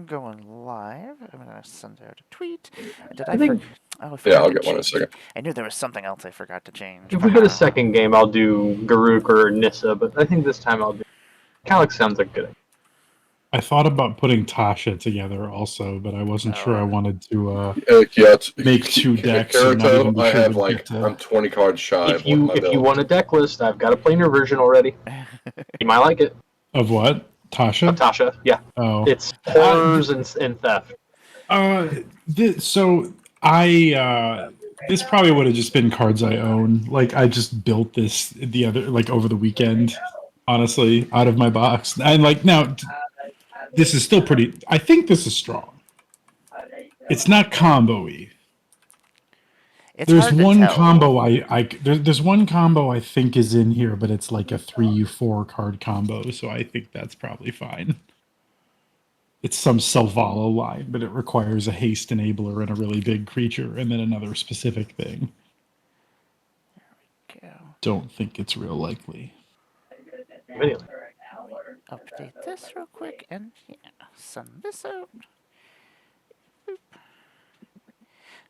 going live. I'm gonna send out a tweet. Did I I think forget? Oh, I Yeah, forgot I'll to get one in a change. second. I knew there was something else I forgot to change. if we get a second game, I'll do Garuk or Nissa, but I think this time I'll do Calyx. Sounds like good. I thought about putting Tasha together also, but I wasn't sure I Oh. wanted to Yeah, it's, make two decks and not even Kirito, be I sure have to get to. I'm 20 cards shy If of what you my if you build. want a deck list, I've got a planar version already. You might like it. Of what? Tasha? Tasha, yeah. Oh. It's horrors and theft. So I this probably would have just been cards I own. Like I just built this the other like over the weekend, honestly, out of my box. And like now this is still pretty I think this is strong. It's not combo-y. It's There's hard to one tell. combo there's one combo I think is in here, but it's like a 3/4 card combo, so I think that's probably fine. It's some Selvala line, but it requires a haste enabler and a really big creature, and then another specific thing. Go. Don't think it's real likely. Anyway. Update this real quick and yeah, send this out. Boop.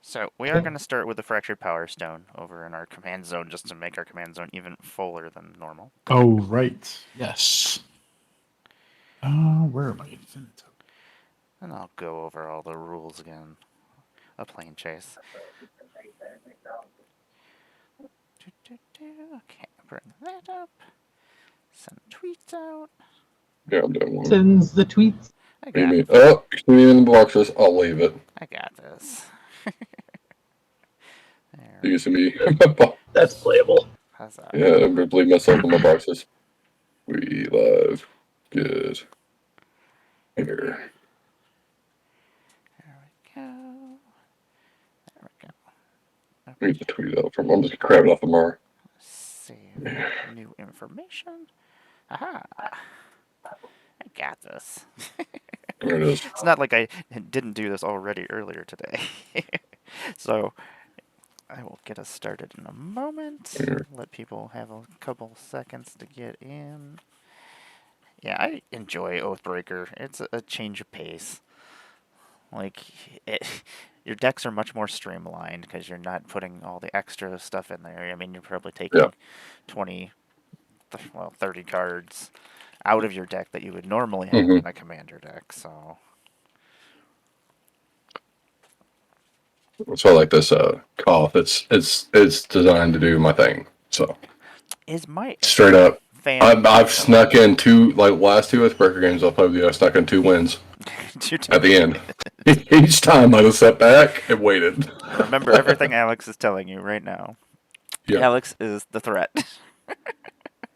So we are going to start with the Fractured Power Stone over in our command zone just to make our command zone even fuller than normal. Oh, right. Yes. Where am I? Infinite. And I'll go over all the rules again. A plane chase. Okay, bring that up. Send tweets out. Yeah, I'm doing one. Sends the tweets. What do you mean? Oh, excuse me in the boxes. I'll leave it. I got this. You can see me. That's playable. Huzzah. Yeah, I'm gonna bleed myself in my boxes. We live. Good. Here. There we go. There we go. I need to tweet out from. I'm just gonna grab it off the Emmara. Save new information. Aha! I got this. There it is. It's not like I didn't do this already earlier today. So I will get us started in a moment. Here. Let people have a couple seconds to get in. Yeah, I enjoy Oathbreaker. It's a change of pace. Like, your decks are much more streamlined because you're not putting all the extra stuff in there. I mean, you're probably taking 20, 30 cards out of your deck that you would normally have in a commander deck. So I like this cough. It's designed to do my thing. So is my straight up. fan. I've snuck in two last two Icebreaker games I played with you. I snuck in 2 wins at the end. Each time I just sat back and waited. Remember everything Alex is telling you right now. Yep. Alex is the threat.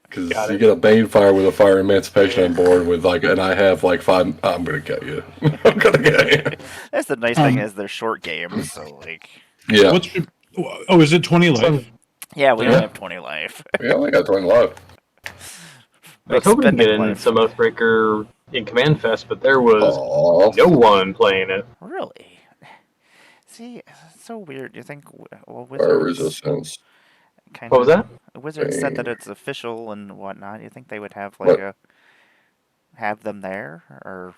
Because you get a Banefire with a Fire Emancipation on board with and I have 5. I'm gonna get you. I'm gonna get you. That's the nice thing is they're short games, so Yeah. Is it 20 life? Yeah, we only have 20 life. We only got 20 life. I was hoping to get in some Oathbreaker in Command Fest, but there was no one playing it. Really? See, it's so weird. You think Fire Resistance. What was that? Wizards said that it's official and whatnot. You think they would have have them there, or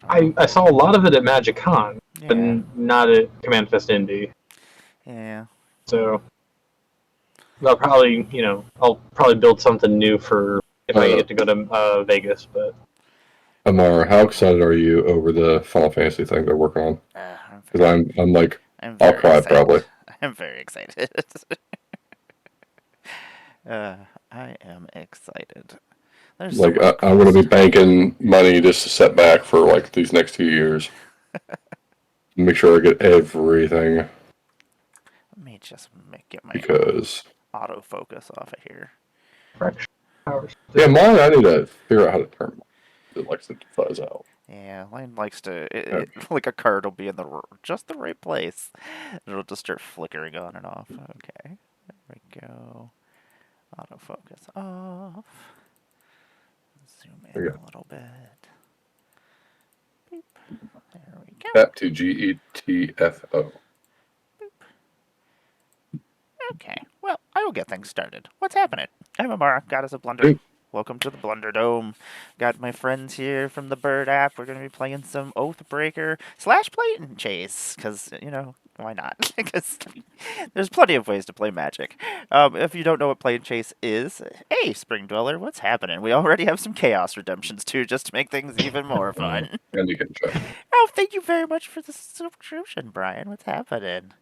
I saw a lot of it at Magic Con, but not at Command Fest Indy. Yeah. So I'll probably build something new for if I get to go to Vegas. But Emmara, how excited are you over the Final Fantasy thing they're working on? Because I'll cry probably. I'm very excited. I am excited. There's I'm going to be banking money just to set back for these next 2 years. Make sure I get everything. Let me just get my autofocus off of here. Yeah, mine. I need to figure out how to turn. It likes to fuzz out. Yeah, mine likes to. Like a card will be in just the right place. It'll just start flickering on and off. Okay, there we go. Autofocus off. Zoom in a little bit. Boop. There we go. Tap to GETFO. Okay, well, I will get things started. What's happening? I'm Emmara, Goddess of Blunder. Welcome to the Blunderdome. Got my friends here from the Bird app. We're going to be playing some Oathbreaker / Plane Chase, because, why not? Because there's plenty of ways to play Magic. If you don't know what Plane Chase is, hey, Spring Dweller, what's happening? We already have some Chaos Redemptions, too, just to make things even more fun. And you can check. Oh, thank you very much for the subscription, Brian. What's happening?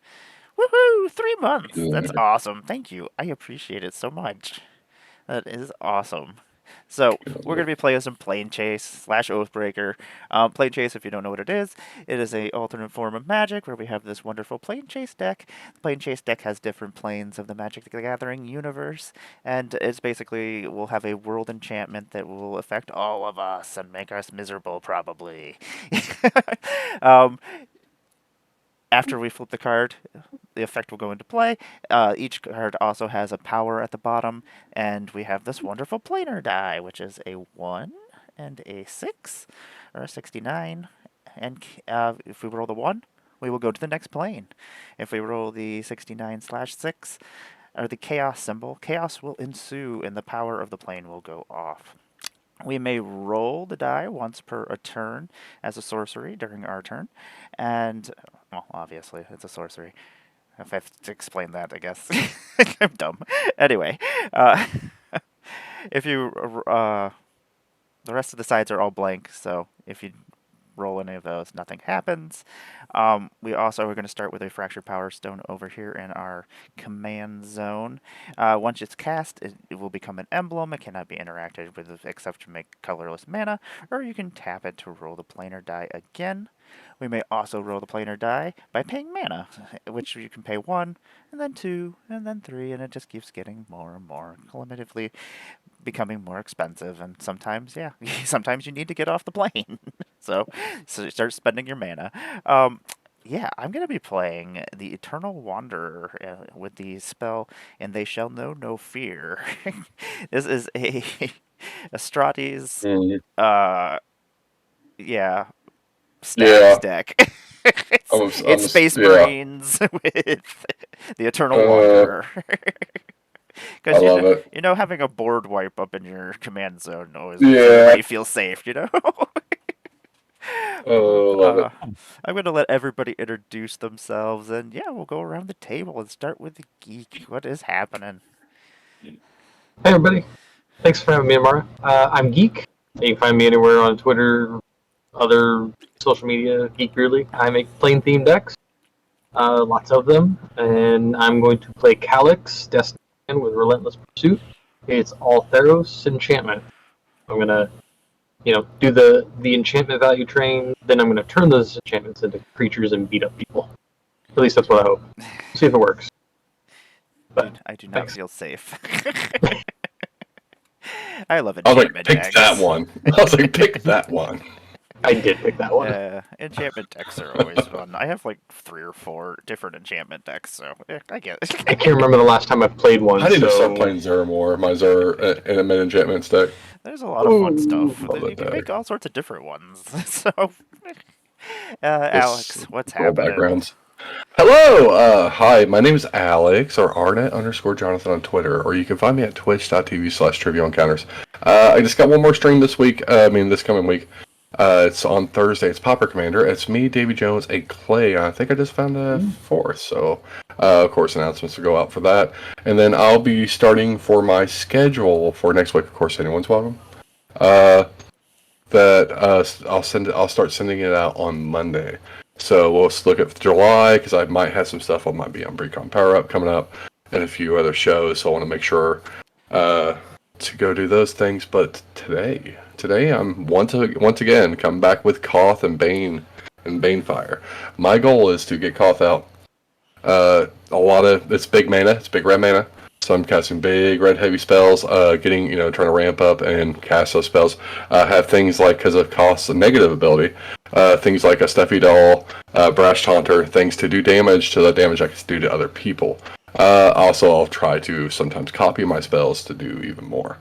Woohoo! 3 months. That's awesome. Thank you. I appreciate it so much. That is awesome. So we're going to be playing some Plane Chase / Oathbreaker. Plane Chase, if you don't know what it is a alternate form of Magic where we have this wonderful Plane Chase deck. The Plane Chase deck has different planes of the Magic the Gathering universe, and it's basically, we'll have a world enchantment that will affect all of us and make us miserable, probably. After we flip the card, the effect will go into play. Each card also has a power at the bottom, and we have this wonderful planar die, which is a 1 and a 6, or a 69. And if we roll the 1, we will go to the next plane. If we roll the 69/6, or the chaos symbol, chaos will ensue, and the power of the plane will go off. We may roll the die once per a turn as a sorcery during our turn, and, well, obviously, it's a sorcery. If I have to explain that, I guess. I'm dumb. Anyway, if you, the rest of the sides are all blank, so if you roll any of those, nothing happens. We also are going to start with a Fractured Power Stone over here in our command zone. Once it's cast, it will become an emblem. It cannot be interacted with except to make colorless mana, or you can tap it to roll the planar die again. We may also roll the planar die by paying mana, which you can pay 1, and then 2, and then 3, and it just keeps getting more and more, cumulatively becoming more expensive. And sometimes, yeah, sometimes you need to get off the plane. so you start spending your mana. Yeah, I'm going to be playing the Eternal Wanderer with the spell, and they shall know no fear. This is a Astrates, yeah, Stabs deck. It's Space Marines with the Eternal Wanderer. Because having a board wipe up in your command zone always makes everybody feel safe, Love it. I'm going to let everybody introduce themselves, and yeah, we'll go around the table and start with the geek. What is happening? Hey everybody, thanks for having me, Emmara. I'm Geek. You can find me anywhere on Twitter, other social media, Geek Weirdly. I make plane-themed decks, lots of them, and I'm going to play Calyx, Destiny with Relentless Pursuit. It's all Theros enchantment. I'm gonna, do the enchantment value train. Then I'm gonna turn those enchantments into creatures and beat up people. At least that's what I hope. See if it works. But I do not feel safe. I love I was like, enchantment pick decks. that one. I was like, pick that one. I did pick that one. Enchantment decks are always fun. I have like 3 or 4 different enchantment decks, so I get it. I can't remember the last time I've played one. I need to start playing Zero more. My Zero and enchantments deck. There's a lot of fun stuff. You can make all sorts of different ones. So, Alex, what's happening? Backgrounds. Hello, hi, my name is Alex, or Arnett_Jonathan on Twitter, or you can find me at twitch.tv/Trivial Encounters. I just got one more stream this week, this coming week. It's on Thursday, it's Popper Commander. It's me, Davy Jones, a Clay. I think I just found a 4th, so, of course, announcements will go out for that. And then I'll be starting for my schedule for next week, of course, anyone's welcome. I'll start sending it out on Monday. So we'll look at July, because I might have some stuff. I might be on Precon Power Up coming up, and a few other shows. So I want to make sure to go do those things. But today I'm once again come back with Koth and Bane and Banefire. My goal is to get Koth out. It's big mana, it's big red mana. So I'm casting big red heavy spells, trying to ramp up and cast those spells. Have things like, because of Koth's negative ability, things like a Stuffy Doll, Brash Taunter, things to do damage to the damage I can do to other people. Also, I'll try to sometimes copy my spells to do even more.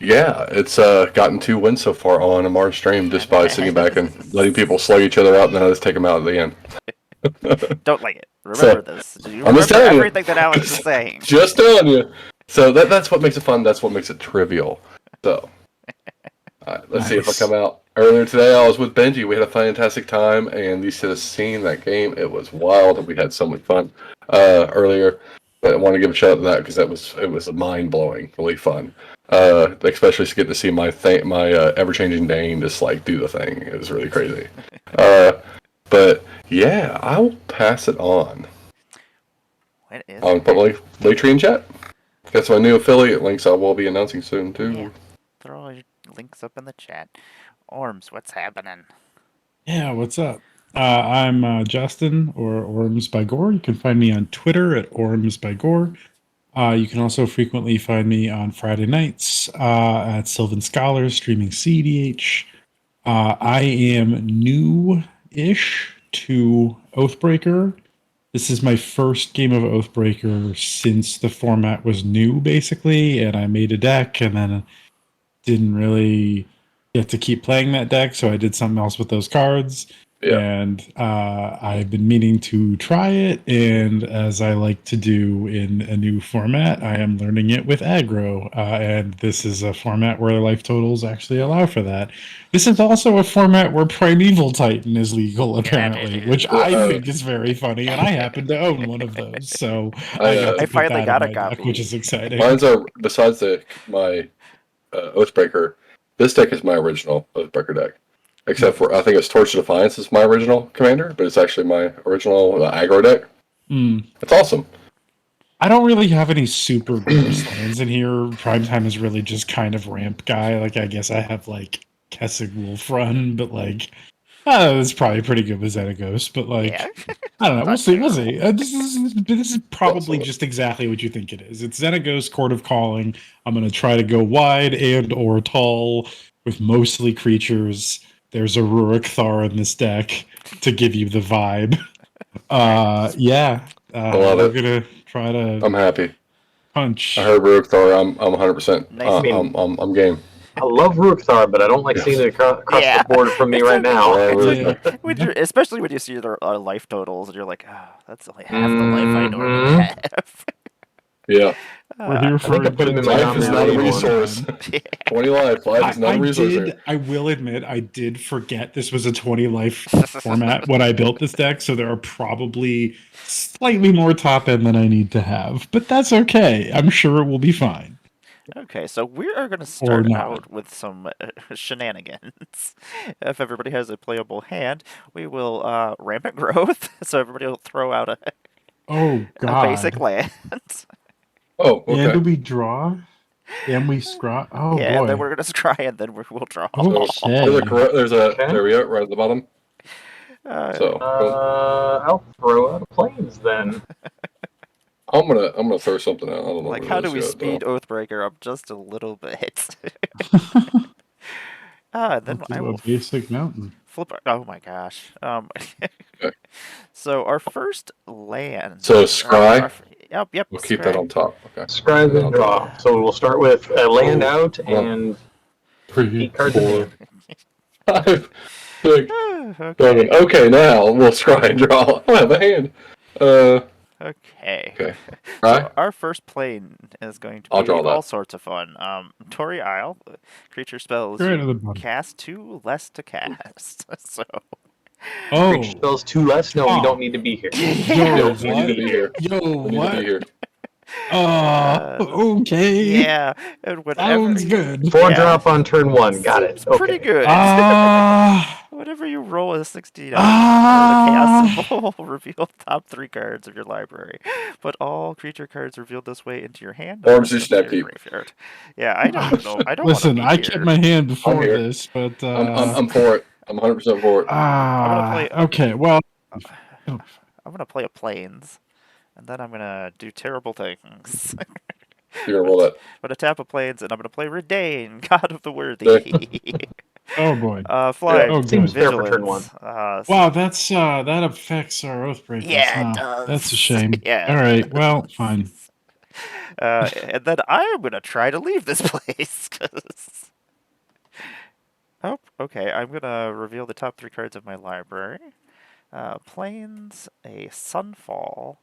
Yeah, it's gotten 2 wins so far on a Mars stream just by sitting back and letting people slug each other out, and then I just take them out at the end. Don't like it. Remember this. You I'm just telling everything that Alex is saying. Just telling you. So that's what makes it fun. That's what makes it trivial. So let's see if I Nice. come out. Earlier today, I was with Benji. We had a fantastic time, and you should have seen that game. It was wild. We had so much fun earlier. But I want to give a shout out to that because it was mind blowing, really fun. Especially to get to see my ever changing Dane just like do the thing. It was really crazy. But yeah, I will pass it on. What is I'll it? put Linktree in chat. That's my new affiliate links I will be announcing soon too. Yeah. Throw all your links up in the chat. Orms, what's happening? Yeah, what's up? I'm Justin or Orms by Gore. You can find me on Twitter at Orms by Gore. You can also frequently find me on Friday nights at Sylvan Scholars streaming CDH. I am new-ish to Oathbreaker. This is my first game of Oathbreaker since the format was new, basically, and I made a deck and then didn't really get to keep playing that deck, so I did something else with those cards. Yeah. And I've been meaning to try it, and as I like to do in a new format, I am learning it with aggro. And this is a format where life totals actually allow for that. This is also a format where Primeval Titan is legal, apparently, it which is. I think is very funny, and I happen to own one of those, so I got I to put finally that in got a my deck, copy. which is exciting. Mine's are besides my Oathbreaker. This deck is my original Oathbreaker deck, except for I think it's Torch of Defiance is my original commander, but it's actually my original aggro deck. Mm. It's awesome. I don't really have any super gross lands in here. Primetime is really just kind of ramp guy. Like, I guess I have like Kessig Wolf Run, but like, it's probably pretty good with Xenagos. But Yeah. like, I don't know. We'll Not see. We'll terrible. see. This is probably Awesome. just exactly what you think it is. It's Xenagos Court of Calling. I'm gonna try to go wide and or tall with mostly creatures. There's a Rurik Thar in this deck to give you the vibe. Nice. Yeah. I love We're it. gonna try to I'm happy. I punch. heard Rook Thor. I'm 100%. Nice. I mean, I'm game. I love Rookthar, but I don't like Yeah. seeing it across the Yeah. board from me It's right now. Yeah. especially when you see their life totals and you're like, oh, that's only half the life I normally Mhm. have. Yeah. We're here I for think I a put him good in my Life is time. not a non-real one. resource. Yeah. 20 life. Life is not a resource here. I will admit, I did forget this was a 20 life format when I built this deck, so there are probably slightly more top end than I need to have, but that's okay. I'm sure it will be fine. Okay, so we are going to Or start not. out with some shenanigans. If everybody has a playable hand, we will rampant growth. So everybody will throw out Oh, a basic God. land. Oh, And do okay. we draw? And we scrot? Oh, Yeah, and then boy. we're going to scry, and then we'll draw. So Okay. Okay. there we go, right at the bottom. Uh, So I'll throw out planes then. I'm gonna throw something out. I don't know like, what how it do is we yet speed though. Oathbreaker up just a little bit? I'll Then I do a will basic mountain. flip. Oh my gosh. Okay. So our first land. So scry. Yep. We'll keep that Scry. on top. Okay. Scribe and draw. So we'll start with a land out Hold on. and 3, 8 cards in 4. hand. 5, 6, Okay. 7. Okay, now we'll scry and draw. I have a hand. Okay. Okay. So Right. our first plane is going to I'll be draw all that. sorts of fun. Tory Isle, creature spells Right at you the bottom. cast 2 less to cast. So Oh. Creature spells 2 less? No, we Huh. don't need to be here. Yo, Nope, we need to what? be here. Yo, We need to be what? here. Okay. yeah, and whenever Sounds good. 4 yeah, drop on turn 1. Got seems it. pretty Okay. good. Ah. Whenever you roll a 16 or the chaos Ah. symbol will reveal the top 3 cards of your library. Put all creature cards revealed this way into your hand Or and just rest them to your keep. graveyard. Yeah, I don't know. I don't want to Listen, be I kept here. my hand I'm before here. this, but I'm for it. I'm 100% for it. I'm gonna play. okay. Well, I'm gonna play a plains, and then I'm gonna do terrible things. You're gonna roll that. I'm gonna tap a plains, and I'm gonna play Redain, God of the Worthy. Okay. oh boy. Fly, Oh, Seems good. fair for turn 1. vigilance. Wow, that's that affects our oath breakers, Yeah, it huh? does. That's a shame. Yeah. All right. Well, fine. And then I'm gonna try to leave this place. 'Cause... Oh, okay. I'm gonna reveal the top 3 cards of my library. Plains, a Sunfall,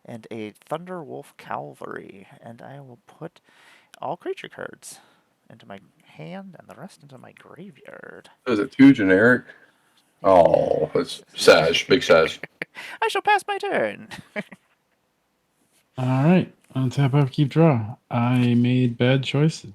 and a Thunderwolf Cavalry, and I will put all creature cards into my hand and the rest into my graveyard. Is it too generic? Oh, it's Sag, big Sag. I shall pass my turn. All right. Untap, upkeep, draw. I made bad choices.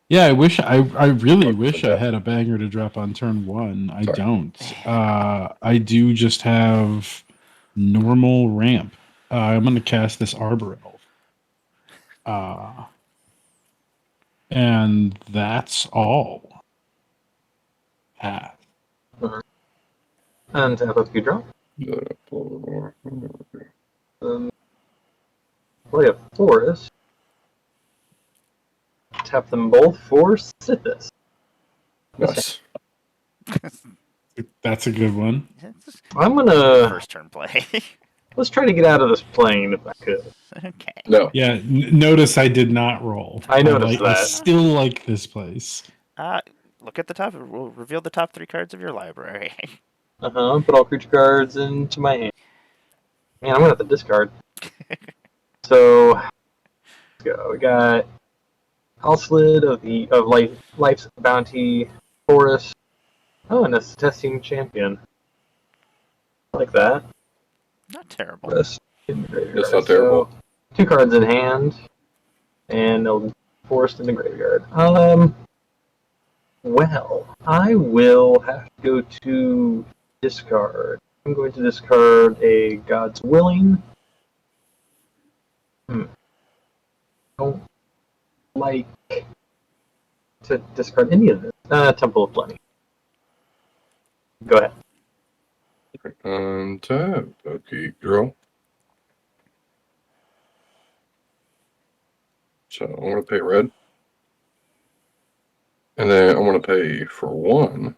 Yeah, I really wish I had a banger to drop on turn 1. I Sorry. don't. I do just have normal ramp. I'm going to cast this Arbor Elf. And that's all. Pass. And tap up your draw. Play a forest. Tap them both for Sithis. Nice. That's a good one. I'm gonna First turn play. let's try to get out of this plane if I could. Okay. No. Yeah, notice I did not roll. I noticed I that. still like this place. Look at the top. We'll reveal the top 3 cards of your library. Put all creature cards into my hand. Man, I'm gonna have to discard. So let's go. We got Halslid of Life's Bounty, Forest. Oh, and a testing champion. I like that. Not terrible. Rest in the graveyard. That's not terrible. So, 2 cards in hand, and a forest in the graveyard. Well, I will have to go to discard. I'm going to discard a God's Willing. Don't like to discard any of this. Temple of Plenty. Go ahead. Untap, upkeep, draw. So I'm going to pay red. And then I'm going to pay for 1.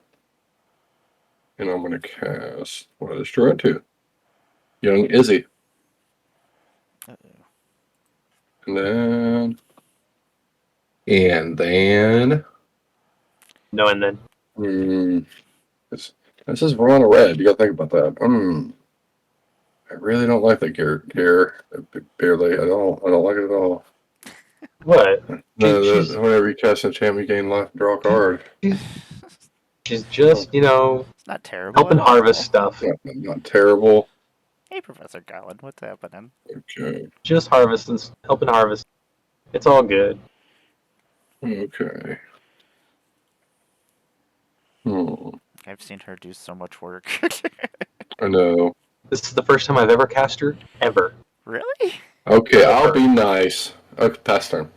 And I'm going to cast, what I destroy it to? Young Izzy. Uh-oh. And then. No, and then. This is we're on a red. You got to think about that. I really don't like that gear. Barely. I don't like it at all. What? Whenever you cast a champ, you gain life and draw a card. She's just, It's not terrible. helping at all. harvest stuff. Not terrible. Hey, Professor Gowan, what's happening? Okay. Just harvesting, helping harvest. It's all good. Okay. I've seen her do so much work. I know. This is the first time I've ever cast her, ever. Really? Okay, I'll be nice. Okay, pass turn.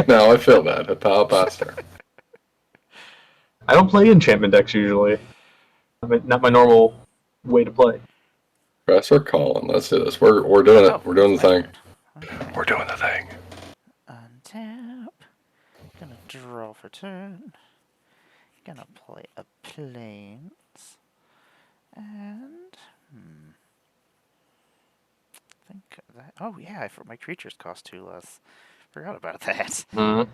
No, I feel bad. I'll pass turn. I don't play enchantment decks usually. I mean, not my normal way to play. Press or Colin. Let's do this. We're doing it. Oh, We're doing the it's my thing. turn. Okay. We're doing the thing. Untap. Gonna draw for turn. Gonna play a plains. And think that. Oh yeah, my creatures cost 2 less. Forgot about that. Mm-hmm.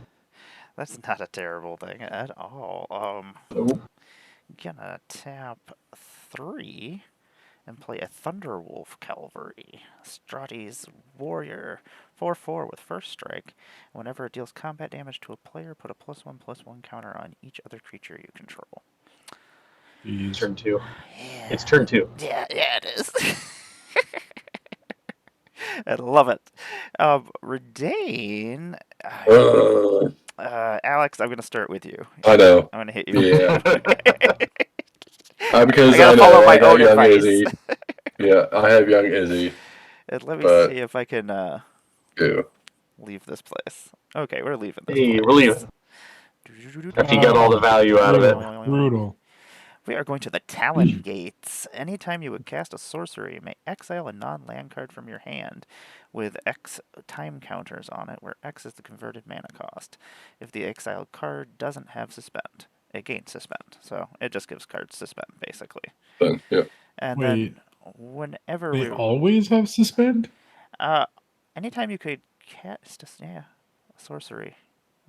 That's not a terrible thing at all. Nope. Gonna tap 3 and play a Thunderwolf Cavalry. Strati's Warrior, 4/4 with first strike. Whenever it deals combat damage to a player, put a +1/+1 counter on each other creature you control. Jeez. Turn 2. Yeah. It's turn 2. Yeah, it is. I love it. Redane. Alex, I'm gonna start with you. I know. I'm gonna hit you. Yeah. I Because gotta know follow my I got own young advice. Izzy. Yeah, I have young Izzy. And let me But- see if I can Ew. leave this place. Okay, we're leaving this Hey, place. we're leaving. After you got all the value out of it. Brutal. We are going to the Talon Gates. Anytime you would cast a sorcery, you may exile a non-land card from your hand with X time counters on it, where X is the converted mana cost. If the exiled card doesn't have suspend, it gains suspend. So it just gives cards suspend, basically. Then, yeah. And Wait, then whenever they always have suspend? anytime you could cast a sorcery,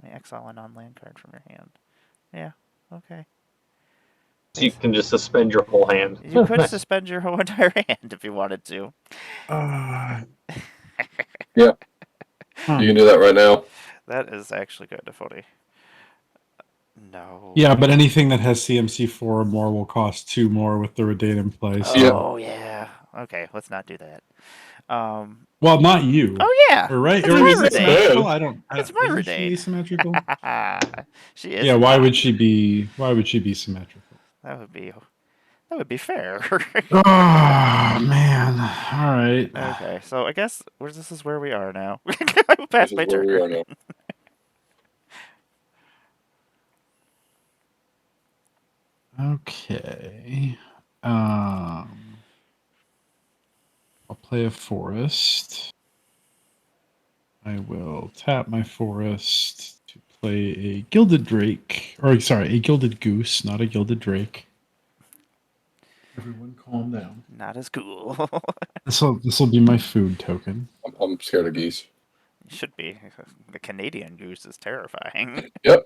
you may exile a non-land card from your hand. Yeah, okay. So you can just suspend your whole hand. You could Nice. suspend your whole entire hand if you wanted to. Yeah, you can do that right now. That is actually kind of funny. No. Yeah, but anything that has CMC4 or more will cost 2 more with the Redane in play. So. Oh, yeah. Okay, let's not do that. Well, not you. Oh, yeah. Or right? It's Or my is it Redane. symmetrical? I don't. It's my Isn't she Redane. asymmetrical? She is. Yeah. Why not. would she be? Why would she be symmetrical? That would be fair. Oh man! All right. Okay, so I guess this is where we are now. I passed This is my where turn. we are now. Okay. I'll play a forest. I will tap my forest to play a gilded drake, or sorry, a gilded goose, not a gilded drake. Everyone, calm down. Not as cool. This will be my food token. I'm scared of geese. It should be. The Canadian goose is terrifying. Yep.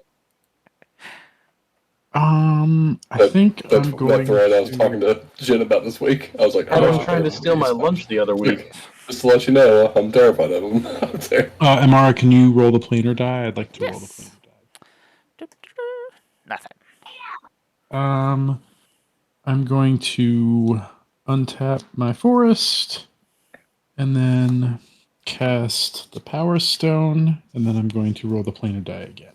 I think I'm That going thread I was to- talking to Jen about this week. I was like, Adam was I'm trying to terrified steal of my geese. lunch the other week. Just to let you know, I'm terrified of them. I'm there. Emmara, can you roll the planar die? I'd like to roll the Yes. planar die. Nothing. I'm going to untap my forest and then cast the power stone, and then I'm going to roll the planar die again.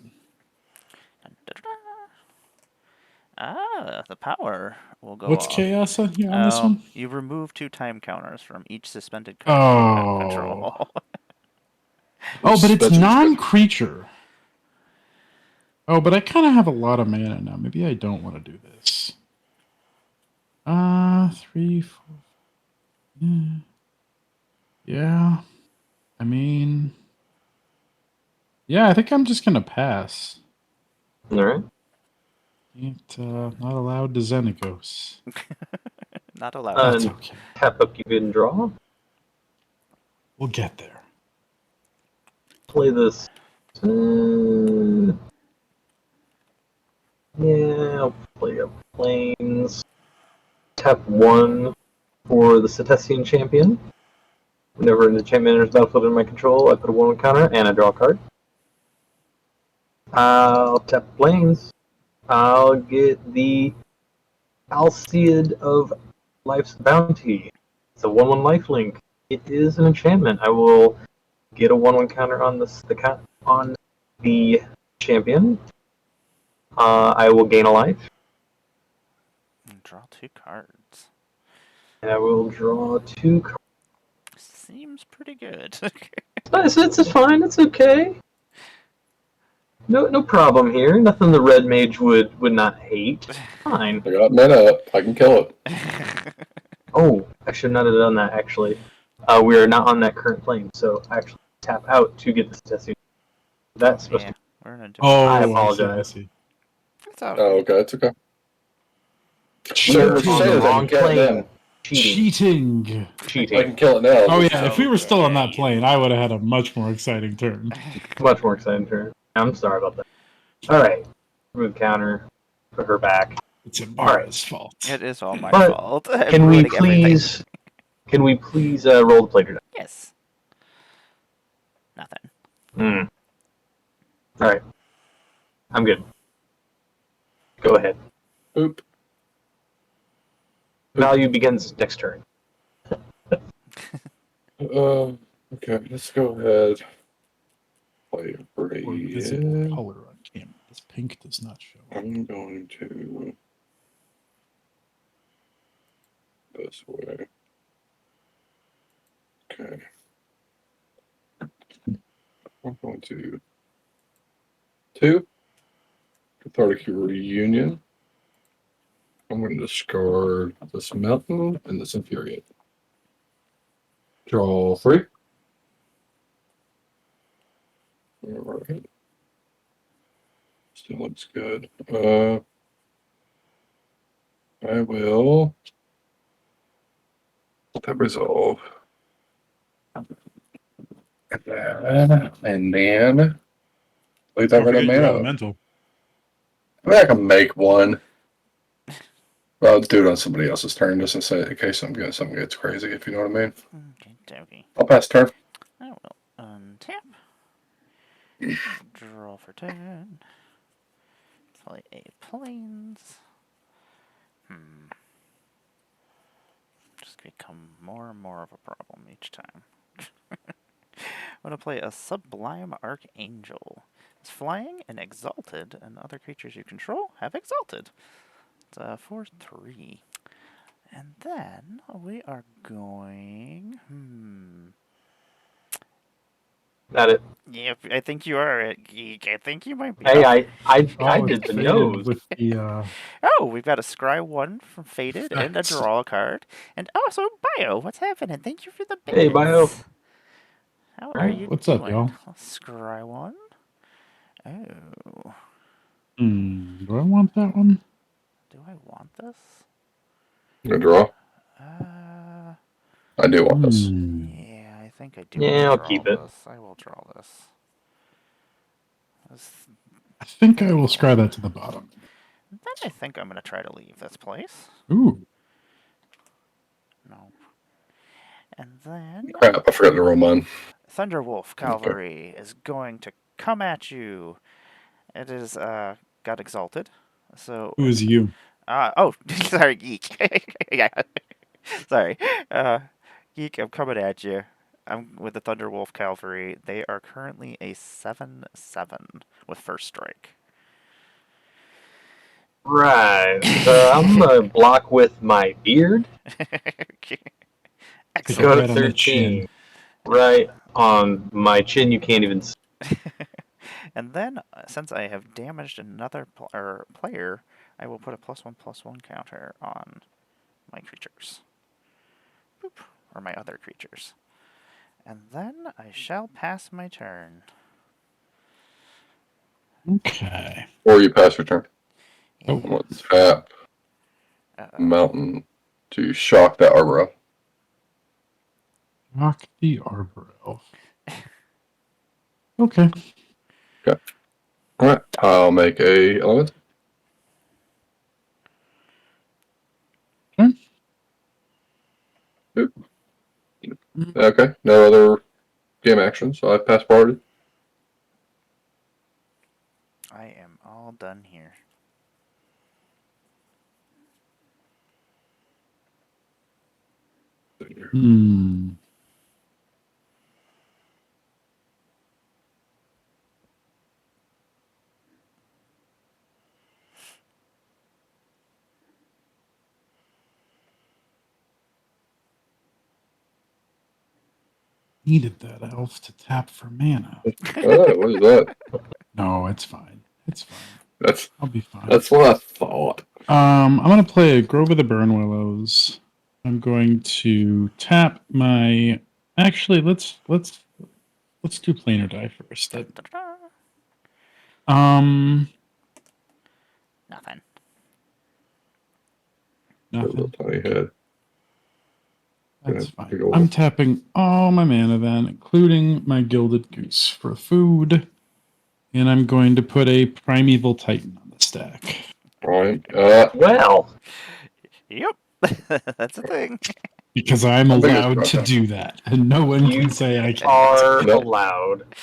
Ah, the power will go What's off. chaos on here on this one? You remove 2 time counters from each suspended card you have control. Oh, but it's Suspension. non-creature. Oh, but I kind of have a lot of mana now. Maybe I don't want to do this. 3, 4. Yeah. I mean, yeah, I think I'm just gonna pass. All right. Not allowed to Xenagos. Not allowed. That's And okay. tap up, you can draw. We'll get there. Play this. Yeah, I'll play a planes. Tap 1 for the Cetacean Champion. Whenever an enchantment enters the battlefield in my control, I put a 1/1 counter and I draw a card. I'll tap planes. I'll get the Alseid of Life's Bounty. It's a 1/1 lifelink. It is an enchantment. I will get a 1/1 counter on on the champion. I will gain a life, Draw 2 cards. and I will draw 2 cards. Seems pretty good. It's fine. It's okay. No problem here. Nothing the red mage would not hate. Fine. I got mana up. I can kill it. Oh, I should not have done that. Actually, we are not on that current plane, so I actually tap out to get this testing. That's supposed Yeah, to. we're in a different. Oh, I I apologize. see. It's all Oh, right. okay. It's okay. We are So on the says I wrong can kill it plane. now. Cheating. I Cheating. can kill it now. Oh yeah, if we were still on that Okay. plane, I would have had a much more exciting turn. Much more exciting turn. I'm sorry about that. All right. Remove counter. Put her back. It's Emmara's fault. It is all my But fault. Can I'm we ruining everything. please? Can we please roll the player die? Yes. Nothing. All right. I'm good. Go ahead. Oop. Value begins next turn. Okay, let's go ahead. Play a Or visible breed. color on camera. This pink does not show. I'm going to this way. Okay. I'm going to 2 Cathartic Reunion. I'm going to discard this Mountain and this Infuriate. Draw 3. All right. Still looks good. I will that resolve. And then leave that Don't red forget your mana. elemental. I mean, I can make one. I'll do it on somebody else's turn just in case something gets crazy, if you know what I mean. Okay, okay. I'll pass turn. I will untap. Draw for 10. Play a plains. Just become more and more of a problem each time. I'm going to play a Sublime Archangel. It's flying and exalted, and other creatures you control have exalted. It's 4/3. And then we are going. Got it. Yeah, I think you are at Geek. I think you might be. Hey, up. I Oh, did it's the faded nose. with the Oh, we've got a Scry 1 from Faded and a effects. draw card. And also Bio. What's happening? Thank you for the bits. Hey, Bio. How are Alright. you What's doing? up, y'all? Scry 1. Oh. Do I want that one? Do I want this? You gonna draw? I do want this. Yeah, I think I do Yeah, want to I'll draw keep it. this. I will draw this. I think I will scry that to the bottom. Then I think I'm going to try to leave this place. Ooh. No. And then Crap, I forgot to roll mine. Thunderwolf Cavalry is going to come at you. It is got exalted. So Who is you? oh, sorry, Geek. Yeah. Sorry. Geek, I'm coming at you. I'm with the Thunderwolf Cavalry. They are currently a 7/7 with first strike. Right. I'm gonna block with my beard. Okay. Take Go it to right on the chin. 13. Right on my chin. You can't even see. And then, since I have damaged another player, I will put a +1/+1 counter on my creatures. Boop. Or my other creatures. And then I shall pass my turn. Okay. Or you pass your turn. Yeah. I'm gonna tap Mountain to shock that Arbor. Rock the Arbor Elf. Okay. Okay. Alright. I'll make a element. Okay. Okay. No other game action, so I pass priority. I am all done here. Needed that elf to tap for mana. Oh, what is that? No, it's fine. It's fine. That's I'll be fine. That's what I thought. I'm gonna play a Grove of the Burn Willows. I'm going to tap my. Actually, let's do planar die first. Nothing. Nothing. Tiny head. That's fine. I'm tapping all my mana then, including my Gilded Goose for food. And I'm going to put a Primeval Titan on the stack. Right. Well. Yep. That's a thing. Because I'm allowed to do that. And no one can say I can't. Are allowed.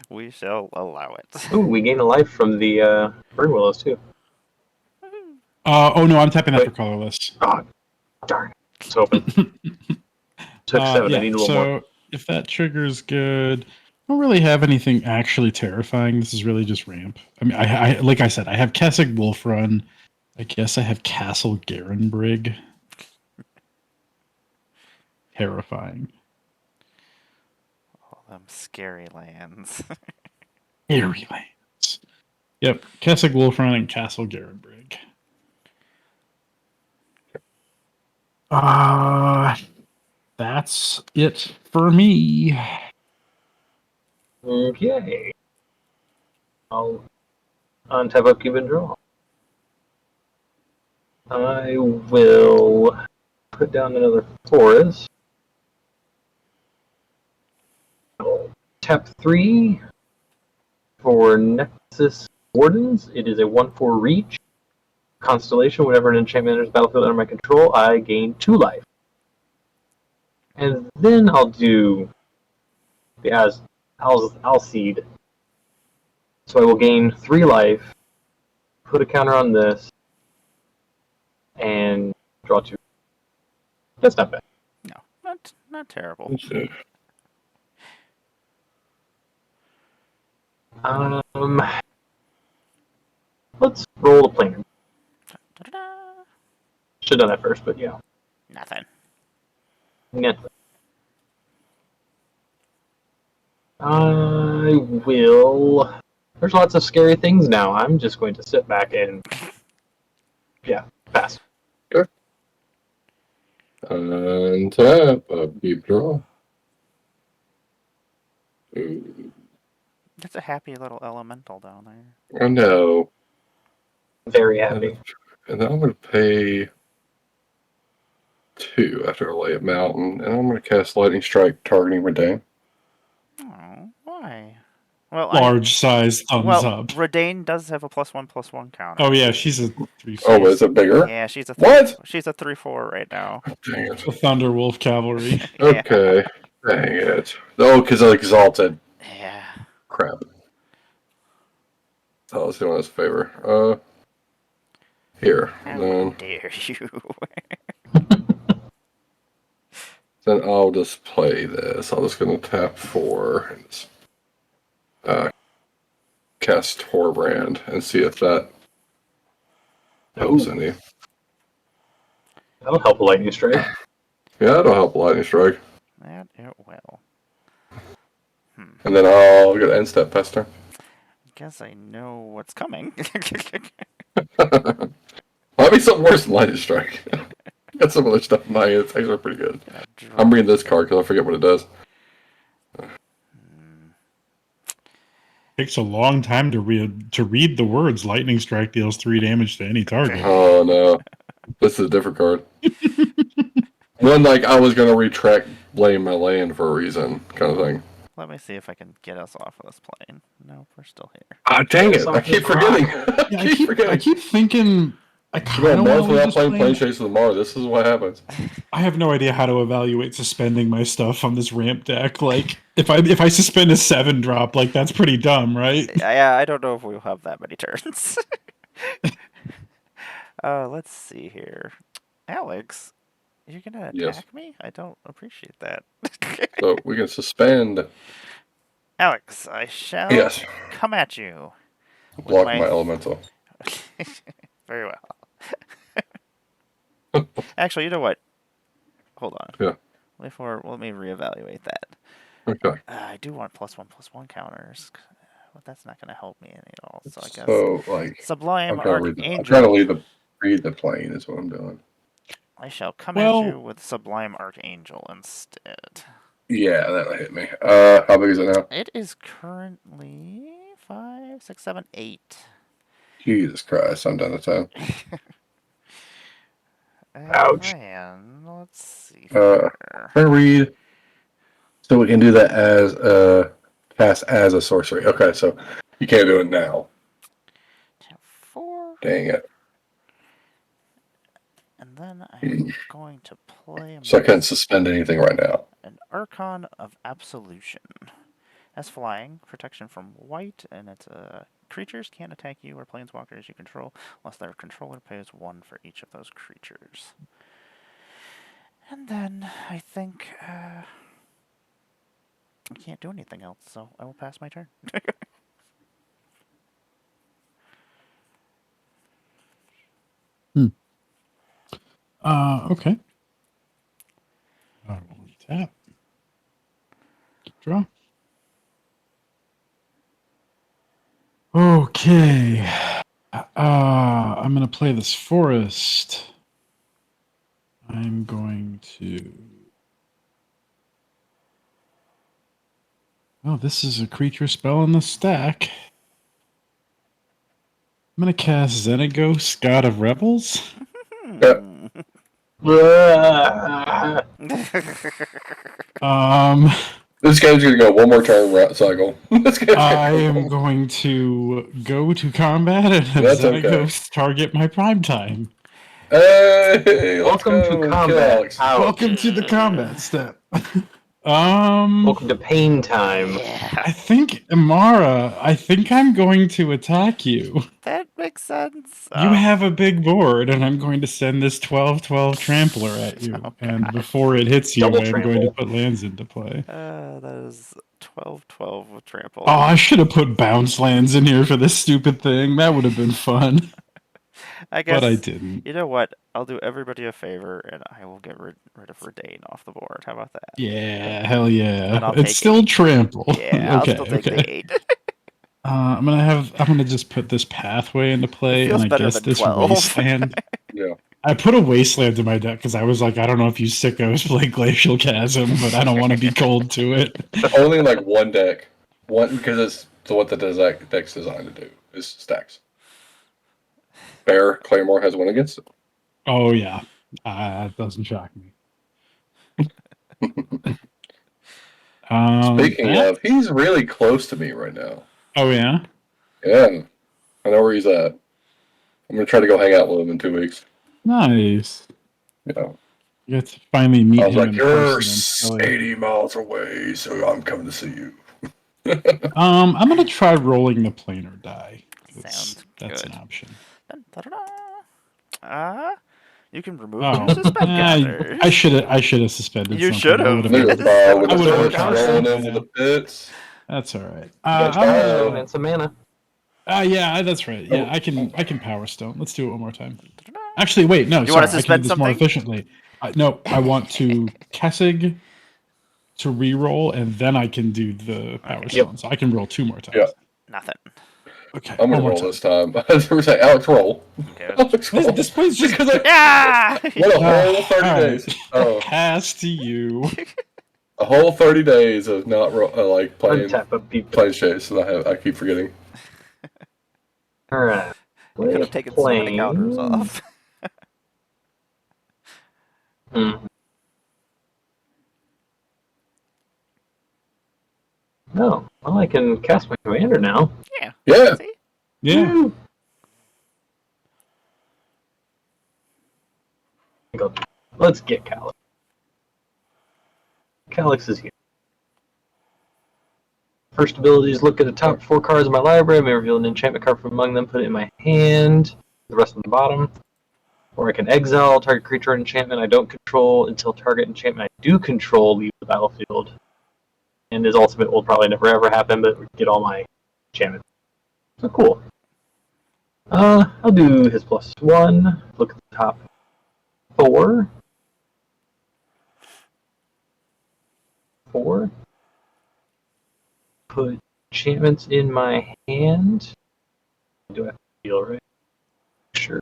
We shall allow it. Ooh, we gain a life from the Burn Willows, too. Oh no, I'm tapping that for colorless. Oh, darn it. It's open. Took 7. Yeah, I need a little more. so if that trigger's good, I don't really have anything actually terrifying. This is really just ramp. I mean, I like I said, I have Kessig Wolf Run. I guess I have Castle Garenbrig. Terrifying. All them scary lands. Scary lands. Yep, Kessig Wolf Run and Castle Garenbrig. That's it for me. Okay. I'll untap upkeep and draw. I will put down another forest. I'll tap 3 for Nexus Wardens. It is a 1/4 reach. Constellation. Whenever an enchantment enters the battlefield under my control, I gain 2 life. And then I'll do the Alseed. So I will gain 3 life, put a counter on this, and draw 2. That's not bad. No, not terrible. Let's see. Let's roll a planar. Da-da-da. Should have done that first, but yeah. Nothing. Nothing. I will. There's lots of scary things now. I'm just going to sit back and. Yeah, pass. Untap, upkeep draw. Ooh, It's a happy little elemental down there. I know. Very happy. And then I'm going to pay 2 after I lay a mountain, and I'm going to cast Lightning Strike targeting Redain. Oh, why? Well, Large size thumbs up. Redain does have a +1/+1 counter. Oh yeah, she's a 3/4. Oh, is it bigger? Yeah, she's a What? She's a 3/4 right now. Dang it. The Thunderwolf Cavalry. Yeah. Okay. Dang it. Oh, because I exalted. Yeah. Crap. Oh, let's do us a favor. Here. How Then dare you? I'll just play this. I'm just going to tap 4 and just, cast Torbrand and see if that helps any. That'll help a lightning strike. Yeah, that'll help a Lightning Strike. That it will. And then I'll get end step Pester. Guess I know what's coming. Might be something worse than Lightning Strike. Got some other stuff in my hand. It's actually pretty good. I'm reading this card because I forget what it does. Takes a long time to read the words. Lightning strike deals 3 damage to any target. Oh no, this is a different card. One like I was gonna retract blame my land for a reason, kind of thing. Let me see if I can get us off of this plane. No, we're still here. Ah, dang it! I keep forgetting. Yeah, I keep thinking. I kind of Mars want without to playing Plane Chase with Mars. This is what happens. I have no idea how to evaluate suspending my stuff on this ramp deck. Like, if I suspend a 7-drop, like that's pretty dumb, right? Yeah, I don't know if we'll have that many turns. Let's see here. Alex, you're gonna attack Yes. me? I don't appreciate that. So we can suspend. Alex, I shall Yes. come at you. with Block my elemental. Very well. Actually, you know what? Hold on. Yeah. Let me reevaluate that. Okay. I do want +1/+1 counters, but that's not going to help me any at all. So I guess So like, Sublime I'm trying to Archangel. read the plane is what I'm doing. I shall come Well- at you with Sublime Archangel instead. Yeah, that'll hit me. How big is it now? It is currently 5, 6, 7, 8. Jesus Christ, I'm done at 10. Ouch. And let's see Uh, here. Can I read? So we can do that as cast as a sorcery. Okay, so you can't do it now. Tap 4. Dang it. And then I'm going to play So I can't suspend anything right now. an Archon of Absolution. As flying, protection from white, and it's creatures can't attack you or planeswalkers you control unless their controller pays 1 for each of those creatures. And then I think I can't do anything else, so I will pass my turn. Okay. I will tap. Draw. Okay. I'm going to play this forest. I'm going to... Oh, this is a creature spell in the stack. I'm going to cast Xenagos, God of Rebels. Yeah. Ah, This game's gonna go one more turn cycle. I am going to go to combat and have That's okay. Zygos target my prime time. Hey, let's Welcome go. to Kill combat. Alex. Ouch. Welcome to the combat step. Welcome to pain time. Yeah, I think Emmara, I think I'm going to attack you. that makes sense. You have a big board, and I'm going to send this 12-12 trampler at you. Oh, And God. before it hits you, Double I'm going to trample. put lands into play. That is 12-12 with trample. Oh, I should have put bounce lands in here for this stupid thing. That would have been fun. I guess. But I didn't. You know what? I'll do everybody a favor, and I will get rid of Redane off the board. How about that? Yeah, hell yeah. And I'll It's take still 8. trample. Yeah, Okay, I'll still take okay. the 8. I'm gonna just put this pathway into play, feels and I better guess than this 12. wasteland. Yeah. I put a wasteland in my deck because I was like, I don't know if you sickos play Glacial Chasm, but I don't want to be cold to it. Only like one deck. One because it's what the deck's designed to do is stacks. Bear Claymore has one against it. Oh yeah, it doesn't shock me. Speaking of, he's really close to me right now. Oh yeah. Yeah, I know where he's at. I'm gonna try to go hang out with him in 2 weeks. Nice. Yeah. You get to finally meet I was him like, in you're person. 80 miles away, so I'm coming to see you. I'm gonna try rolling the planar die. Sounds That's good. an option. You can remove Oh, your suspend counters. I should have suspended. You something. should I have. would've Nigga, been- with I the would've torch been rolling fine. into the pits. That's all right. And some mana. Yeah, that's right. Yeah, Oh. I can power stone. Let's do it one more time. Actually, wait, no, You sorry, wanna I can do suspend this more something? efficiently. No, I want to Kessig to re-roll, and then I can do the power Okay. stone. So I can roll 2 more times. Yeah. Nothing. Okay, I'm one gonna more roll time. this time. I was gonna say, Alex, roll. Okay. Alex, roll. This plays just Because Yeah! what a whole 30 all right. days. Oh, Pass to you. a whole 30 days of not like playing Untap of people. playing Chase, and I keep forgetting. Alright. You could have taken so many counters off. No. Well, I can cast my commander now. Yeah. Yeah. See? Yeah. Woo! Let's get Calyx. Calyx is here. First ability is look at the top 4 cards of my library. I may reveal an enchantment card from among them, put it in my hand. The rest on the bottom. Or I can exile target creature or enchantment I don't control until target enchantment I do control leaves the battlefield. And his ultimate will probably never ever happen, but we get all my enchantments. So cool. I'll do his +1. Look at the top 4. 4. Put enchantments in my hand. Do I have to deal, right? Sure.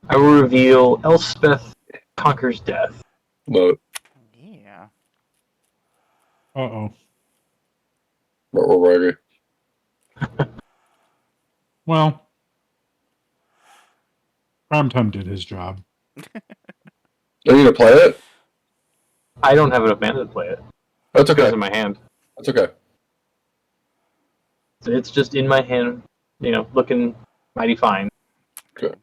I will reveal Elspeth Conquers Death. But Yeah. Uh-oh. we're ready. Well, Primetime did his job. Are you gonna play it? I don't have enough mana to play it. That's It goes okay. in my hand. That's okay. So it's just in my hand, looking mighty fine. Okay.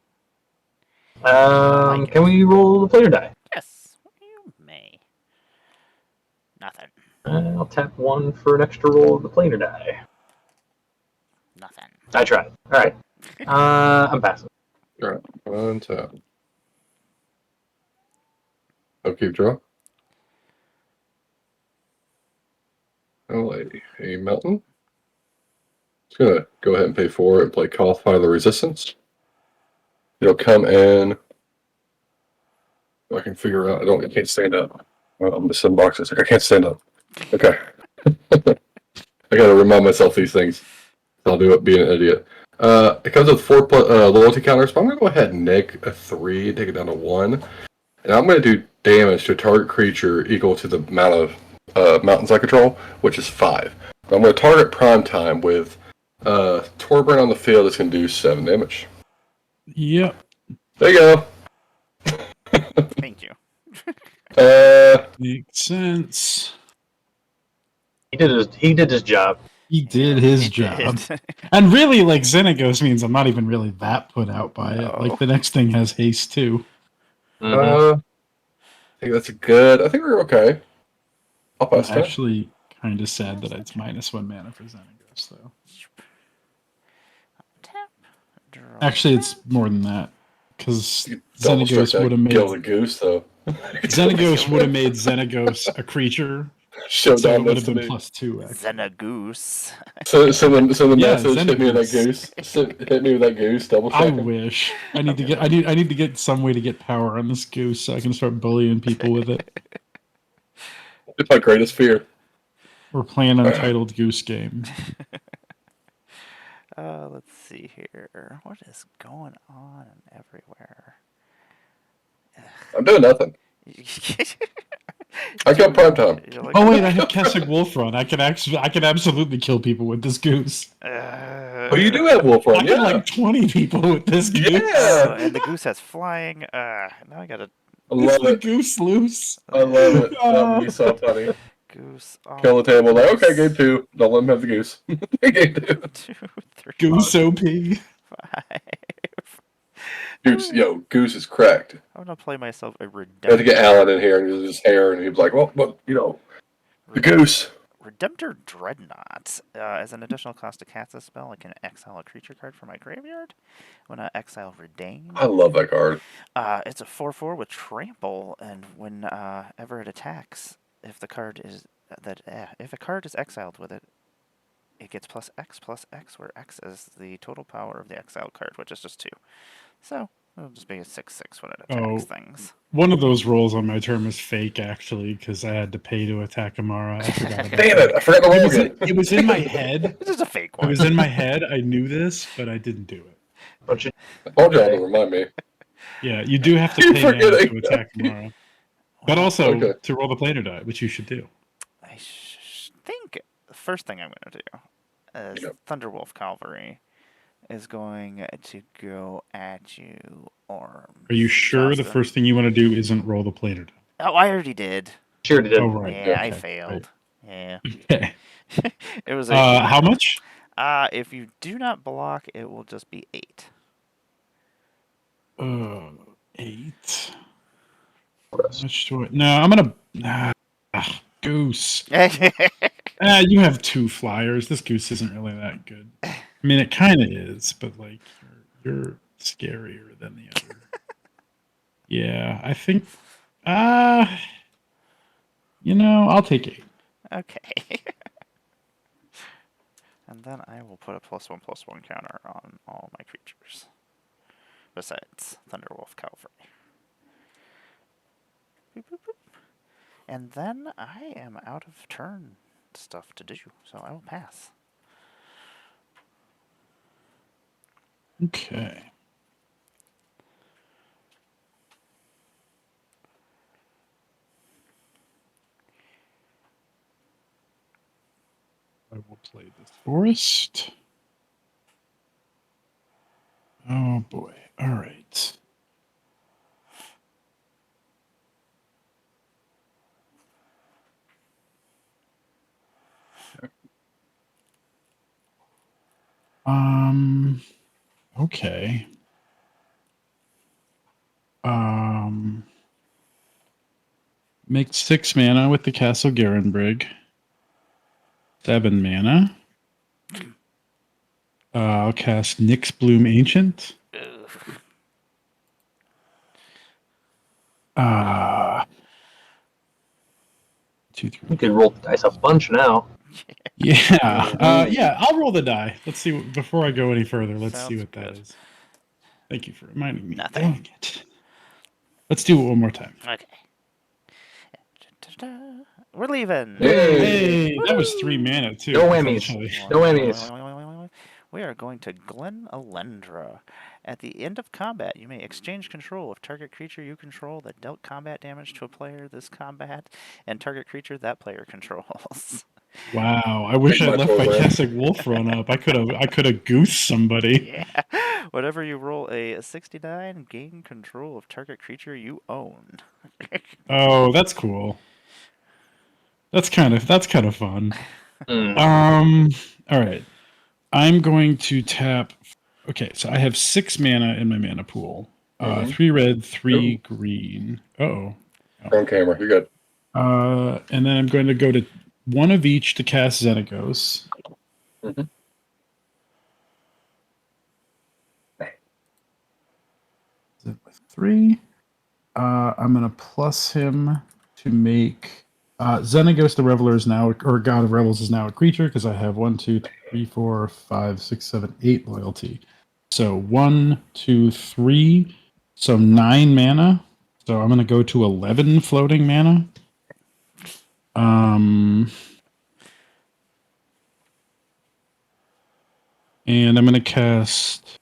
Can we roll the player die? Yes. You may. Nothing. I'll tap 1 for an extra roll of the player die. Nothing. I tried. Alright. I'm passing. All right. One tap. Keep draw. A mountain. Just gonna go ahead and pay 4 and play Codify the Resistance. It'll come in. I can figure out. I can't stand up. I'm missing boxes. I can't stand up. Okay. I gotta remind myself these things. I'll do it being an idiot. It comes with 4 loyalty counters, but I'm gonna go ahead and neg a 3, take it down to 1. And I'm gonna do damage to a target creature equal to the amount of mountains I control, which is 5. But I'm gonna target Primetime with Torbrand on the field that's gonna do 7 damage. Yep. There you go. Thank you. Makes sense. He did his job. He did his He job. did. And really, like, Xenagos means I'm not even really that put out by it. No. Like, the next thing has haste, too. Mhm. I think that's a good. I think we're okay. I'll I'm pass that. actually kind of sad that it's -1 mana for Xenagos, though. Tap. Draw. Actually, it's more than that. Because You double strike Xenagos would have that, made kill the goose though. Xenagos Show so down it would have been destiny. +2, actually. Xenagoose. So the Yeah, message hit me with that Xenagos. goose. Hit me with that goose. Double I strike him. wish. I need to get some way to get power on this goose so I can start bullying people with it. It's my greatest fear. Or play an Untitled Goose game. Let's see here. What is going on everywhere? I'm doing nothing. I got prime time. Like, Oh wait, I have Kessig Wolf Run. I can absolutely kill people with this goose. Oh, you do have wolf I run, can yeah. like 20 people with this goose. Yeah. and the goose has flying. Now I gotta I Is love the it. goose loose? I love it. That would be so funny. goose. Kill the table. Like, okay, game goose. 2. Don't let him have the goose. Game 2. 2, 3, Goose OP. 5. Goose is cracked. I'm gonna play myself a I had to get Redemptor. Alan in here and use his hair, and he was like, well, the goose. Redemptor Dreadnought. As an additional cost to cast this spell, I can exile a creature card from my graveyard. When I exile Redain. I love that card. It's a 4/4 with trample, and when ever it attacks, if a card is exiled with it, it gets +X, where X is the total power of the exiled card, which is just 2. So it'll just be a 6/6 when it attacks things. One of those rolls on my turn was fake, actually, because I had to pay to attack Emmara. I forgot about Damn that. it! I forgot the roll again. It was in my head. It's just a fake It one. was in my head. I knew this, but I didn't do it. Don't you? I told y'all to remind me. Yeah, you do have to You're pay mana forgetting. to attack Emmara. But also Okay. to roll the planar die, which you should do. I think the first thing I'm going to do is Thunderwolf Cavalry is going to go at you, Orm. Are you sure the first thing you want to do isn't roll the planar die? Oh, I already did. Sure did. Oh, right. Yeah, Okay, I failed. right. Yeah. Okay. It was How much? if you do not block, it will just be 8. 8. Much do I... No, I'm gonna. Goose. You have 2 flyers. This goose isn't really that good. I mean, it kind of is, but like you're scarier than the other. Yeah, I think. I'll take 8. Okay. And then I will put a +1/+1 counter on all my creatures. Besides Thunderwolf Cavalry. Boop, boop, boop. And then I am out of turn stuff to do, so I will pass. Okay. I will play this forest. Oh boy. All right. Okay. Make 6 mana with the Castle Garenbrig. 7 mana. I'll cast Nyx Bloom Ancient. Two, three. You could roll the dice a bunch now. Yeah. Yeah, I'll roll the die. Let's see. Before I go any further, let's see what that is. Thank you for reminding me. Nothing. Dang it. Let's do it one more time. Okay. We're leaving. Hey, that was 3 mana too. No whammies. No whammies. We are going to Glen Alendra. At the end of combat, you may exchange control of target creature you control that dealt combat damage to a player this combat, and target creature that player controls. Wow, I wish Take I'd my left my program. Kessig Wolf run up. I could have goosed somebody. Yeah. Whenever you roll a 69, gain control of target creature you own. Oh, that's cool. That's kind of fun. Hmm. All right. I'm going to tap. Okay, so I have 6 mana in my mana pool. Mhm. 3 red, 3 Ooh. green. Oh. On camera. You're good. And then I'm going to go to one of each to cast Xenagos. Mm-hmm. Is it with 3? I'm going to plus him to make Xenagos the Reveler is now, or God of Revels is now a creature because I have 1, 2, 3, 4, 5, 6, 7, 8 loyalty. So 1, 2, 3. So 9 mana. So I'm going to go to 11 floating mana. And I'm going to cast.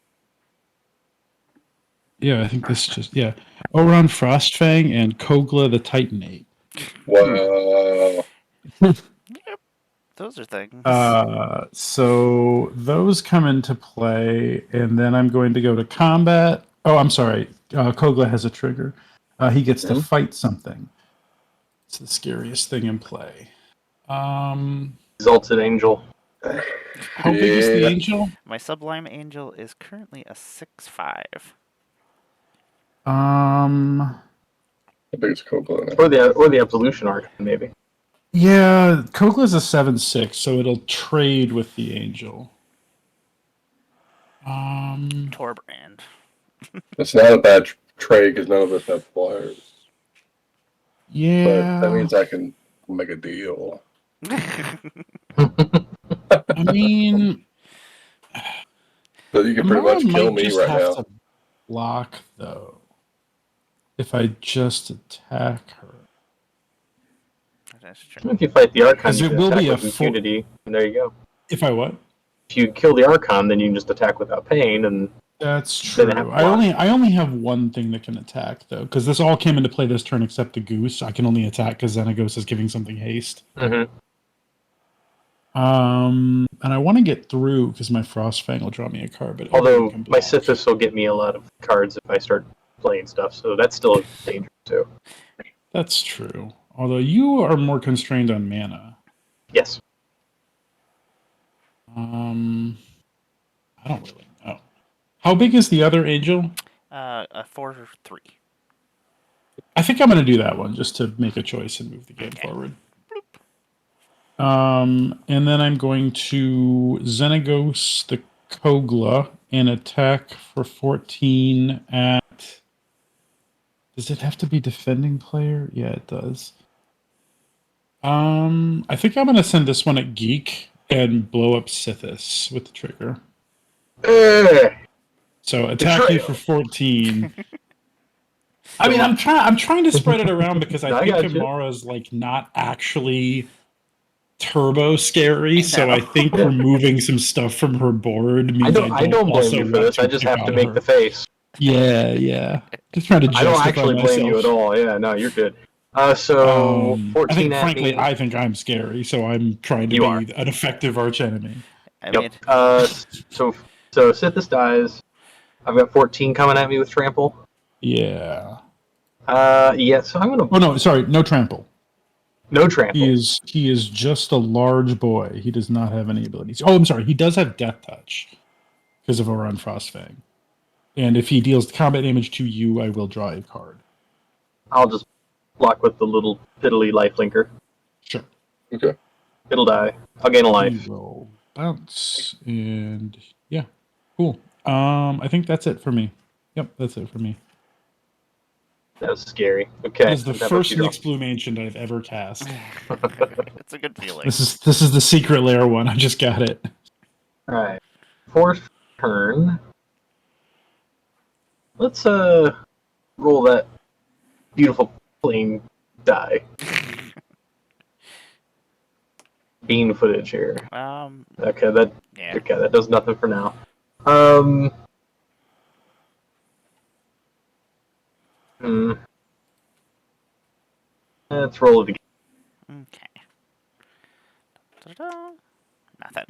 Yeah, I think this just. Yeah. Oron Frostfang and Kogla the Titanate. Wow. Yep. Those are things. So those come into play, and then I'm going to go to combat. Oh, I'm sorry. Kogla has a trigger. He gets to Mhm. fight something. It's the scariest thing in play. Exalted Angel. How big is the Yeah. angel? My Sublime Angel is currently a 6/5. Um, The biggest Coco. Or the Absolution Arc, maybe. yeah, Kogla's a 7/6, so it'll trade with the angel. Torbrand. It's not a bad trade because none of us have flyers. But that Yeah, means I can make a deal. I mean, So you can pretty Emmara much kill might me just right have now. to block though. If I just attack her. That's true. If you fight the Archon, Because you it can will attack be a with impunity, and there you go. If I what? If you kill the Archon, then you can just attack without pain, and That's then they have true. to I block. only have one thing that can attack though, because this all came into play this turn except the goose. I can only attack because Xenagos is giving something haste. Mm-hmm. And I want to get through because my Frostfang will draw me a card, but everything Although can my block. Sithis will get me a lot of cards if I start playing stuff, so that's still dangerous too. That's true. Although you are more constrained on mana. Yes. I don't really know. How big is the other angel? A 4/3. I think I'm going to do that one just to make a choice and move the game Okay. forward. And then I'm going to Xenagos the Kogla and attack for 14 at. Does it have to be defending player? Yeah, it does. I think I'm going to send this one at Geek and blow up Sithis with the trigger. So attack you Betrayal. for 14. I mean, I'm trying to spread it around because I I think got you. Emmara's like not actually turbo scary, so No. I think removing some stuff from her board means I don't blame also you for want this. I to just pick have to on make the her. face. Yeah. Just trying to I don't justify actually blame you at myself. all. Yeah, no, you're good. So I 14 think, at frankly, me. I think I'm scary, so I'm trying to You are. be an effective archenemy. I Yep. mean, So Sithis dies. I've got 14 coming at me with trample. Yeah. Yeah. So I'm gonna Oh no, sorry, no trample. no He trample. is just a large boy. He does not have any abilities. Oh, I'm sorry. He does have Death Touch because of Oran Frostfang. And if he deals combat damage to you, I will draw a card. I'll just block with the little piddly lifelinker. Sure. Okay. It'll die. I'll gain a He life. will bounce, and yeah, cool. I think that's it for me. Yep, that's it for me. That was scary. That Okay. is the How about you, first Joe? Nyx Bloom Ancient I've ever cast. it's a good feeling. This is the secret lair one. I just got it. All right. Fourth turn. Let's roll that beautiful plain die. Bean footage here. Okay, Yeah. that does nothing for now. Um. Let's roll it again. Okay. Da-da-da. Nothing.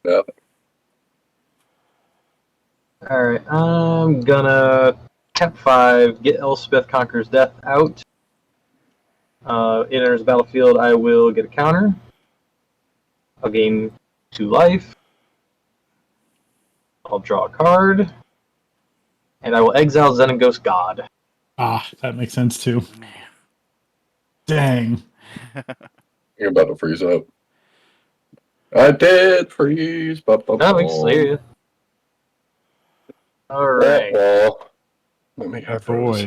Yeah. Alright, I'm gonna tap 5, get Elspeth Conqueror's Death out. It enters the battlefield, I will get a counter. I'll gain 2 life. I'll draw a card. And I will exile Xenaghost God. Ah, that makes sense too. Dang. You're about to freeze up. I did freeze. That makes sense. Alright. Well, let me have Boy. froze.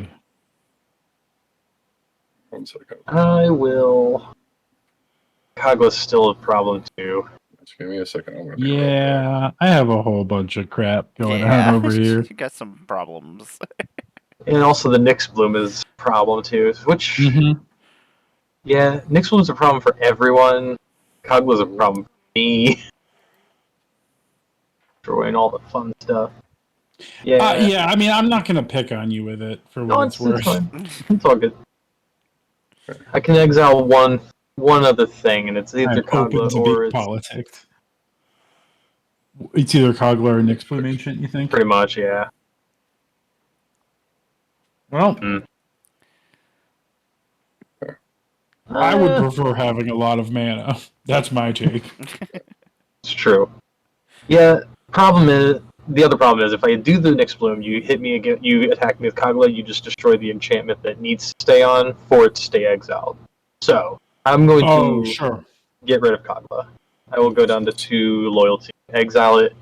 1 second. I will. Kagla's still a problem too. Just give me a second. I'm gonna be Yeah, I have a whole bunch of crap going Yeah, on over here. you got some problems. And also the Nyx Bloom is a problem too. Which, Mm-hmm. yeah, Nyx Bloom's a problem for everyone. Kagla's a problem for me. Destroying all the fun stuff. Yeah. Yeah, I mean, I'm not going to pick on you with it for what No, it's worth. fine. It's all good. I can exile one other thing, and it's either I'm open Kagla to or big it's politics. It's either Kogla or Nyx Bloom Ancient, you think? pretty much, yeah. Well, I would prefer having a lot of mana. That's my take. It's true. Yeah. The other problem is if I do the Nyx Bloom, you hit me again, you attack me with Kagla, you just destroy the enchantment that needs to stay on for it to stay exiled. So I'm going Oh, to sure. get rid of Kagla. I will go down to 2 loyalty, exile it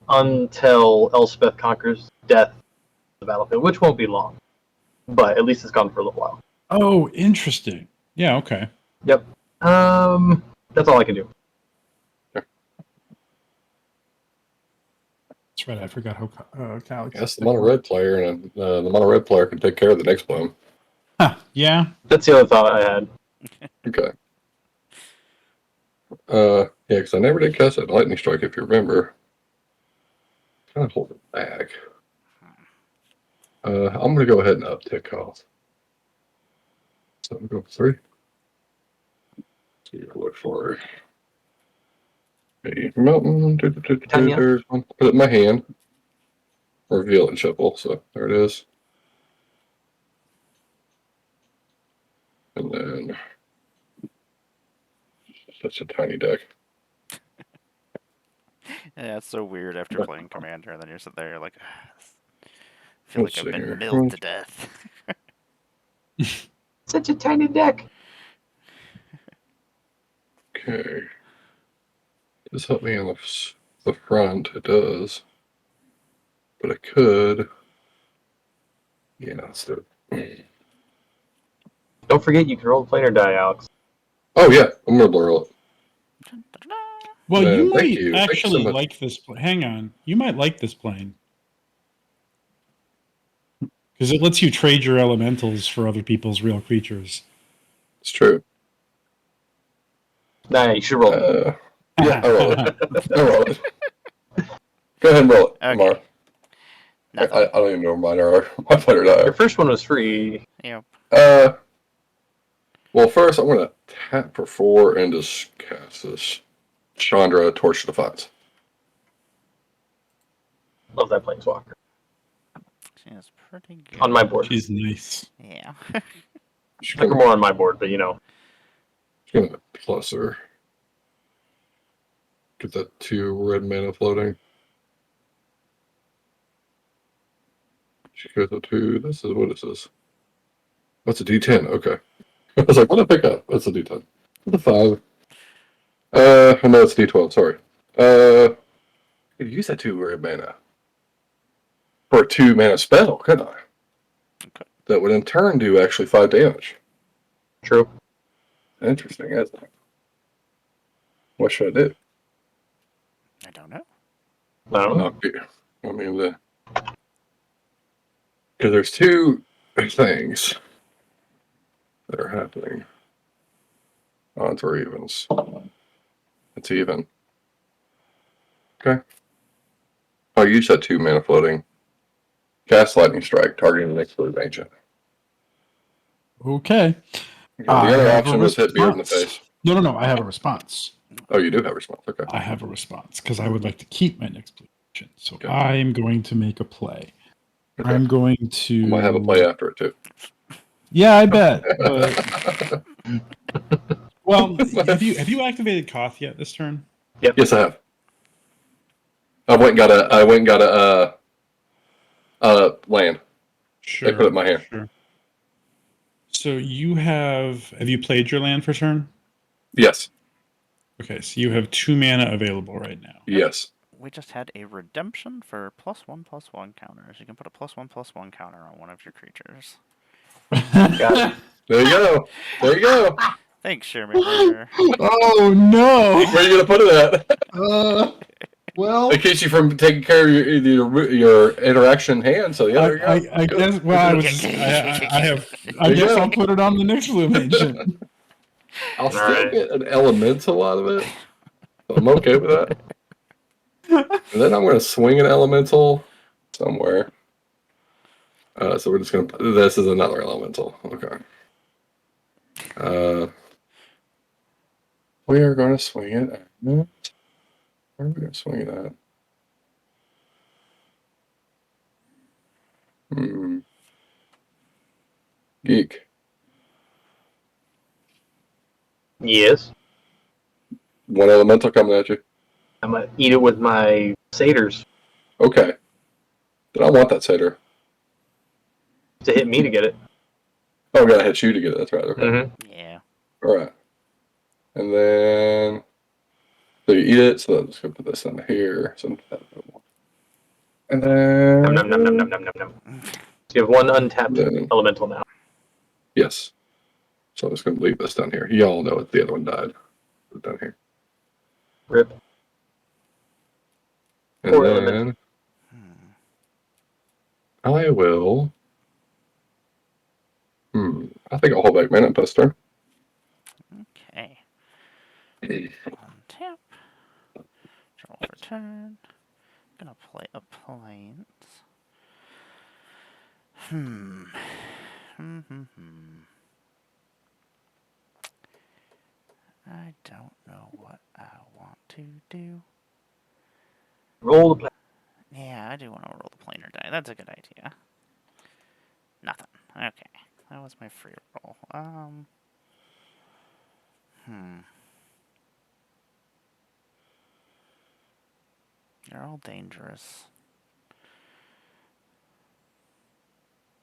until Elspeth conquers death the battlefield, which won't be long, but at least it's gone for a little while. Oh, interesting. Yeah, okay. Yep. That's all I can do. That's right. I forgot how Calyx. That's the mono red player, and the mono red player can take care of the next bloom. Huh, yeah. That's the other thought I had. Okay. Yeah, because I never did cast that lightning strike, if you remember. Kind of hold it back. I'm gonna go ahead and uptick cost. So I'm going 3. So you look for a mountain. Tanya. There's one. Put it in my hand. Reveal and shuffle. So there it is. And then such a tiny deck. Yeah, it's so weird after playing Commander, and then you're sitting there like, I feel Let's like I've see been here. milled to death. Such a tiny deck. Okay. Does help me on the front. It does. But it could. Yeah, let's do it. Don't forget you can roll the planar die, Alex. Oh, yeah. I'm going to blur it. Well, Man, you thank might you. Thank you so actually much. like this. Hang on. You might like this plane. Because it lets you trade your elementals for other people's real creatures. It's true. Nah, you should roll it. Yeah, I roll it. I roll it. Go ahead and roll it, Okay. Emmara. Nothing. I don't even know mine are. My player die. Your first one was free. Yep. Well, first I'm going to tap for 4 and just cast this Chandra Torch of Defiance. Love that planeswalker. She is pretty good. On my board. She's nice. Yeah. She's Like going more on my board, but you know. to plus her. Get that 2 red mana floating. She goes up to, what is this? That's a D10, okay. I was like, what did I pick up? That's a D10. What the 5? No, it's D12, sorry. I could use that 2 red mana for a 2 mana spell, couldn't I? Okay. That would in turn do actually 5 damage. True. Interesting, isn't it? What should I do? I don't know. I don't know. Not be, I mean, because there's 2 things that are happening. Odds or evens. It's even. Okay. I'll use that 2 mana floating. Cast Lightning Strike, targeting the next blue ancient. Okay. The other option was hit Beard in the response. face. No. I have a response. Oh, you do have a response. Okay. I have a response because I would like to keep my next prediction. So Okay. I'm going to make a play. Okay. I'm going I to. might have a play after it too. Yeah, I bet. But well, have you activated Koth yet this turn? Yep. Yes, I have. I went and got a land. Sure. I put it in my hand. Sure. So you have you played your land for turn? Yes. Okay, so you have 2 mana available right now. Yes. We just had a redemption for +1/+1 counters. You can put a +1/+1 counter on one of your creatures. Got it. There you go. There you go. Thanks, Sherman. Oh no! Where are you gonna put it at? Well, It keeps you from taking care of your interaction hand. So yeah, there you go. I guess. Well, I was. I There you guess go. I'll put it on the next Lumation. I'll still Alright. get an elemental out of it. So I'm okay with that. And then I'm going to swing an elemental somewhere. So we're just going to. This is another elemental. Okay. We are going to swing it at. Where are we going to swing it at? Geek. Yes. One elemental coming at you. I'm gonna eat it with my satyrs Okay. Then I want that satyr. to hit me to get it. Oh, I got to hit you to get it. That's right. Okay. Mm-hmm. Yeah. All right. And then. So you eat it. So I'm just going to put this in here. And then. Nom, nom, nom, nom, nom, nom, nom, nom. So you have one untapped elemental now. Yes. So I'm just going to leave this down here. Y'all know it. The other one died. Put it down here. Rip. And Or then elemental. I will. I think I'll hold back mana post turn. Okay. Untap. Draw for turn. Gonna play a plains. I don't know what I want to do. Roll the Yeah, I do want to roll the planar die. That's a good idea. Nothing. Okay. That was my free roll. They're all dangerous.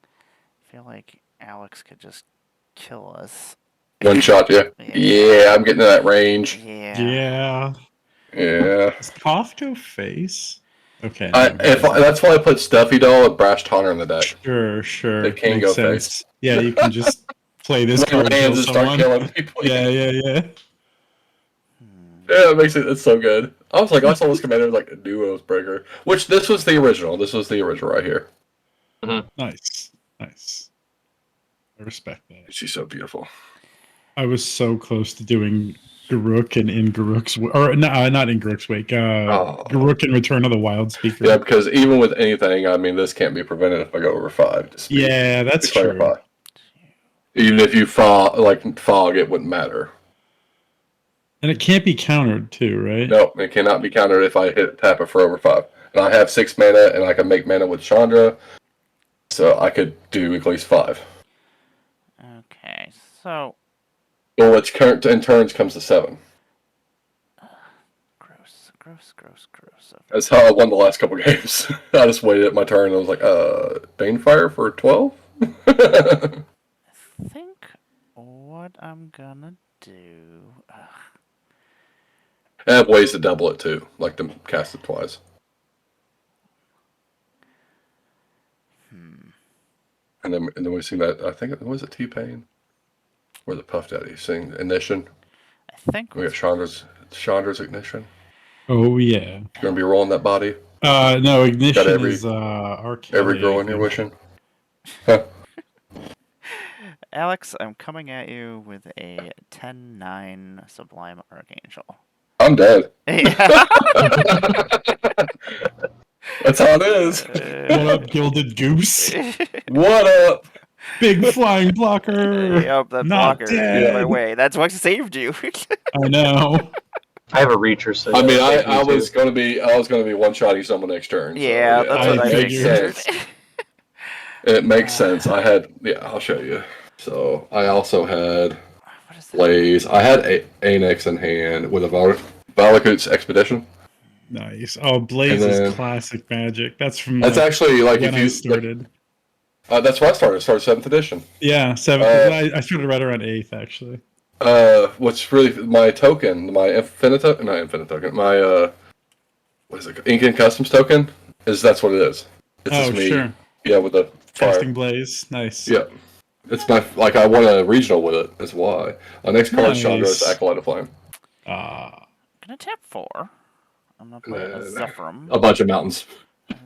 I feel like Alex could just kill us. One shot, yeah. Yeah, I'm getting to that range. Yeah. Yeah. Does Koth go face? Okay. That's why I put Stuffy Doll and Brash Taunter in the deck. Sure. They can Makes go sense. face. Yeah, you can just play this Swing card, your hands kill and start someone. killing people. Yeah. Yeah, it makes it's so good. I was like, I saw this commander like a duos breaker, which this was the original. This was the original right here. Nice. I respect that. She's so beautiful. I was so close to doing Garruk and in Garruk's or no, not in Garruk's wake. Garruk and Return of the Wild Speaker. Yeah, because even with anything, I mean, this can't be prevented if I go over 5. Yeah, that's true. Even if you fog, it wouldn't matter. And it can't be countered too, right? No, it cannot be countered if I tap it for over 5. And I have 6 mana, and I can make mana with Chandra, so I could do at least 5. Okay, so... Well, which in turns comes to 7. Gross. That's how I won the last couple games. I just waited at my turn and I was like, Banefire for 12? I think what I'm gonna do... I have ways to double it too, like to cast it twice. And then we sing that, I think it was T-Pain? Or the Puff Daddy sing Ignition. I think We got Chandra's Ignition. Oh yeah. You're gonna be rolling that body. No, Ignition is Arcade. Every girl in your wishing. Huh. Alex, I'm coming at you with a 10-9 Sublime Archangel. I'm dead. That's how it is. What up, Gilded Goose? What up? Big flying blocker. Yep, that Not blocker in my dead. way. That's what saved you. I know. I have a reacher, so I mean, that saves me I too. was gonna be one shotting someone next turn. Yeah, So, that's I what I it makes figured. figured. sense. It makes sense. I had, I'll show you. So I also had What is that? Blaze. I had Anix in hand with a Valakut's Expedition. Nice. Oh, Blaze And is then- classic magic. That's from That's actually like when if I you started. that's where I started. I started 7th edition. Yeah, 7th. I started right around 8th, actually. What's really my token, my infinite token, my what is it? Incan Customs token is that's what it is. It's Oh, just me, sure. yeah, with the fire. Casting Blaze. Nice. Yeah, it's my like I won a regional with it. That's why. My next card is Chandra. It's Nice. Acolyte of Flame. Gonna tap 4. I'm gonna And play a then Zephyrum. a bunch of mountains.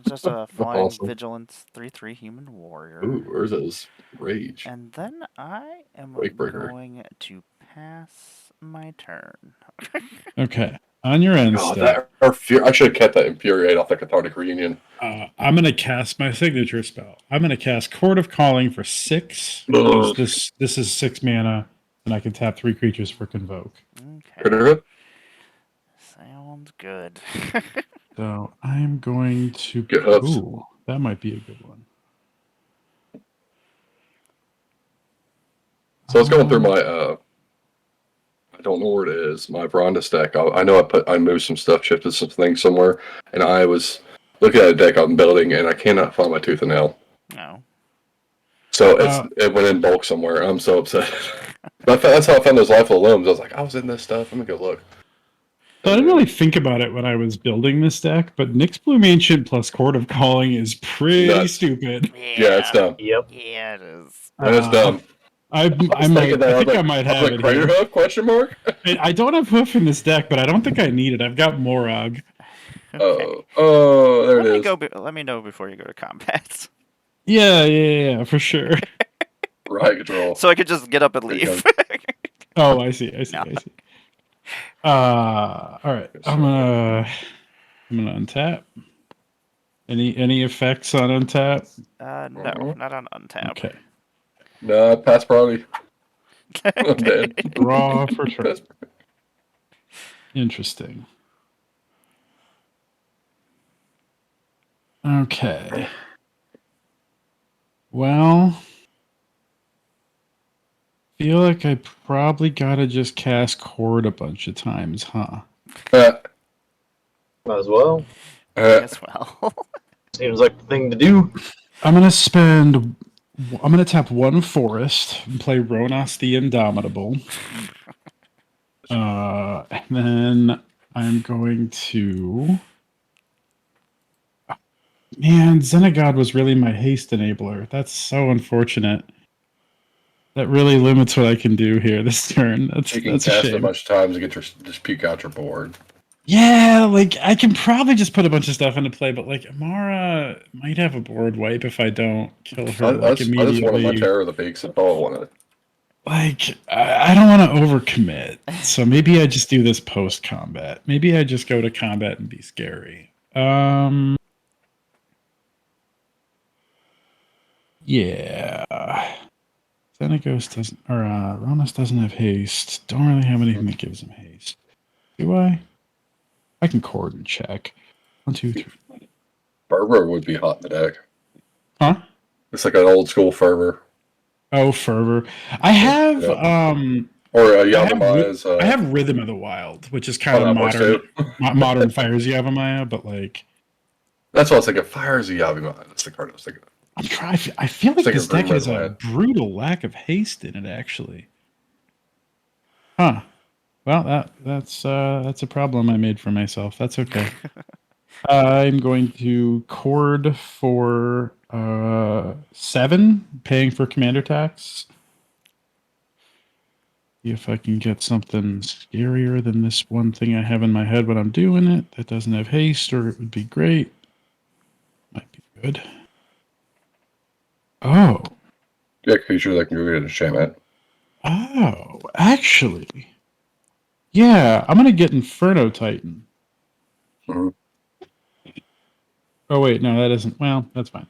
Just a flying Awesome. vigilance 3/3 human warrior. Ooh, where's those rage? And then I am Wakebreaker. going to pass my turn. Okay. On your end God, step, I should have kept that Infuriate off the Cathartic Reunion. I'm going to cast my signature spell. I'm going to cast Court of Calling for 6. Ugh. This is 6 mana, and I can tap 3 creatures for Convoke. Okay. Critter hit? Sounds good. So I'm going to. Get hooves. Ooh, that might be a good one. So I was going through my I don't know where it is. My Bronda deck. I know I moved some stuff, shifted some things somewhere, and I was looking at a deck I'm building, and I cannot find my tooth and nail. No. So it went in bulk somewhere. I'm so upset. But that's how I found those Lifeless Limbs. I was like, I was in this stuff. Let me go look. So I didn't really think about it when I was building this deck, but Nyx Bloom Ancient plus Court of Calling is pretty Nuts. stupid. Yeah, it's dumb. Yep. Yeah, it is. It's dumb. I think I might have it. Crater Here. Hoof? Question mark? I don't have Hoof in this deck, but I don't think I need it. I've got Morog. Okay. Oh, there it is. Let me know before you go to combat. Yeah, for sure. Right control. So I could just get up and There you I leave. see. No. All right. I'm gonna untap. Any effects on untap? No, not on untap. Okay. No, pass priority. I'm dead. Draw for turn. Interesting. Okay. Well, feel like I probably gotta just cast Chord a bunch of times, huh? Might as well. As well. Seems like the thing to do. I'm gonna tap 1 forest and play Ronas the Indomitable. And then I'm going to. Man, Xenagod was really my haste enabler. That's so unfortunate. That really limits what I can do here this turn. That's You can a cast a shame. bunch of times to just puke out your board. Yeah, like I can probably just put a bunch of stuff into play, but like Emmara might have a board wipe if I don't kill her I just wanted my immediately. Terror of the Peaks. That's all I wanted. Like I don't want to overcommit, so maybe I just do this post combat. Maybe I just go to combat and be scary. Yeah. Xenagos doesn't, or Ronas doesn't have haste. Don't really have anything that gives him haste. Do I? I can chord and check. 1, 2, 3. Fervor would be hot in the deck. Huh? It's like an old school Fervor. Oh, Fervor. I have Or Yavimaya is. I have Rhythm of the Wild, which is kind of that works modern too. modern Fires Yavimaya, but like That's what I was thinking. Fire is a Yavimaya. That's the card I was thinking. I'm trying. I feel like It's like this a very deck has red a land. brutal lack of haste in it, actually. Huh. Well, that's a problem I made for myself. That's okay. I'm going to chord for 7, paying for commander tax. See if I can get something scarier than this one thing I have in my head when I'm doing it that doesn't have haste, or it would be great. Might be good. Oh. Yeah, creature that can go get a enchantment. Oh, actually. Yeah, I'm going to get Inferno Titan. Mhm. Oh, wait, no, that isn't. Well, that's fine.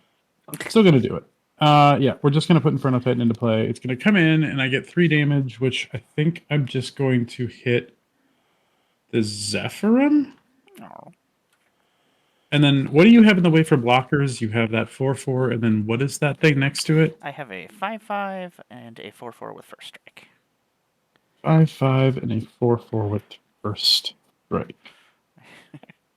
Still going to do it. Yeah, we're just going to put Inferno Titan into play. It's going to come in, and I get 3 damage, which I think I'm just going to hit the Zephyrin. Oh, And then what do you have in the way for blockers? You have that 4/4, and then what is that thing next to it? I have a 5/5 and a 4/4 with first strike. 5/5 and a 4/4 with first strike.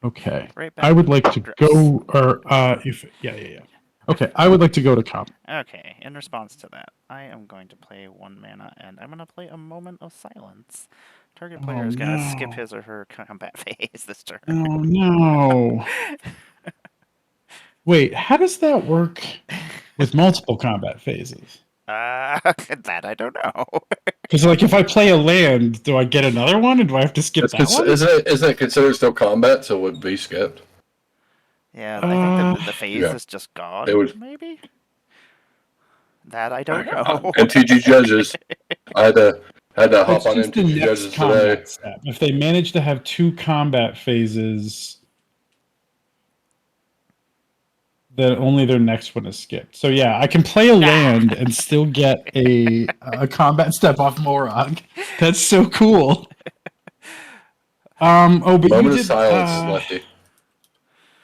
Okay. Right back I would like to gross. go, or if yeah. Okay, I would like to go to comp. Okay, in response to that, I am going to play 1 mana, and I'm going to play a Moment of Silence. Target player is going to skip his or her combat phase this turn. Oh no! Wait, how does that work with multiple combat phases? That I don't know. Because like, if I play a land, do I get another one, and do I have to skip that one? Isn't it considered still combat, so it would be skipped? Yeah, I think that the phase Yeah. is just gone, It would- maybe? That I don't know. MTG judges. I had to It's hop on just the MTG next judges today. combat step. If they manage to have 2 combat phases, then only their next one is skipped. So yeah, I can play a land and still get a combat step off Morog. That's so cool. Oh, but Moment you of did silence, Lefty.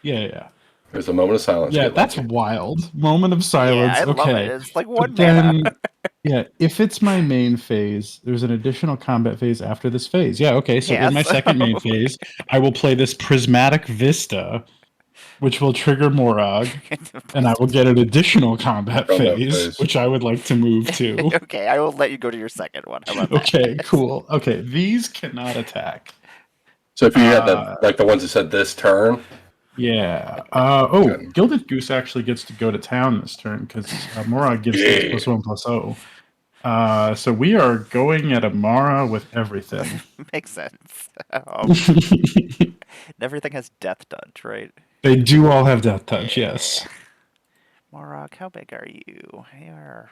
Yeah. There's a moment of silence. Yeah, Get that's Lefty. wild. Moment of silence. Yeah, I love Okay. it. It's like But 1 mana. then, yeah, if it's my main phase, there's an additional combat phase after this phase. Yeah, okay. So in my Yes. second main phase, I will play this Prismatic Vista, which will trigger Morog, and I will get an additional combat phase, which I would like to move to. Okay, I will let you go to your second one. How about that? Okay, cool. Okay, these cannot attack. So if you had like the ones that said this turn, Yeah. Okay. Gilded Goose actually gets to go to town this turn because Morog gives things +1/+0. So we are going at Emmara with everything. Makes sense. Everything has Death Touch, right? They do all have Death Touch, yes. Morog, how big are you? You're...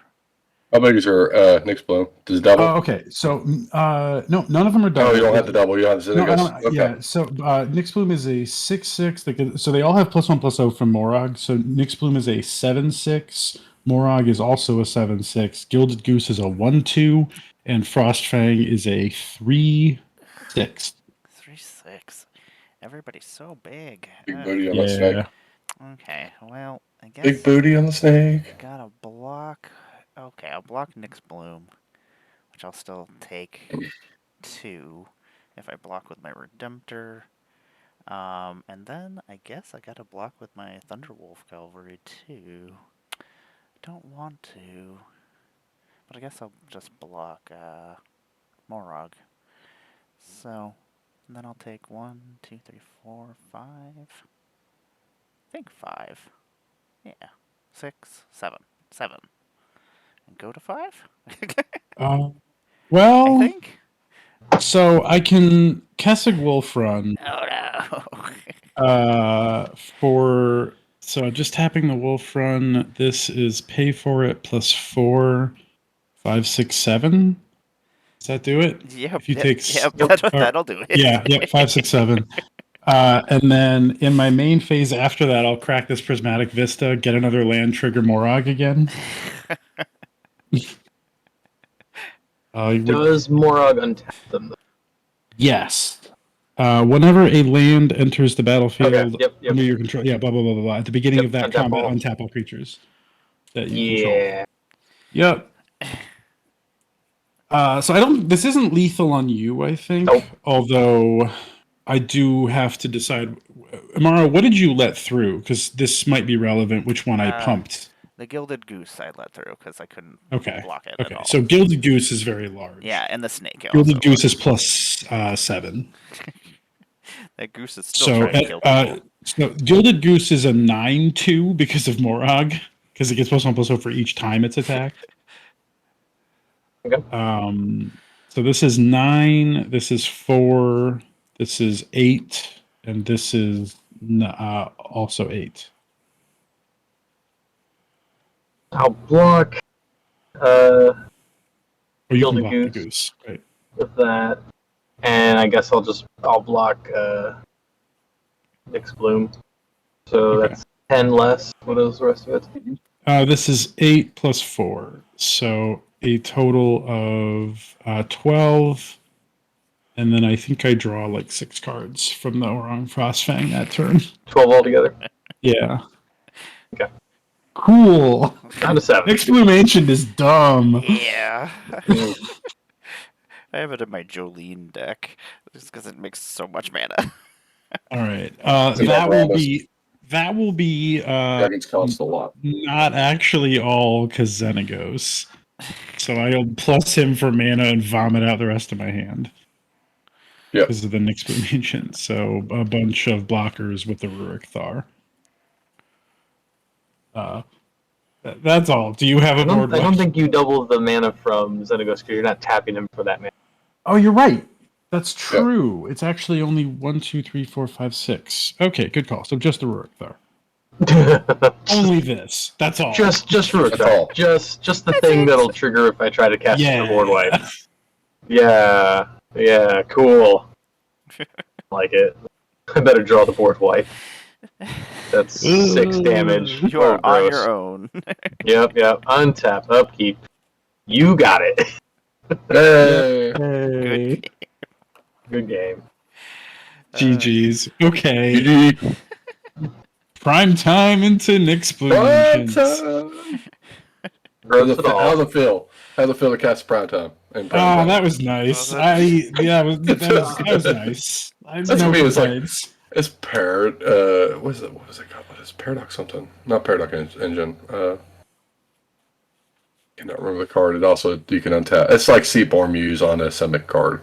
how big is your Nyx Bloom? Does it double? Okay, so no, none of them are double. Oh, you don't have the double. You have the No, I Zyngas. don't, Okay. yeah. So Nyx Bloom is a 6/6. So they all have +1/+0 from Morog. So Nyx Bloom is a 7/6. Morog is also a 7/6. Gilded Goose is a 1/2, and Frostfang is a 3/6. 3/6. Everybody's so big. Big booty on the snake. Okay, well, I guess Big booty on the snake. gotta block. Okay, I'll block Nyx Bloom, which I'll still take 2 if I block with my Redemptor. And then I guess I gotta block with my Thunderwolf Cavalry too. Don't want to, but I guess I'll just block Morog. So, and then I'll take 1, 2, 3, 4, 5. I think 5. Yeah, 6, 7, 7, and go to 5. Well, I think. so I can Kessig Wolf Run Oh no. so I'm just tapping the Wolf Run. This is pay for it +4, 5, 6, 7. Does that do it? Yep. If you take That'll do it. Yeah, 5, 6, 7. And then in my main phase after that, I'll crack this Prismatic Vista, get another land, trigger Morog again. Does Morog untap them? Yes. Whenever a land enters the battlefield Yep. under your control, blah blah blah blah blah. At the beginning of that untap combat, all. untap all creatures that you control. Yeah. Yep. So I don't. This isn't lethal on you, I think. Nope. Although I do have to decide. Emmara, what did you let through? Because this might be relevant. Which one I pumped? The Gilded Goose I let through because I couldn't block it Okay. at all. So Gilded Goose is very large. Yeah, and the snake. Gilded Goose is +7. That goose is still trying to kill people. So Gilded Goose is a 9/2 because of Morog, because it gets +1/+0 for each time it's attacked. Okay. So this is 9, this is 4, this is 8, and this is also 8. I'll block Or you Gilded can block the Goose. goose. Right. with that, and I guess I'll block Nyx Bloom. So Okay. that's 10 less. What is the rest of it? This is 8 plus 4, so a total of 12. And then I think I draw like 6 cards from the Orang Frostfang that turn. 12 altogether. Yeah. Okay. Cool. Down to 7. Next Bloom Ancient is dumb. Yeah. Mm. I have it in my Jolene deck just because it makes so much mana. All right. See, That like will Rhombus. be Dragons cost a lot. not actually all because Xenagos. So I'll plus him for mana and vomit out the rest of my hand. Yeah. Because of the Nyx Bloom Ancient. So a bunch of blockers with the Rurik Thar. That's all. Do you have a board? I don't think you double the mana from Xenagos because you're not tapping him for that mana. Oh, you're right. That's true. It's actually only 1, 2, 3, 4, 5, 6. Okay, good call. So just the Rurik Thar. Only this. That's all. just Rurik That's all. Just the thing that'll trigger if I try to cast it for board wipe. Yeah, cool. Like it. I better draw the board wipe. That's 6 damage. You are on gross. your own. Yep. Untap, upkeep. You got it. Hey. Hey. Good game. GG's. Okay. GG. Prime time into Nyx Bloom Prime Ancients. time. Gross it all. How's it feel? How's it feel to cast prime time? Oh, that was nice. That was nice. I That's no gonna be it's like complaints. it's what is it called? What is Paradox something? Not Paradox Engine. Cannot remember the card. It also you can untap. It's like Seaborn Muse on a Semic card.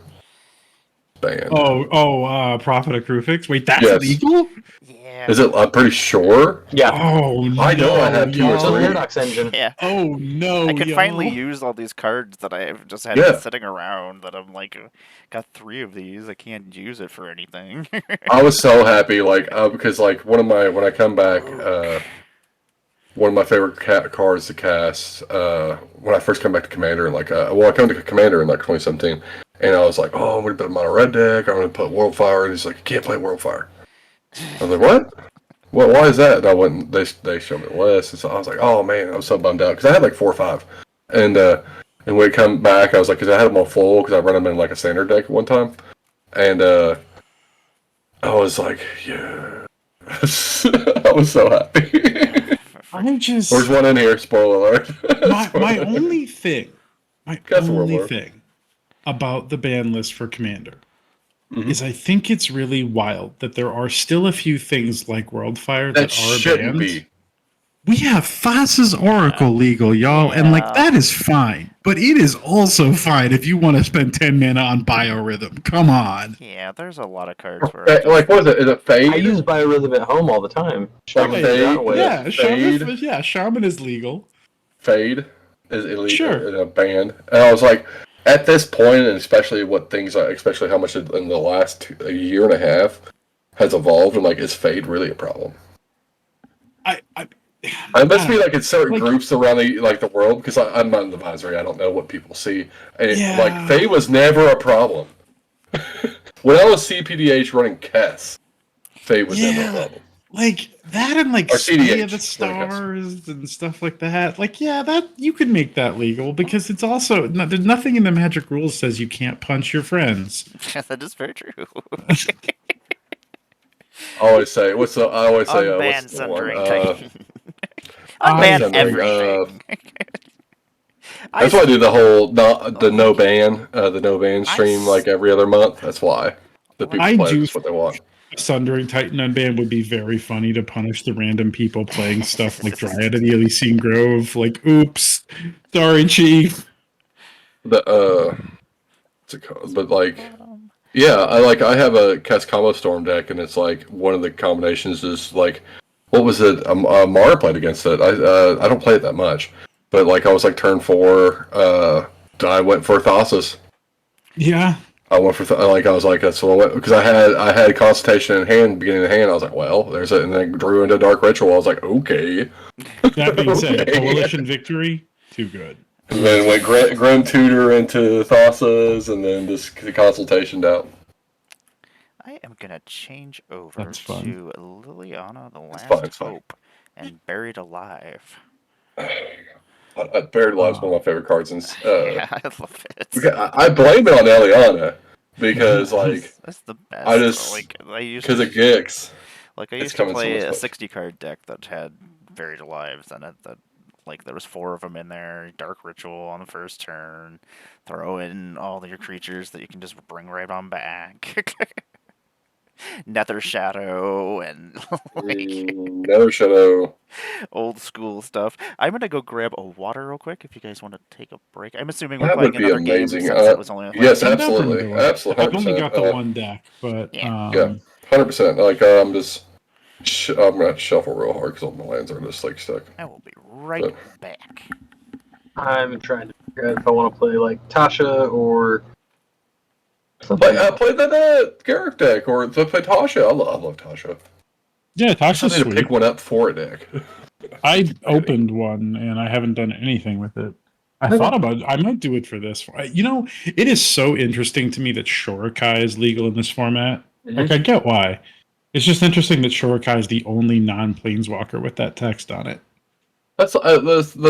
Banned. Prophet of Crufix. Wait, that's Yes. illegal? Yeah. Is it? I'm pretty sure. Yeah. Oh no! I know I have 2 or It's a 3. Paradox Engine. Yeah. Oh no! I could yo. finally use all these cards that I've just had Yeah. sitting around that I'm like, got 3 of these. I can't use it for anything. I was so happy, because when I come back, one of my favorite cards to cast when I first come back to Commander, and I come to Commander in 2017, and I was like, oh, I'm gonna put him on a red deck. I'm gonna put Worldfire, and he's like, you can't play Worldfire. I was like, what? Well, why is that? And I went. They showed me the list, and so I was like, oh man, I was so bummed out because I had like 4 or 5, and when we come back, I was like, because I had them all full because I run them in like a standard deck at one time, and I was like, yeah, I was so happy. I just There's one in here. Spoiler alert. my only thing Cast the World War. about the ban list for Commander is I think it's really wild that there are still a few things like Worldfire that are shouldn't banned. be. We have Foss's Oracle legal, y'all, and Yeah. that is fine. But it is also fine if you want to spend 10 mana on Biorhythm. Come on. Yeah, there's a lot of cards where What is it? Is it Fade? I use Biorhythm at home all the time. Shaman Fade? that way. Yeah, Fade. Shaman is legal. Fade is illegal Sure. in a band. And I was like, at this point, and especially especially how much in the last a year and a half has evolved, and is Fade really a problem? It must be in certain groups around the world because I'm not an advisory. I don't know what people see. And Fade was never a problem. When I was CPDH running Kess, Fade was never a problem. That and Or City of CDH, the Stars and stuff like that. That you could make that legal because it's also there's nothing in the Magic rules says you can't punch your friends. that is very true. I always say what's the Unban what's the one? Sundering Titan. Unban Sundering, everything. That's why I do the no ban stream every other month. That's why the people play what they want. Sundering Titan Unban would be very funny to punish the random people playing stuff like Dryad of the Elysian Grove. Oops, sorry, Chief. What's it called? But yeah, I have a Cast Combo Storm deck, and it's one of the combinations is what was it? Mara played against it. I don't play it that much, but I was turn 4. I went for Thassa's. Yeah. I went for I was like that's what because I had Consultation in hand, beginning of the hand. I was like, well, there's it, and then drew into Dark Ritual. I was like, okay. That being said, Coalition Victory, too good. And then went Grim Tutor into Thassa's, and then just the Consultation down. I am gonna change over That's fun. to Liliana the Last fine, it's fine. Hope and Buried Alive. Buried Alive is one of my favorite cards, and Yeah, I love it. I blame it on Eliana because like That's the I best. just Like I used because to, of Gix, I it's used to coming so play much a much. 60 card deck that had Buried Lives and it. That like there was 4 of them in there. Dark Ritual on the first turn. Throw in all your creatures that you can just bring right on back. Nether Shadow and like Nether Shadow. old school stuff. I'm gonna go grab a water real quick if you guys want to take a break. I'm assuming we're That would playing be another game amazing. since it was only like Yes, I'm 10 down for minutes. absolutely, another one. absolutely, I've hundred only percent. got the one deck, but Yeah. Yeah, 100%. Like I'm just I'm gonna shuffle real hard because all my lands are just like stuck. I will be right So, back. I'm trying to figure out if I want to play like Tasha or something else. play that Garrick deck or play Tasha. I love Tasha. yeah, I just Tasha's need to pick sweet. one up for a deck. I opened one and I haven't done anything with it. I might do it for this. It is so interesting to me that Shorikai is legal in this format. Like, I get why. It's just interesting that Shorikai is the only non-planeswalker with that text on it. That's the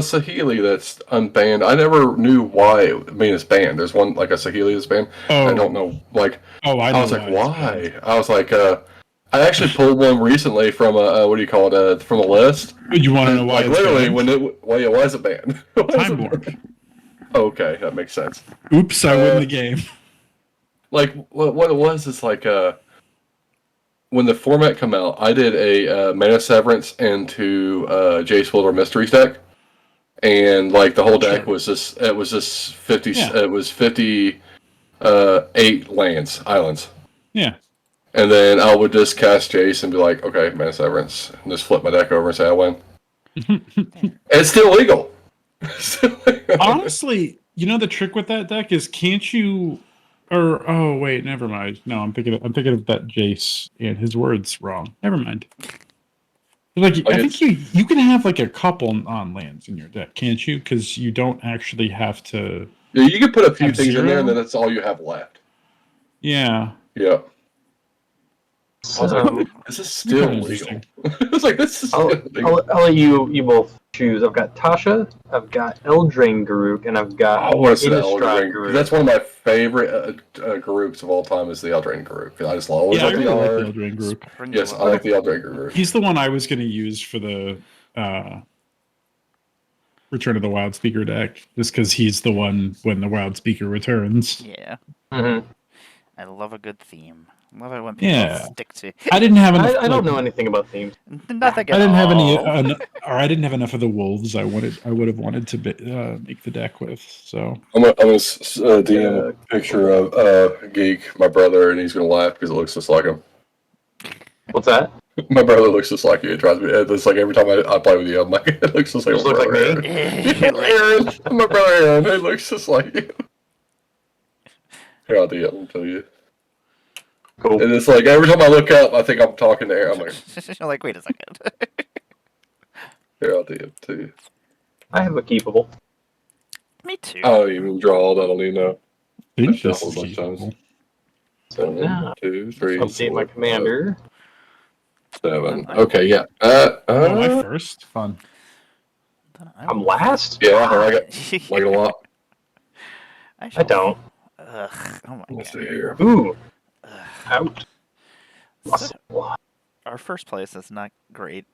Sahili that's unbanned. I never knew why. I mean, it's banned. There's one like a Sahili that's banned. I don't know. Like, I I know was like, why it's banned. why? I was like, I actually pulled one recently from a what do you call it? From a list. You want to know And, why like it's literally, banned? why was it banned? Time Warp. Okay, that makes sense. Oops, I win the game. Like what it was is like when the format come out, I did a Mana Severance into Jace Wilder Mysteries deck, and like the whole deck was just 50. Yeah. It was 58 islands. Yeah. And then I would just cast Jace and be like, okay, Mana Severance, and just flip my deck over and say I win. And it's still legal. Honestly, the trick with that deck is can't you or oh wait, never mind. No, I'm thinking of that Jace and his words wrong. Never mind. Like I think you can have like a couple on lands in your deck, can't you? Because you don't actually have to. Yeah, you can put a few Have things in there, and zero? then that's all you have left. Yeah. Yeah. I was So, like, this is still Kinda legal. interesting. It's like, this is still legal. I'll let you both choose. I've got Tasha, I've got Eldraine Garuk, and I've got I want to see that Innistrad Eldraine. Garuk. That's one of my favorite groups of all time is the Eldraine group. I just always Yeah, I like really the like the art. Eldraine group. Yes, I like the Eldraine group. He's the one I was going to use for the Return of the Wild Speaker deck, just because he's the one when the Wild Speaker returns. Yeah. Mm-hmm. I love a good theme. I love it when people stick to. I didn't have enough. I don't know anything about themes. Nothing I at didn't have any, all. or I didn't have enough of the wolves I would have wanted to make the deck with. So I'm gonna DM a picture of Geek, my brother, and he's gonna laugh because it looks just like him. What's that? My brother looks just like you. It drives me. It's like every time I play with you, I'm like, it looks just like Just look like me? Aaron, my brother Aaron. He looks just like you. Here, I'll tell you. Cool. And it's like every time I look up, I think I'm talking to Aaron. I'm like, You're like, wait a second. here, I'll do it to you. I have a keepable. Me too. I don't even draw. I don't even know. I think I this shuffle is a bunch of times. keepable. So 1, now, 2, 3, update my 4, commander. 7. Okay, yeah. Oh, I first? Fun. I'm last? Yeah, I like it. Like it a lot. I don't. Ugh. Oh my Let's see god. here. Ooh. Ugh. Out. So, our first place is not great.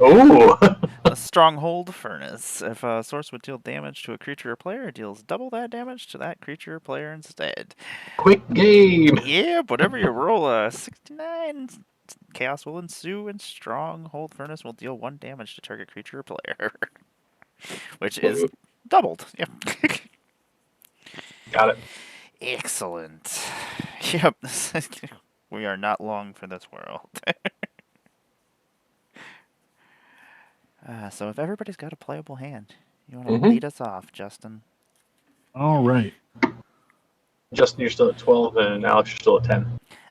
Oh. A Stronghold Furnace. If a source would deal damage to a creature or player, it deals double that damage to that creature or player instead. Quick game. Yeah, whatever you roll, 69. Chaos will ensue, and Stronghold Furnace will deal 1 damage to target creature or player. Which is doubled. Yep. Got it. Excellent. Yep. We are not long for this world. So if everybody's got a playable hand, you want to lead us off, Justin? All right. Justin, you're still at 12, and Alex, you're still at 10.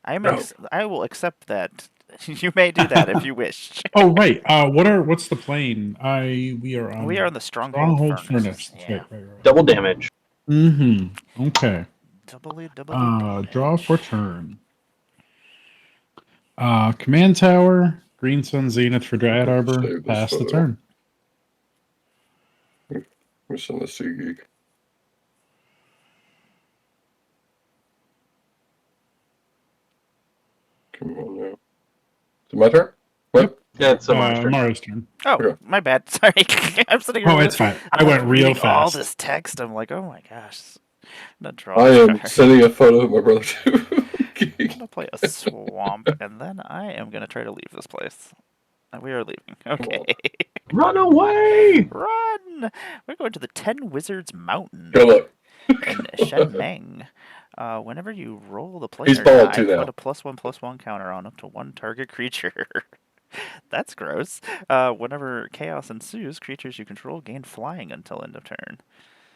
I will accept that. You may do that if you wish. Oh right. What's the plane? We are on the Stronghold Furnace. Yeah. Right. Double damage. Mm-hmm. Okay. Double Draw for turn. Command Tower, Green Sun Zenith for Dryad Arbor. Save this Pass the photo. turn. me send this to you, Geek. Come on now. Is it my turn? What? Yeah, it's Emmara's turn. Mara's turn. Oh, Okay. my bad. Sorry. I'm sitting here. Oh, it's fine. I went real reading all fast. this text. I'm like, oh my gosh. I'm gonna draw I a am card. sending a photo of my brother too. I'm gonna play a swamp, and then I am gonna try to leave this place. We are leaving. Okay. Run away! Run! We're going to the 10 Wizards Mountain Go look. in Shenmeng. Whenever you roll the He's player bald die, too now. put a +1/+1 counter on up to one target creature. That's gross. Whenever chaos ensues, creatures you control gain flying until end of turn.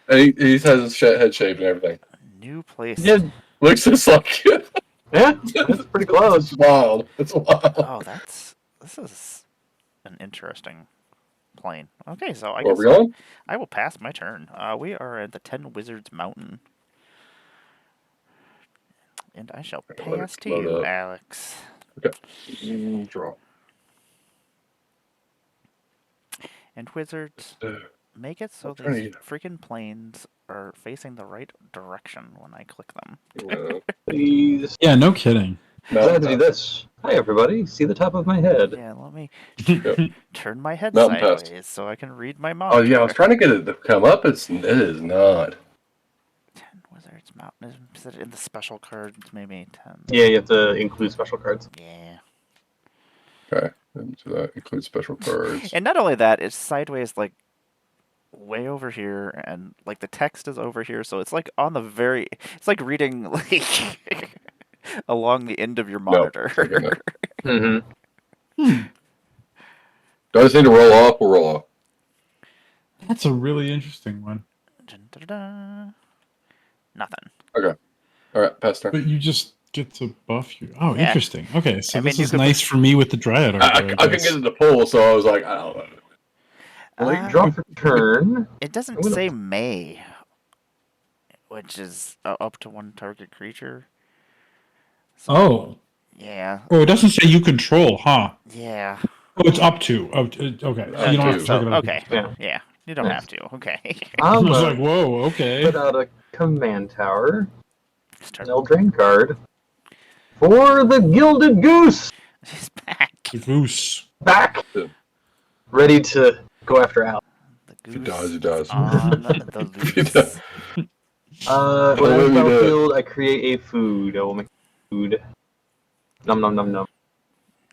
And he has his head shaved and everything. New place. Yeah, Looks just like it. yeah, that's pretty close. It's wild. It's wild. Oh, this is an interesting plane. Okay, so I Where guess we on? I will pass my turn. We are at the 10 Wizards Mountain. And I shall Let pass it to load you, up. Alex. Okay. Draw. And Wizards, make it so I'm trying to these get- freaking planes are facing the right direction when I click them. Please. Yeah, no kidding. I had to do this. Hi, everybody. See the top of my head. Yeah, let me Yep. turn my head Mountain pass. sideways so I can read my Oh monitor. yeah, I was trying to get it to come up. It is not. 10 Wizards Mountain. Is it in the special cards? Maybe 10. Yeah, you have to include special cards. Yeah. Okay. And so that includes special cards. And not only that, it's sideways like way over here, and like the text is over here, so it's like on the very. It's like reading like along the end of your monitor. Mm-hmm. Do I just need to roll off? We'll roll off. That's a really interesting one. Dun-dun-dun-dun. Nothing. All right, pass turn. But you just get to buff you. Oh, Yeah. interesting. Okay, so I mean, this you is could nice for me with the Dryad Arbor, I can guess. get it to pull, so I was like, I don't know. Draw for turn. It doesn't I'm gonna- say May, which is up to one target creature. So, Oh. yeah, Oh, it doesn't say you control, huh? yeah. Oh, it's up to. Okay, so you don't have to to. check it out. Okay, Yeah. yeah. You don't have to. Okay. I I'm was gonna like, whoa, okay. put out a command tower, Start. an Eldraine card, for the Gilded Goose. He's back. The goose. Back, Yeah. ready to go after Al. The If he goose dies, he dies. on the If he loose. dies. When I let enter me do it. battlefield, I create a food. I will make food. Num num num num.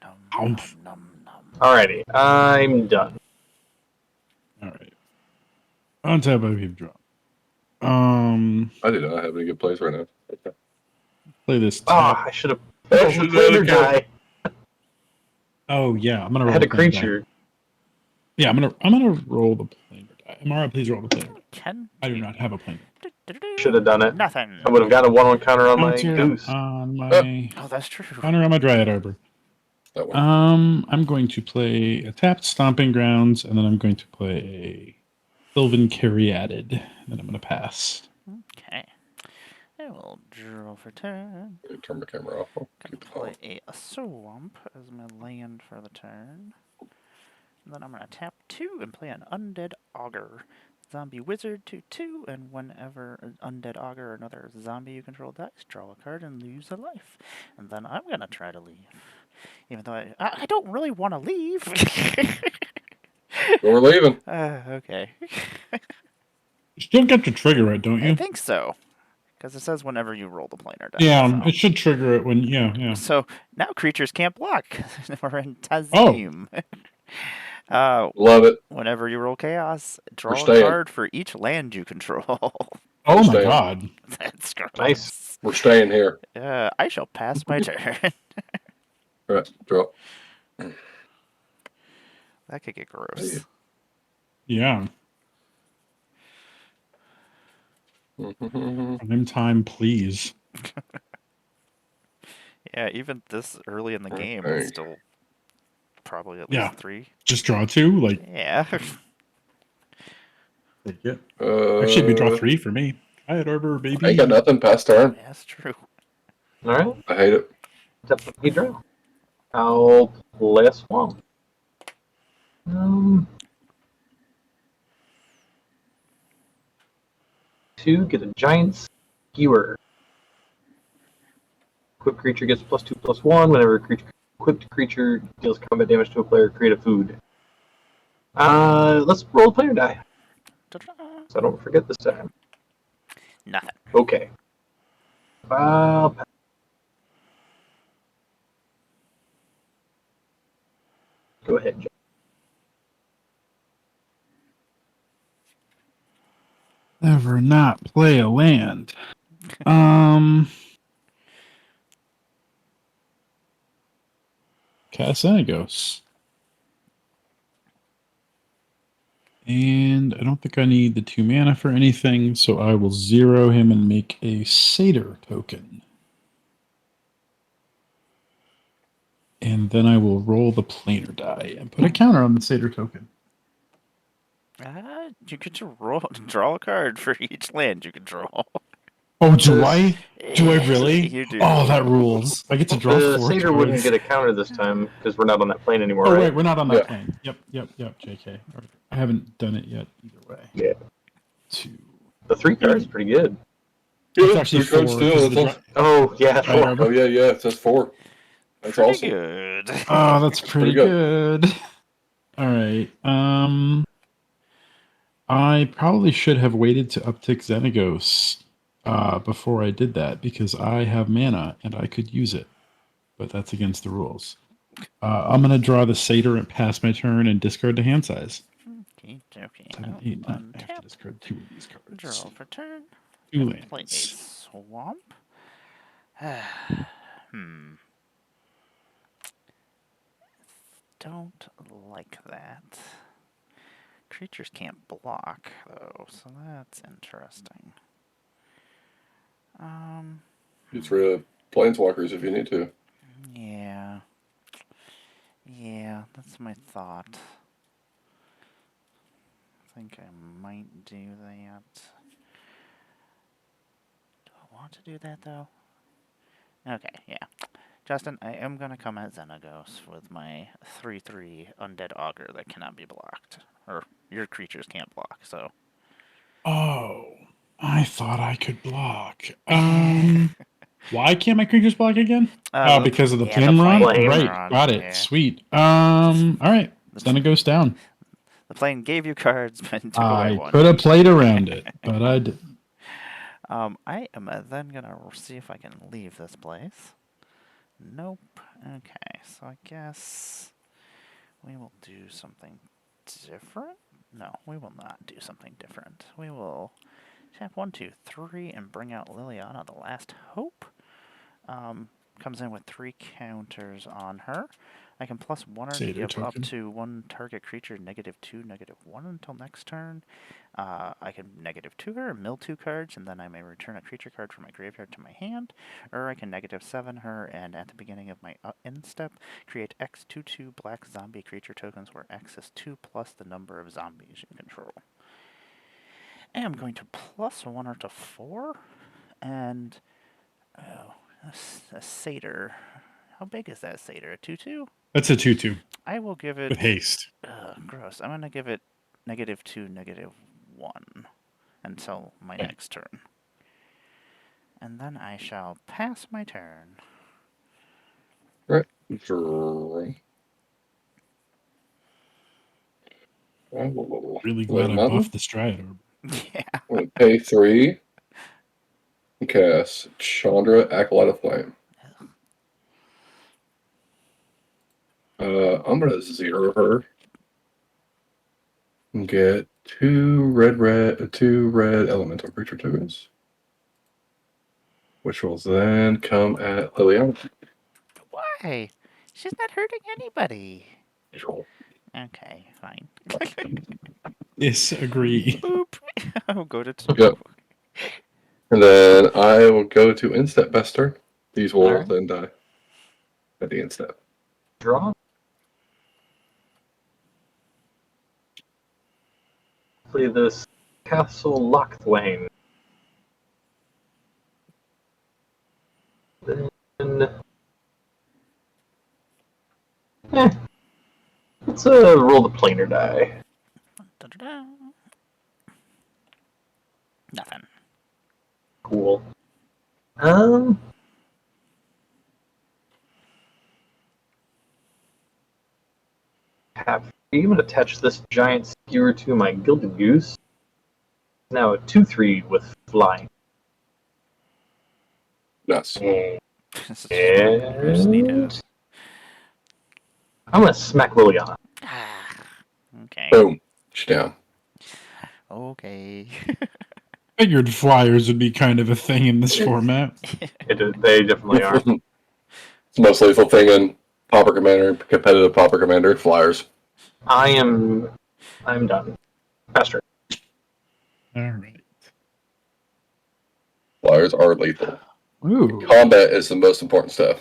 Num, Humph. num, num. Alrighty, I'm done. All right. Untap by keep draw. I do not have any good plays right now. Okay. Play this Ah, tap. I should have Oh, rolled the player die. Oh yeah, I'm gonna I roll had a the planar die. creature. Yeah, I'm gonna roll the planar die. Emmara, please roll the planar die. 10. I do not have a planar. Should have done it. Nothing. I would have gotten a 1-1 counter on my Counter goose. on my Oh, that's true. counter on my Dryad Arbor. That one. I'm going to play a tapped Stomping Grounds, and then I'm going to play a Sylvan Caryatid, and then I'm going to pass. Okay. I will draw for turn. Turn my camera off. I'll Gonna keep it play on. a swamp as my land for the turn. And then I'm gonna tap 2 and play an Undead Augur. Zombie Wizard 2/2, and whenever an Undead Augur or another zombie you control dies, draw a card and lose a life. And then I'm gonna try to leave. Even though I don't really want to leave. But we're leaving. Okay. You still get to trigger it, don't I you? think so. Because it says whenever you roll the planar die. Yeah, so. it should trigger it when, yeah. So now creatures can't block. We're in Tazim. Love it. Whenever you roll chaos, draw a staying. card for each land you control. Oh my Stay. god. That's gross. Nice. We're staying here. I shall pass my turn. All right, draw. That could get gross. Yeah. Prime time, please. Yeah, even this early in the game, Okay. it's still probably at Yeah. least 3. Just draw 2? Like, Yeah. take it. Actually, Actually, we draw 3 for me. Dryad Arbor, baby. I ain't got nothing past turn. Yeah, that's true. Alright, I hate it. definitely draw. I'll play a swamp. 2, get a giant skewer. Equipped creature gets +2/+1 whenever a equipped creature deals combat damage to a player. Create a food. Let's roll a player die, so I don't forget this time. Nothing. Okay. Go ahead, Jeff. Never not play a land. Casanagos. And I don't think I need the 2 mana for anything, so I will 0 him and make a Satyr token. And then I will roll the planar die and put a counter on the Satyr token. You get to draw a card for each land you control. Oh, do I? Do I really? You do. Oh, that rules. I get to draw The 4 Satyr cards. wouldn't get a counter this time because we're not on that plane anymore, Oh, right? right, we're not on that Yeah. plane. Yep, JK. I haven't done it yet either way. Yeah. 2. The 3 card's pretty good. It's actually 3 cards 4. still. 'cause of That's the all. Oh, yeah. Dry Harbor. Oh yeah, it says 4. That's Pretty awesome. good. Oh, that's pretty pretty good. All right. I probably should have waited to uptick Xenagos before I did that because I have mana and I could use it, but that's against the rules. I'm gonna draw the Satyr and pass my turn and discard the hand size. Okay. 7, 8, 9. I have to Untap. discard 2 of these cards. Draw for turn. 2 Play a lands. swamp. Don't like that. Creatures can't block, though, so that's interesting. It's for planeswalkers if you need to. Yeah. Yeah, that's my thought. I think I might do that. Do I want to do that, though? Okay, yeah. Justin, I am going to come at Xenagos with my 3/3 Undead Augur that cannot be blocked. Or your creatures can't block, so. Oh, I thought I could block. Why can't my creatures block again? Because of the plane run? plane Right, run, got it. yeah. Sweet. All right. Xenagos down. The plane gave you cards, but took away I one. could have played around it, but I didn't. I am then going to see if I can leave this place. Nope. Okay, so I guess we will do something different. No, we will not do something different. We will tap 1, 2, 3 and bring out Liliana, the Last Hope. Comes in with 3 counters on her. I can +1 her to Satyr give token. up to 1 target creature -2, -1 until next turn. I can -2 her, mill 2 cards, and then I may return a creature card from my graveyard to my hand. Or I can -7 her, and at the beginning of my end step, create X 2/2 black zombie creature tokens where X is 2 plus the number of zombies you control. And I'm going to +1 her to 4, and a satyr. How big is that satyr? A 2/2? That's a 2/2 I will give it. with haste. Gross. I'm gonna give it -2, -1 until my next turn, and then I shall pass my turn. Right. Sure. Really glad I buffed the Strider. Yeah. I'm going to pay 3. Cast Chandra, Acolyte of Flame. I'm going to 0 her. And get 2 red elemental creature tokens. Which will then come at Liliana. Why? She's not hurting anybody. Sure. Okay, fine. Disagree. Boop. I'll go to 2. Yep. And then I will go to Instep Bester. These will Alright. then die at the Instep. Draw. Play this Castle Lochthwain. Then. Let's roll the planar die. Da-da-da. Nothing. Cool. Um, have even attach this giant skewer to my Gilded Goose. Now a 2/3 with flying. Yes. And This is Bruce Nito. I'm gonna smack Liliana. Ah, okay. Boom. She's down. Okay. Figured flyers would be kind of a thing in this format. They definitely are. It's the most lethal thing in Pauper Commander, competitive Pauper Commander, flyers. I'm done. Faster. All right. Flyers are lethal. Ooh. Combat is the most important stuff.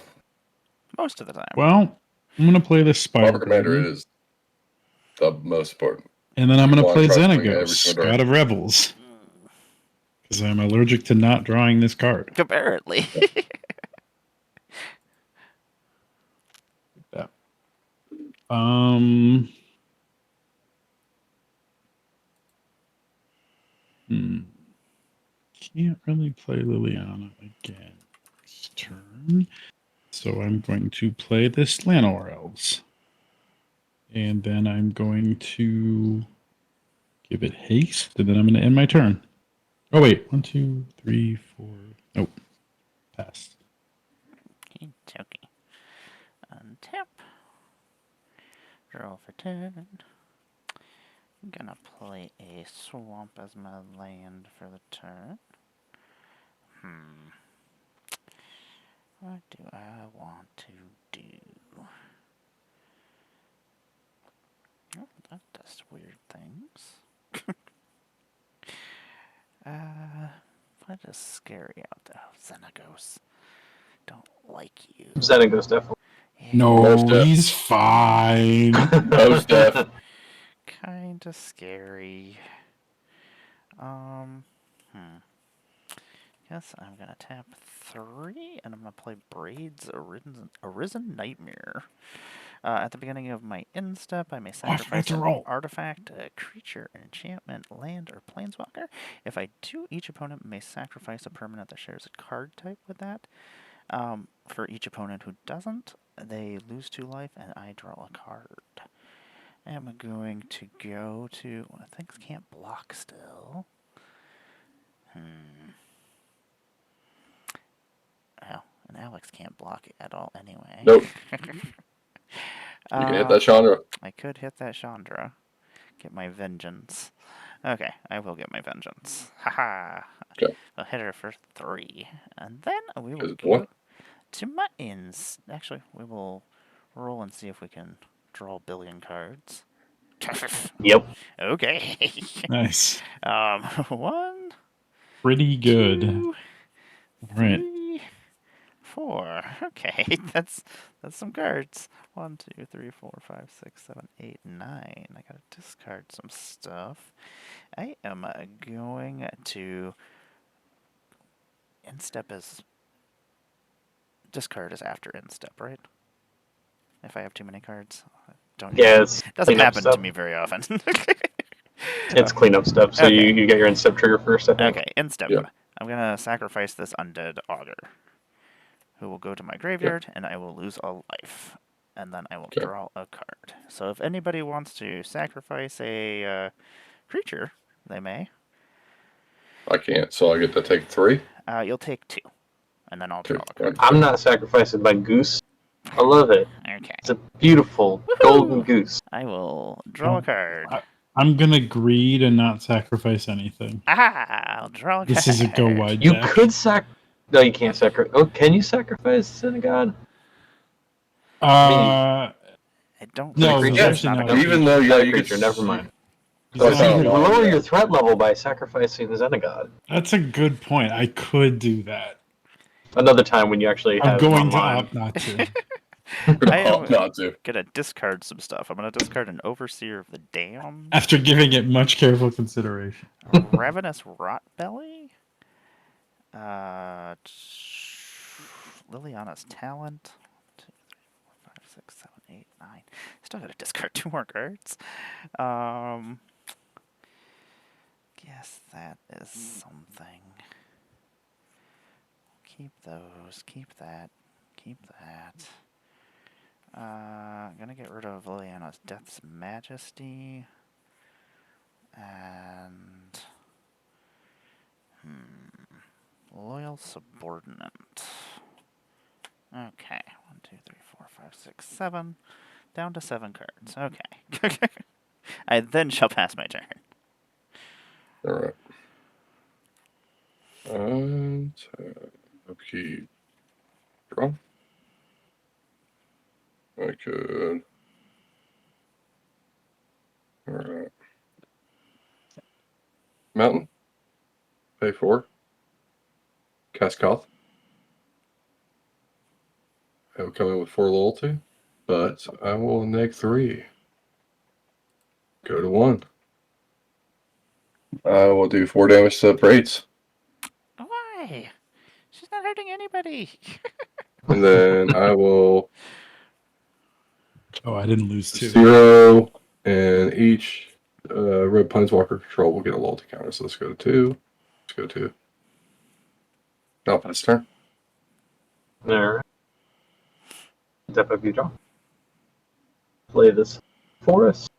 Most of the time. Well, I'm gonna play this Spire Pauper Commander Garden, is the most important. and then I'm gonna Well, play trust me, every Xenagos, single God of Rebels, because I'm allergic to not drawing this card. Apparently. That. Um. Can't really play Liliana again this turn, so I'm going to play this Llanowar Elves, and then I'm going to give it haste, and then I'm going to end my turn. Oh wait, 1, 2, 3, 4. Nope, pass. Okay. Untap. Draw for turn. I'm gonna play a swamp as my land for the turn. What do I want to do? Oh, that does weird things. What is scary out there? Oh, Xenagos. Don't like you. Xenagos definitely. Yeah, No, Most def. he's fine. Most def. kinda scary. Guess I'm gonna tap 3, and I'm gonna play Braid's Arisen Nightmare. At the beginning of my end step, I may sacrifice an artifact, a creature, an enchantment, land, or planeswalker. If I do, each opponent may sacrifice a permanent that shares a card type with that. For each opponent who doesn't, they lose 2 life, and I draw a card. I'm going to go to... things can't block still. Oh, and Alex can't block it at all anyway. Nope. You can hit that Chandra. I could hit that Chandra. Get my vengeance. Okay, I will get my vengeance. Haha. Okay. I'll hit her for 3. And then we will Good go boy. to my ins. Actually, we will roll and see if we can draw a billion cards. Yep. Okay. Nice. 1, Pretty good. 2, All right. 3, 4. Okay, that's some cards. 1, 2, 3, 4, 5, 6, 7, 8, 9. I gotta discard some stuff. I am going to instep as discard is after instep, right? If I have too many cards, don't. Yeah, it's doesn't cleanup happen to stuff. me very often. It's cleanup stuff, so Okay. you get your instep trigger first, I think. Okay, instep. Yeah. I'm gonna sacrifice this undead augur, who will go to my graveyard, and I will lose a life, and then I will draw a card. So if anybody wants to sacrifice a creature, they may. I can't, so I get to take 3. You'll take 2, and then I'll draw a card. I'm not sacrificing my goose. I love it. Okay. It's a beautiful golden goose. I will draw a card. I'm gonna agree to not sacrifice anything. I'll draw a card. This is a go wide You deck. could No, you can't sacrifice. Oh, can you sacrifice Synagod? I don't no, think there's it's not actually a no. Even though, Not a you creature, could... never mind. Oh, So you could no, lower yeah. your threat level by sacrificing the Xenagod. That's a good point. I could do that. Another time when you actually I'm have going to online. opt not to. I am not to. gonna discard some stuff. I'm gonna discard an Overseer of the Damned, After giving it much careful consideration. Ravenous Rotbelly, Liliana's Talent. 2, 3, 4, 5, 6, 7, 8, 9. Still gotta discard 2 more cards. Guess that is something. Keep those. Keep that. Keep that. I'm gonna get rid of Liliana's Death's Majesty. And... Loyal Subordinate. Okay. 1, 2, 3, 4, 5, 6, 7. Down to 7 cards. Okay. I then shall pass my turn. Alright. And upkeep. Draw. I could. Alright. Mountain. Pay 4. Cast Koth. I will come in with 4 loyalty, but I will neg 3. Go to 1. I will do 4 damage to Braids. Why? She's not hurting anybody. And then I will Oh, I didn't lose 2. 0, and each Red Planeswalker control will get a loyalty counter. So let's go to 2. Let's go to 2. Now pass turn. Alright. Definitely draw. Play this Forest.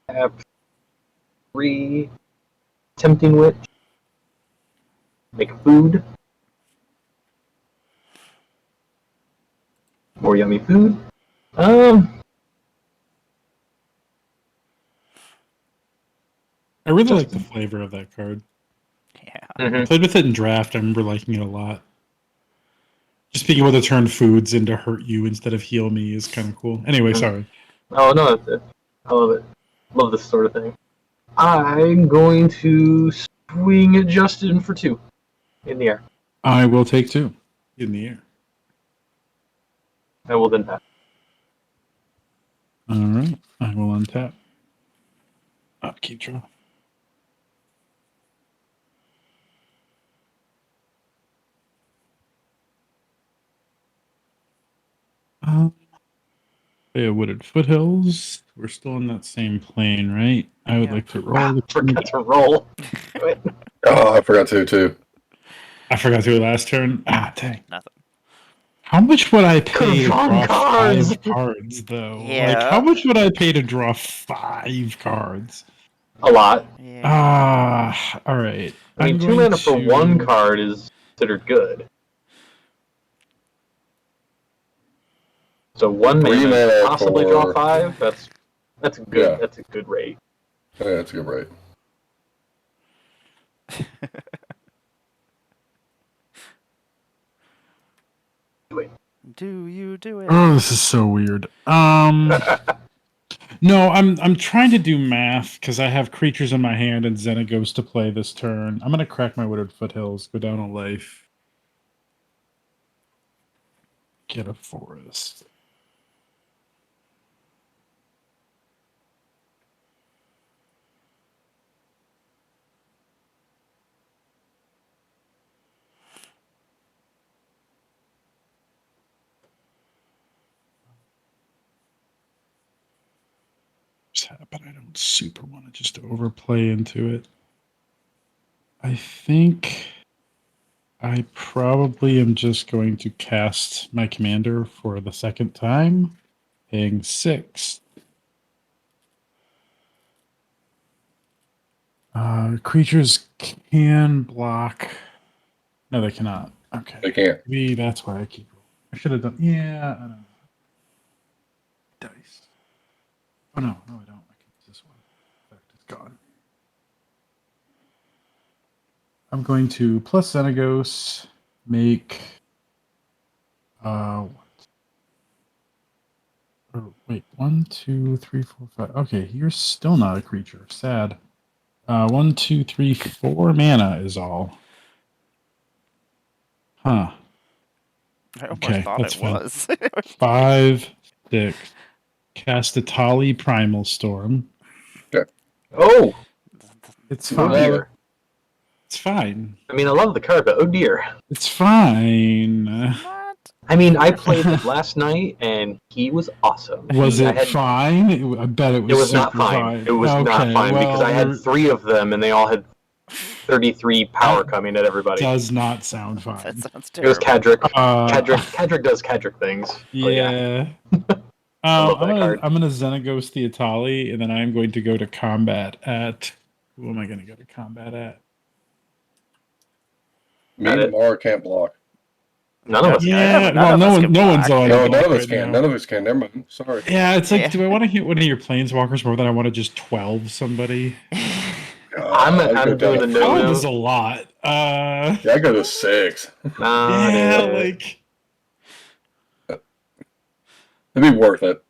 Have 3 Tempting Witch. Make food. More yummy food. I really like the flavor of that card. Yeah. I played with it in draft. I remember liking it a lot. Just being able to turn foods into hurt you instead of heal me is kind of cool. Anyway, sorry. Oh no, that's it. I love it. Love this sort of thing. I'm going to swing at Justin for 2 in the air. I will take 2 in the air. I will then pass. All right. I will untap. Keep draw. Wooded Foothills. We're still in that same plane, right? I would like to roll. Forgot to roll. Oh, I forgot to too. I forgot to do last turn. Dang. Nothing. How much would I pay to Drawn draw cards. 5 cards, though? Yeah. Like, how much would I pay to draw 5 cards? A lot. Yeah. All right. I mean, 2 mana for 1 card is considered good. So 1 3 mana, mana possibly for... draw 5. That's good. Yeah. That's a good rate. Yeah, that's a good rate. Do you do it? Oh, this is so weird. No, I'm trying to do math because I have creatures in my hand and Xenagos to play this turn. I'm gonna crack my Wooded Foothills, go down a life, get a forest. But I don't super want to just overplay into it. I think I probably am just going to cast my commander for the second time, paying 6. Creatures can block. No, they cannot. Okay. They can't. Maybe that's why I keep. I should have done. Yeah, I don't know. Dice. Oh no, I don't. I can use this one. In fact, it's gone. I'm going to plus Xenagos, make. What? Oh, wait, 1, 2, 3, 4, 5. Okay, you're still not a creature. Sad. 1, 2, 3, 4 mana is all. Huh. I almost Okay, thought that's it fine. was. 5, 6. Cast a Tali Primal Storm. Oh! It's Oh fine. dear. It's fine. I mean, I love the card, but oh dear. It's fine. What? I mean, I played it last night, and he was awesome. Was I it had, fine? I bet it it was was not super fine. fine. It was not Okay, fine because well, I had there 3 of them, and they all had 33 power that coming at everybody. does not sound That fine. sounds It was terrible. Kadric. Uh, Kadric does Kadric things. Oh yeah, yeah. I love I'm that gonna card. I'm gonna Xenagos the Atali, and then I'm going to go to combat at. Who am I going to go to combat at? Me and Emmara can't block. None of us Yeah, can. no, Yeah, none well, of us can no one's block. on a No, none block of us right can. now. None of us can. Never mind. Sorry. Yeah, it's like, Yeah. do I want to hit one of your planeswalkers more than I want to just 12 somebody? I'd go I'm doing a down to 12 no-no. is a lot. Yeah, I go to 6. Nah, Yeah, dude. like, It'd be worth it.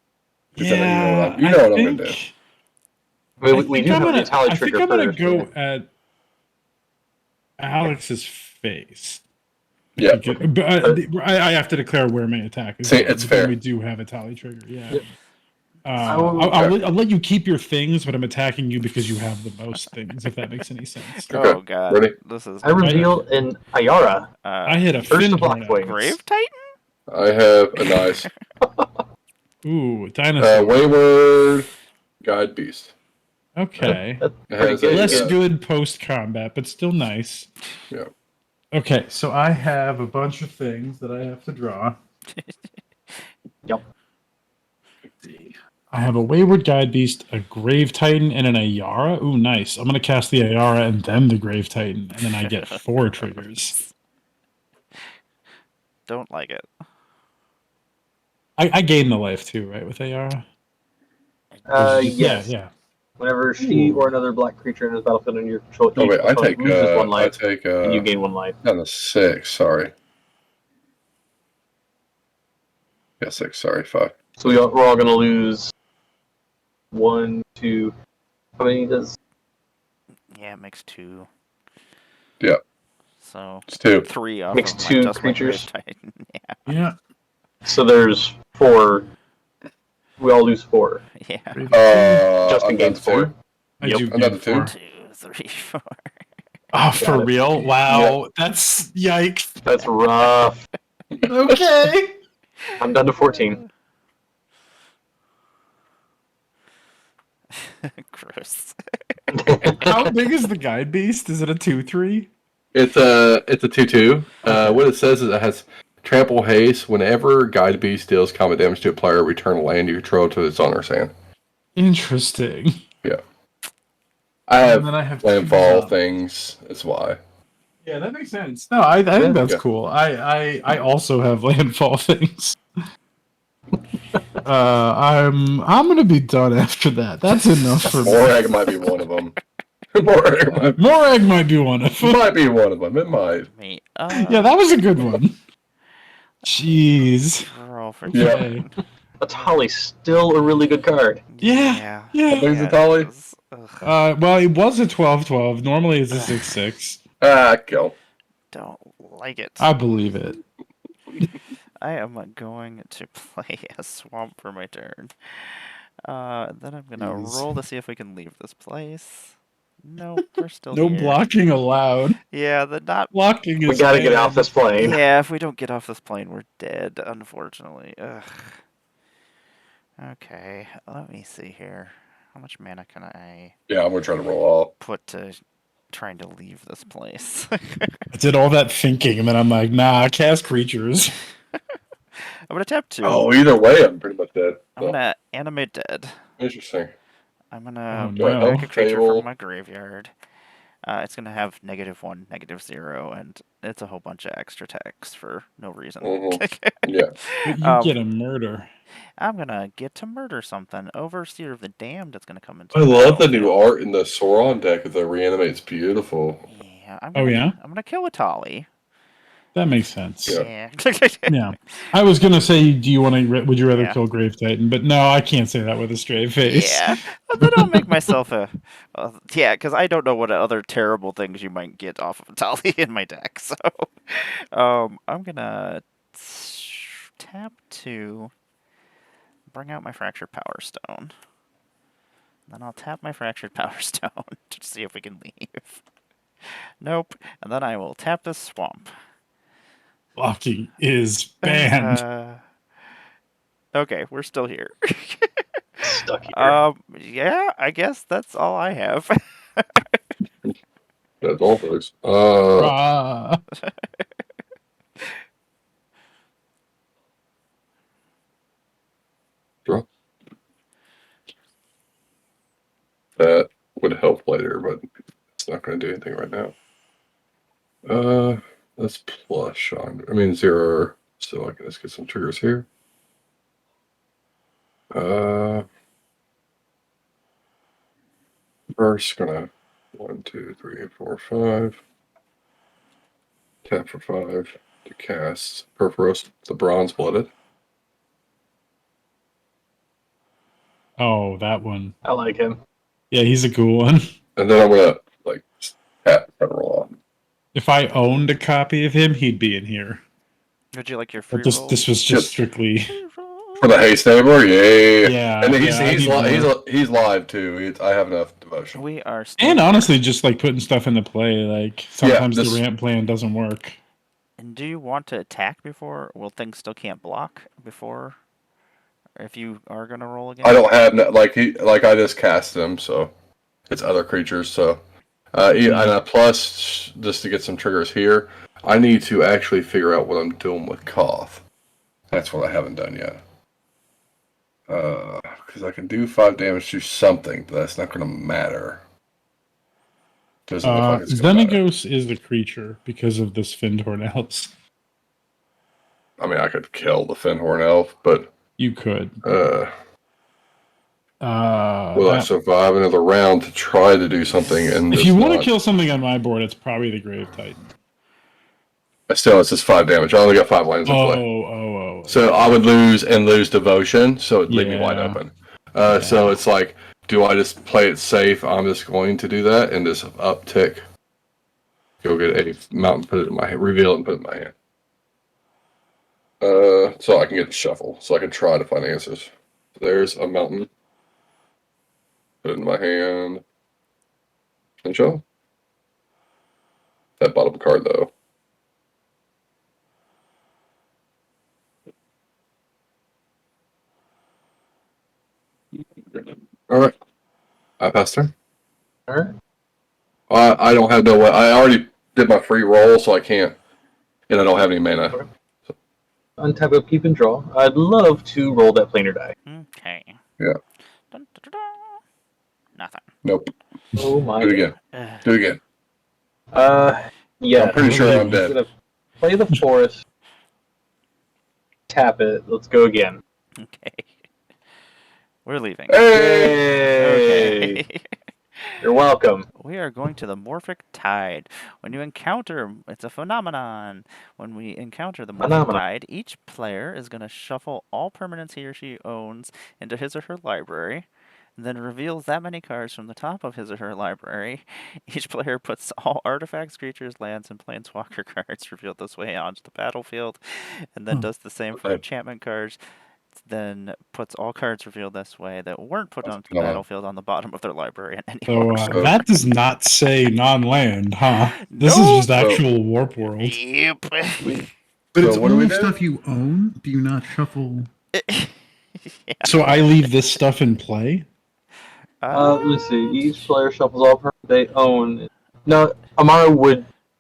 Because then yeah, you know what I'm gonna do. I mean, I we think do I'm have the gonna, Atali I think trigger I'm gonna first. go Yeah. at Alex's face. Yeah. But I have to declare where my attack is. See, going, it's but then fair. we do have a tally trigger. Yeah. Yep. I'll let you keep your things, but I'm attacking you because you have the most things. If that makes any sense. Okay. Oh god, Ready? this is. I reveal an Ayara. I hit a First fin of Black tornado. Wings. Grave Titan? I have a nice Ooh, dinosaur. Wayward Guide Beast. Okay. That's It pretty has good. Less a, good post combat, but still nice. Yeah. Okay, so I have a bunch of things that I have to draw. Yep. I have a Wayward Guide Beast, a Grave Titan, and an Ayara. Ooh, nice. I'm going to cast the Ayara and then the Grave Titan, and then I get 4 triggers. Don't like it. I gain the life too, right, with Ayara? Yes. Yeah. Whenever she or another black creature in his battlefield under your control Oh wait, I opponent take loses 1 I life, take and you gain 1 life. down to 6. Sorry. Yeah, 6. Sorry, 5. So we're all going to lose 1, 2. How many does? Yeah, it makes 2. Yeah. So It's 2. 3 off Makes of 2 just my Grave creatures. Titan. Yeah. So there's 4. We all lose 4. Yeah. Justin I'm down gains to 4. 2. I Yep. do I'm down gain to 2. 4. 2, 3, 4. Oh, for Got it. real? Wow. That's yikes. That's rough. Okay. I'm down to 14. Gross. How big is the Guide Beast? Is it a 2/3? It's a 2/2. Okay. What it says is it has trample haste. Whenever Guide Beast deals combat damage to a player, return a land you control to its owner's hand. Interesting. Yeah. I have And then I have landfall 2s up. things. That's why. Yeah, that makes sense. No, I think that's Yeah. cool. I also have landfall things. I'm gonna be done after that. That's enough for me. Morag might be one of them. Morag might be one of them. might be one of them. It might. Me. Yeah, that was a good one. Jeez. Roll for Yeah. Okay. Atali's still a really good card. Yeah. Yeah. There's Yeah, a Tolly. it is. Ugh. Well, it was a 12/12. Normally it's a 6/6. Go. Don't like it. I believe it. I am going to play a swamp for my turn. Then I'm gonna Jeez. roll to see if we can leave this place. Nope, we're still No here. blocking allowed. Yeah, the not. Blocking is We gotta get off bad. this plane. Yeah, if we don't get off this plane, we're dead. Unfortunately. Ugh. Okay, let me see here. How much mana can I Yeah, I'm gonna try to roll off. put to trying to leave this place? I did all that thinking, and then I'm like, nah, cast creatures. I'm gonna tap 2. Oh, either way, I'm pretty much dead. I'm gonna animate dead. Interesting. I'm gonna Oh, no. pick a creature Fable. from my graveyard. It's gonna have -1, -0, and it's a whole bunch of extra text for no reason. Yeah. But you get a murder. I'm gonna get to murder something. Overseer of the Damned is gonna come into. I love the new battlefield. art in the Sauron deck with the reanimate. It's beautiful. Yeah. Oh, yeah? I'm gonna kill a Tolly. That makes sense. Yeah. Yeah. I was gonna say, do you want to? Would you rather Yeah. kill Grave Titan? But no, I can't say that with a straight face. Yeah. But then I'll make myself a. Yeah, because I don't know what other terrible things you might get off of a Tolly in my deck. So, I'm gonna tap 2. Bring out my Fractured Power Stone. Then I'll tap my Fractured Power Stone to see if we can leave. Nope. And then I will tap this swamp. Blocking is banned. Okay, we're still here. Stuck here. Yeah, I guess that's all I have. That's all, folks. Rah. Draw. That would help later, but it's not going to do anything right now. Let's plush on. I mean, 0, so I can just get some triggers here. First, gonna 1, 2, 3, 4, 5. Tap for 5 to cast Perforos, the Bronze Blooded. Oh, that one. I like him. Yeah, he's a cool one. And then I'm gonna like just tap Federal on. If I owned a copy of him, he'd be in here. Would you like your free But roll? this was just strictly. For the haste neighbor, yeah. Yeah, And yeah, he's live too. I have enough devotion. We are still And here. honestly, just like putting stuff into play. Like sometimes this- the ramp plan doesn't work. And do you want to attack before? Well, things still can't block before. If you are gonna roll again. I don't have I just cast him, so it's other creatures. So and a plus just to get some triggers here. I need to actually figure out what I'm doing with Koth. That's what I haven't done yet. Because I can do 5 damage to something, but that's not going to matter. Doesn't look like it's going to matter. Xenagos is the creature because of this Findhorn Elves. I mean, I could kill the Findhorn Elf, but You could. will I survive another round to try to do something? And if you want to kill something on my board, it's probably the Grave Titan. Still, it's just 5 damage. I only got 5 lands in play. Oh. So I would lose devotion, so it'd leave me wide open. So it's like, do I just play it safe? I'm just going to do that and just uptick. Go get a mountain, put it in my hand, reveal it, and put it in my hand. So I can get a shuffle, so I can try to find answers. There's a mountain. Put it in my hand. And shuffle. That bottom card, though. All right. I passed turn. All right. I don't have no way. I already did my free roll, so I can't. And I don't have any mana. Okay. Untap a peep and draw. I'd love to roll that planar die. Okay. Yeah. Dun, dun, dun, dun. Nothing. Nope. Oh my. Do it again. Do it again. Yeah. I'm pretty sure I'm dead. Gonna play the forest. Tap it. Let's go again. Okay. We're leaving. Hey! Okay. You're welcome. We are going to the Morphic Tide. When you encounter, it's a phenomenon. When we encounter the Morphic Tide, each player is going to shuffle all permanents he or she owns into his or her library, and then reveals that many cards from the top of his or her library. Each player puts all artifacts, creatures, lands, and planeswalker cards revealed this way onto the battlefield, and then does the same for enchantment cards. Then puts all cards revealed this way that weren't put onto the battlefield on the bottom of their library in any order. So that does not say non-land, huh? This is just actual Warp World. Yep. But So it's what do only we do? stuff you own. Do you not shuffle? So I leave this stuff in play? Let's see. Each player shuffles all permanents they own. No, Emmara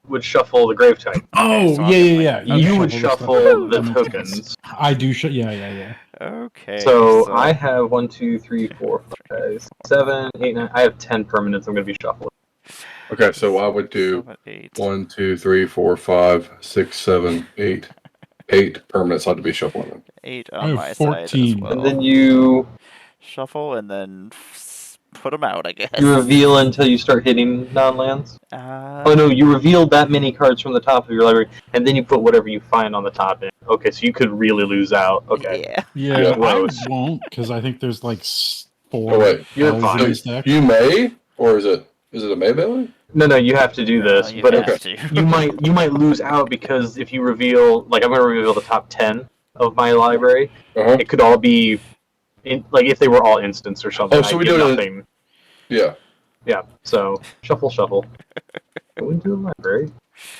would shuffle the Grave Titan. Oh, so yeah. You would the shuffle stuff. the That makes tokens. sense. I do. Yeah. Okay. So I have 1, 2, 3, 4, 5, 7, 8, 9. I have 10 permanents. I'm going to be shuffling. Okay, so I would do 7, 8. 1, 2, 3, 4, 5, 6, 7, 8. 8 permanents ought to be shuffling. 8 I on have my 14. side as well. And then you Shuffle and then put them out, I guess. you reveal until you start hitting non-lands. Uh, Oh no, you reveal that many cards from the top of your library, and then you put whatever you find on the top in. Okay, so you could really lose out. Okay. Yeah. Yeah, I Gross. won't, because I think there's like 4 Oh wait, You're elves fine. in this deck. you may, or is it a may ability? No, you have to do this, you but have if, to. you might lose out because if you reveal, like I'm going to reveal the top 10 of my library, Uh-huh. it could all be, like if they were all instants or something. Oh, so I'd we get do it- nothing. Yeah. Yeah. So shuffle. Go into the library.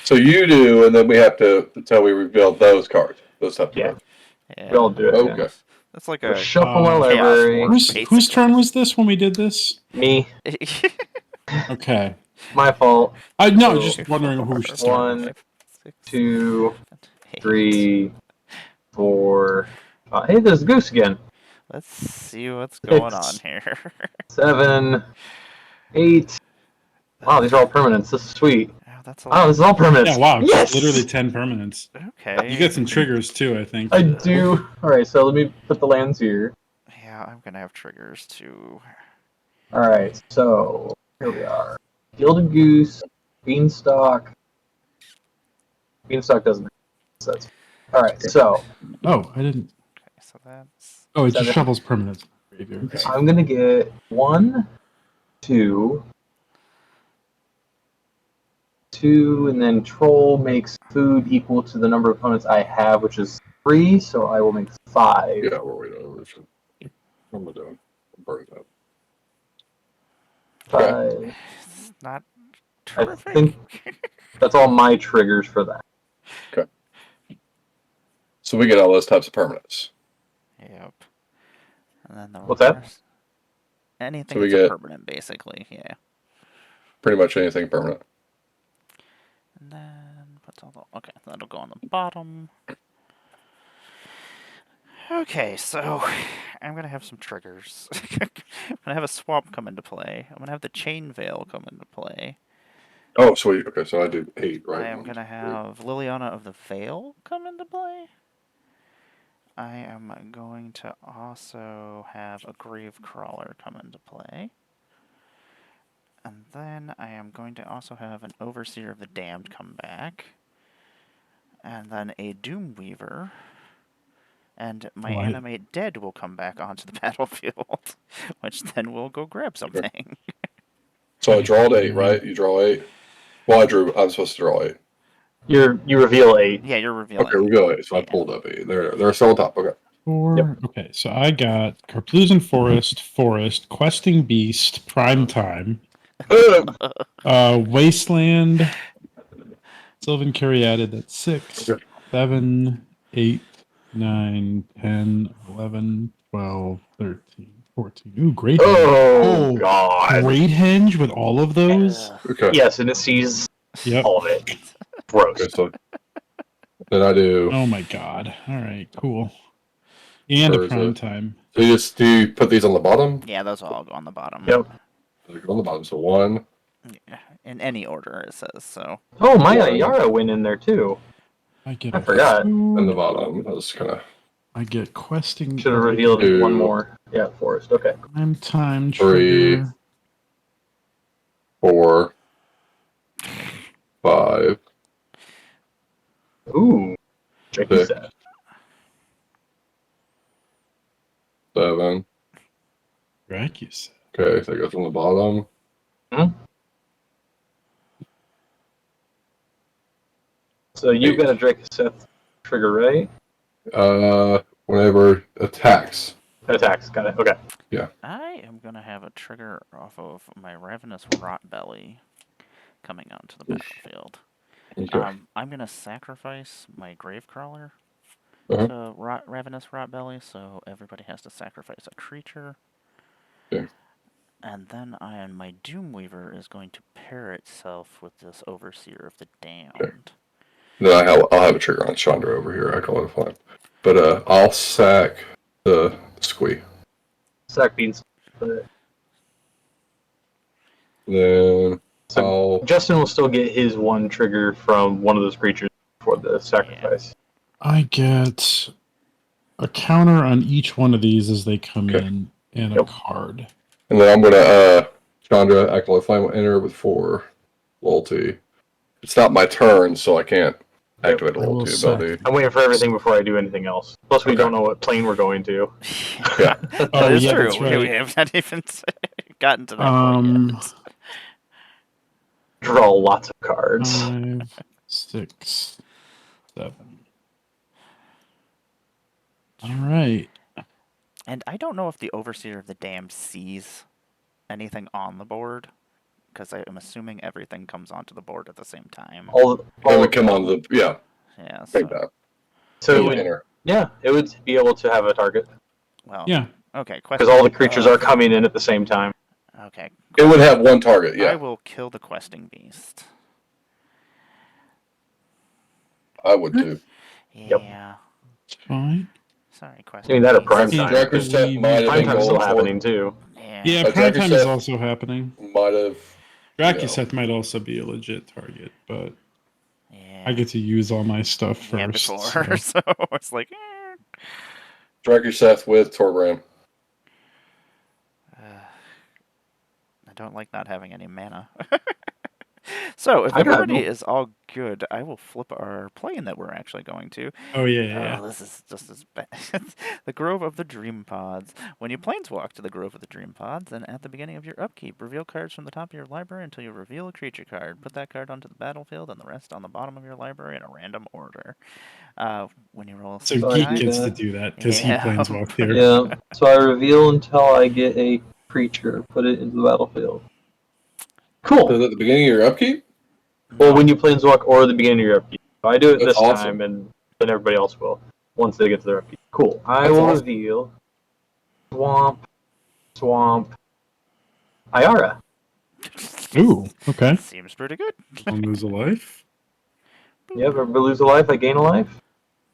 So you do, and then we have to until we reveal those cards. Those types of Yeah. cards. Yeah. We all do it. Okay. Yeah. That's like So a shuffle my chaos library. war, Whose basically. turn was this when we did this? Me. Okay. My fault. I no, So, just wondering who we should start with. 1, 6, 2, 8. 3, 4. Hey, there's Goose again. Let's see what's going on 6, here. 7, 8. Wow, these are all permanents. This is sweet. Oh, that's a Wow, lot. this is all permanents. Yeah, wow, Yes! literally 10 permanents. Okay. You get some triggers too, I think. I do. Alright, so let me put the lands here. Yeah, I'm gonna have triggers too. Alright, so here we are. Gilded Goose, Beanstalk. Beanstalk doesn't make sense. Alright, so Oh, I didn't. Okay, so that's Oh, it just 7. shovels permanents. Okay. I'm gonna get 1, 2, 2, and then Troll makes food equal to the number of opponents I have, which is 3, so I will make 5. Yeah, we're waiting on this. What am I doing? I'm burning up. 5. it's not I terrific. think that's all my triggers for that. So we get all those types of permanents. Yep. And then the What's that? rest- Anything So we that's a get- permanent, basically. Yeah. Pretty much anything permanent. And then what's all the okay? That'll go on the bottom. Okay, so I'm gonna have some triggers. I'm gonna have a swamp come into play. I'm gonna have the chain veil come into play. Oh, sweet. Okay, so I do 8, right? I am gonna have Liliana of the Veil come into play. I am going to also have a Grave Crawler come into play. And then I am going to also have an Overseer of the Damned come back. And then a Doomweaver. And my What? Animate Dead will come back onto the battlefield. Which then we'll go grab something. So I draw 8, right? You draw 8. Well, I'm supposed to draw 8. You reveal 8. Yeah, you're revealing. Okay, we go 8. So I Yeah. pulled up 8. They're still on top. Okay. 4. Yep. Okay, so I got Carplusan Forest, Questing Beast, Prime Time, Wasteland, Sylvan Caryatid, that's 6, Okay. 7, 8, 9, 10, 11, 12, 13, 14. Ooh, great. Oh, God. Great Henge with all of those. Ugh. Okay. Yes, and it sees Yep. all of it. Gross. Okay, so then I do. Oh my god. All right, cool. And Where a is prime it? time. So do you put these on the bottom? Yeah, those all go on the bottom. Yep. They go on the bottom. So 1. Yeah, in any order, it says. So Oh, my One. Yara went in there, too. I get I forgot. And the food. bottom. That was kind of I get questing. Should have revealed Two. one more. Yeah, Forest. Okay. Prime time 3, trigger. 4, 5. Ooh. Tricky Six. set. 7. Dracus. Okay, so it goes on the bottom. So you 8. got a Dracoseth trigger, right? Whenever attacks. Attacks. Got it. Okay. I am gonna have a trigger off of my Ravenous Rotbelly coming out to the battlefield. Okay. I'm gonna sacrifice my Gravecrawler Uh-huh. to Ravenous Rotbelly, so everybody has to sacrifice a creature. Okay. And then my Doomweaver is going to pair itself with this Overseer of the Damned. Then I'll have a trigger on Chandra over here. I call it a flame. But I'll sack the squee. Sack beans. But- Then So I'll Justin will still get his one trigger from one of those creatures for the sacrifice. I get a counter on each one of these as they come Okay. in and a Yep. card. and then I'm gonna Chandra Acolyte Flame will enter with 4 loyalty. It's not my turn, so I can't activate a I will loyalty sack. ability. I'm waiting for everything before I do anything else. Plus, we Okay. don't know what plane we're going to. Yeah. That Oh, is yeah, true. that's right. We have not even gotten to that point yet. Draw lots of cards. 5, 6, 7. All right. And I don't know if the Overseer of the Damned sees anything on the board, because I'm assuming everything comes onto the board at the same time. All It would of come them. on the yeah. Yeah, Take so that. So it Yeah. would, Enter. yeah, it would be able to have a target well, Yeah. okay. because all the creatures are coming in at the same time. Okay, It would have one target. Yeah, I will kill the questing beast. I would too. Yep. Yeah. It's fine. Sorry, I questing mean, that or beast. prime Yeah, time. Dracker but Seth we- might have Prime been time's still going for happening it. too. Yeah. Yeah, But prime Dracker time is Seth also happening. might have. Dracuseth might also be a legit target, but Yeah. I get to use all my stuff first. Yeah, before. so- So it's like, Dracker Seth with Torgram. I don't like not having any mana. So if I got everybody no- is all good, I will flip our plane that we're actually going to. Oh yeah. Oh, this is just as bad. The Grove of the Dream Pods. When you planeswalk to the Grove of the Dream Pods, and at the beginning of your upkeep, reveal cards from the top of your library until you reveal a creature card. Put that card onto the battlefield and the rest on the bottom of your library in a random order. When you roll So So I Geek do gets that. to do that because Yeah. he planeswalked here. Yeah. So I reveal until I get a creature, put it into the battlefield. Cool. So at the beginning of your upkeep. Well, when you planeswalk or the beginning of your upkeep. So I do it That's this awesome. time, and then everybody else will once they get to their upkeep. Cool. I That's will awesome. reveal Swamp, Iara. Ooh, okay. Seems pretty good. I'll lose a life. Yep, everybody lose a life, I gain a life.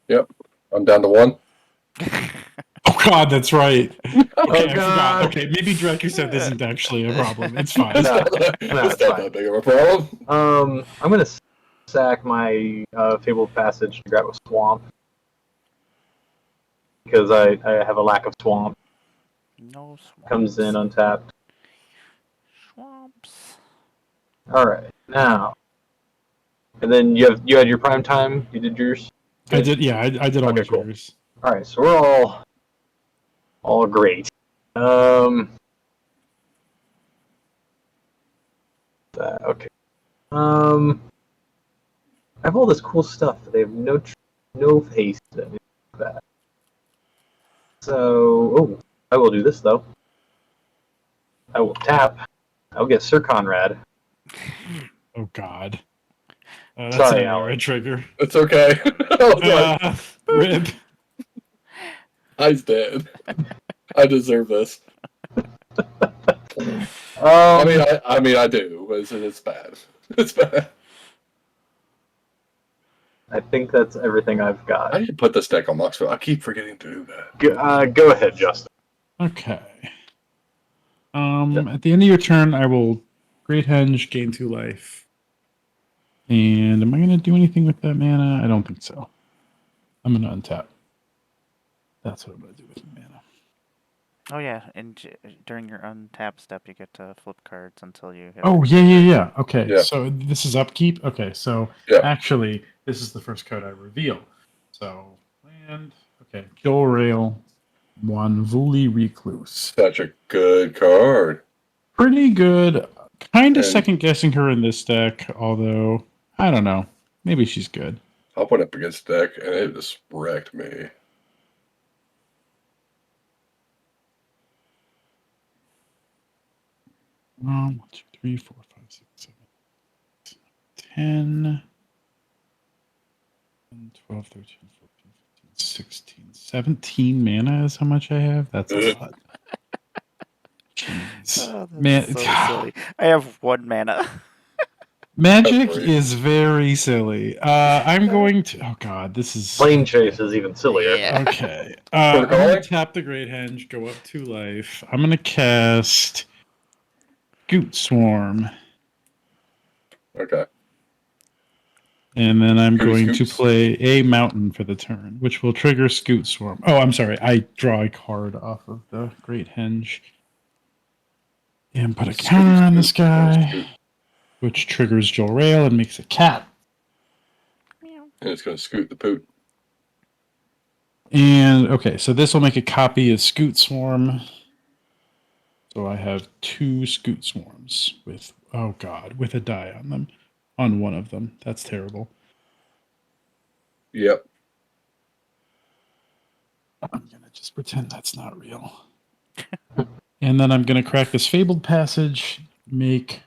Yep. I'm down to one. Oh God, that's right. Okay, Oh, I forgot. God. Okay, maybe Dracuseth isn't actually a problem. It's It's fine. No, not, that, no, it's it's not fine. that big of a problem. I'm gonna sack my Fabled Passage to grab a swamp because I have a lack of swamp. No swamps. Comes in untapped. Swamps. All right, now, and then you had your prime time. You did yours. I did. Yeah, I did all Okay, my cool. triggers. All right, so we're all great. Okay. I have all this cool stuff, but they have no haste and anything like that. So, I will do this though. I will tap. I'll get Sir Conrad. Oh God. That's Sorry, an Alan. Emmara trigger. It's okay. I was like, Rip. I's dead. I deserve this. I mean, I do. It's bad. It's bad. I think that's everything I've I got. need to put this deck on Moxville. I keep forgetting to do that. Go ahead, Justin. Okay. At the end of your turn, I will Great Henge, gain 2 life. And am I going to do anything with that mana? I don't think so. I'm going to untap. That's what I'm going to do with the mana. Oh yeah, and during your untap step, you get to flip cards until you hit. Oh, yeah. Okay, Yeah. so this is upkeep? Okay, so Yeah. actually, this is the first card I reveal. So, land. Okay, Joel Rail, 1 Vuli Recluse. Such a good card. Pretty good. Kind of And- second guessing her in this deck, although, I don't know. Maybe she's good. I put up against the deck, and it just wrecked me. One, 2, 3, 4, 5, 6, 7, 10, 12, 13, 14, 15, 16, 17 mana is how much I have. That's a lot. Jeez. Oh, that's Man, so silly. I have 1 mana. Magic That's great. is very silly. I'm going to. Oh God, this is Plane Chase is even sillier. Yeah. okay. I'm Protocol? gonna tap the Great Henge, go up 2 life. I'm gonna cast Goot Swarm, Okay. and then I'm Who's going to Scoots? play a mountain for the turn, which will trigger Scoot Swarm. Oh, I'm sorry. I draw a card off of the Great Henge and put a Scoot, counter on Scoot, this guy, Scoot. which triggers Joel Rail and makes a cat. Meow. And it's going to scoot the poot. And okay, so this will make a copy of Scoot Swarm. So I have 2 Scoot Swarms with, oh God, with a die on them, on one of them. That's terrible. Yep. I'm going to just pretend that's not real. And then I'm going to crack this Fabled Passage, make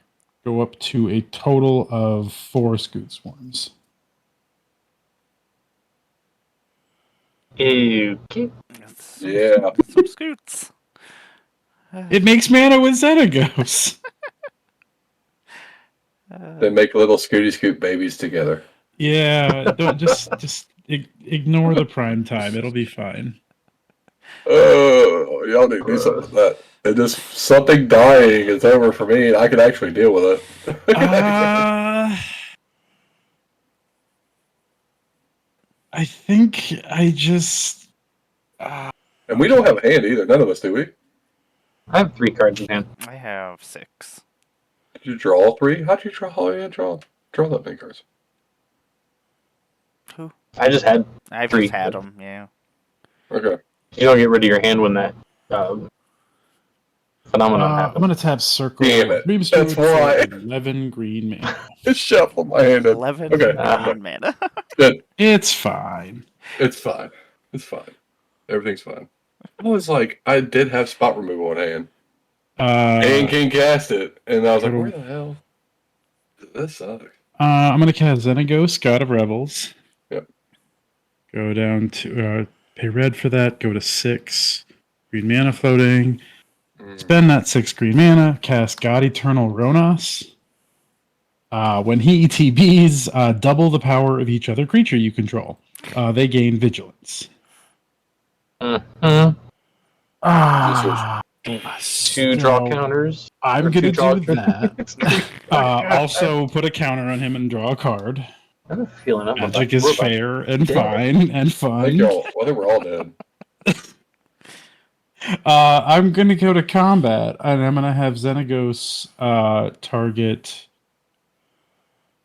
go up to a total of 4 Scoot Swarms. Okay. Yeah. Some scoots. It makes mana with Xenagos. They make little Scooty Scoot babies together. Yeah, don't just ignore the prime time. It'll be fine. Oh, y'all need to do something with that. And just something dying is over for me, and I can actually deal with it. I think I just. And we don't have a hand either. None of us do we? I have 3 cards in hand. I have 6. Did you draw 3? How'd you draw? Oh, yeah, draw that many cards. Who? I just had I've 3. just had them, yeah. Okay. You don't get rid of your hand when that phenomenon I'm happens. gonna tap Circle. Damn it. Dream That's Sword for why. 11 green mana. Just shuffle my hand. 11 Okay. green mana. Good. It's fine. It's fine. It's fine. Everything's fine. I was like, I did have spot removal in hand. And can cast it. And I was like, where the hell? This sucks. I'm gonna cast Xenagos, God of Rebels. Yep. Go down to pay red for that. Go to 6 green mana floating. Spend that 6 green mana. Cast God Eternal Ronas. When he ETBs, double the power of each other creature you control. They gain vigilance. Ah, 2 draw counters. I'm Or gonna 2 draw do that. Also, put a counter on him and draw a card. I have a feeling I'm Magic is fair and Damn it. fine and I fun. think y'all, I think we're all dead. I'm gonna go to combat, and I'm gonna have Xenagos target.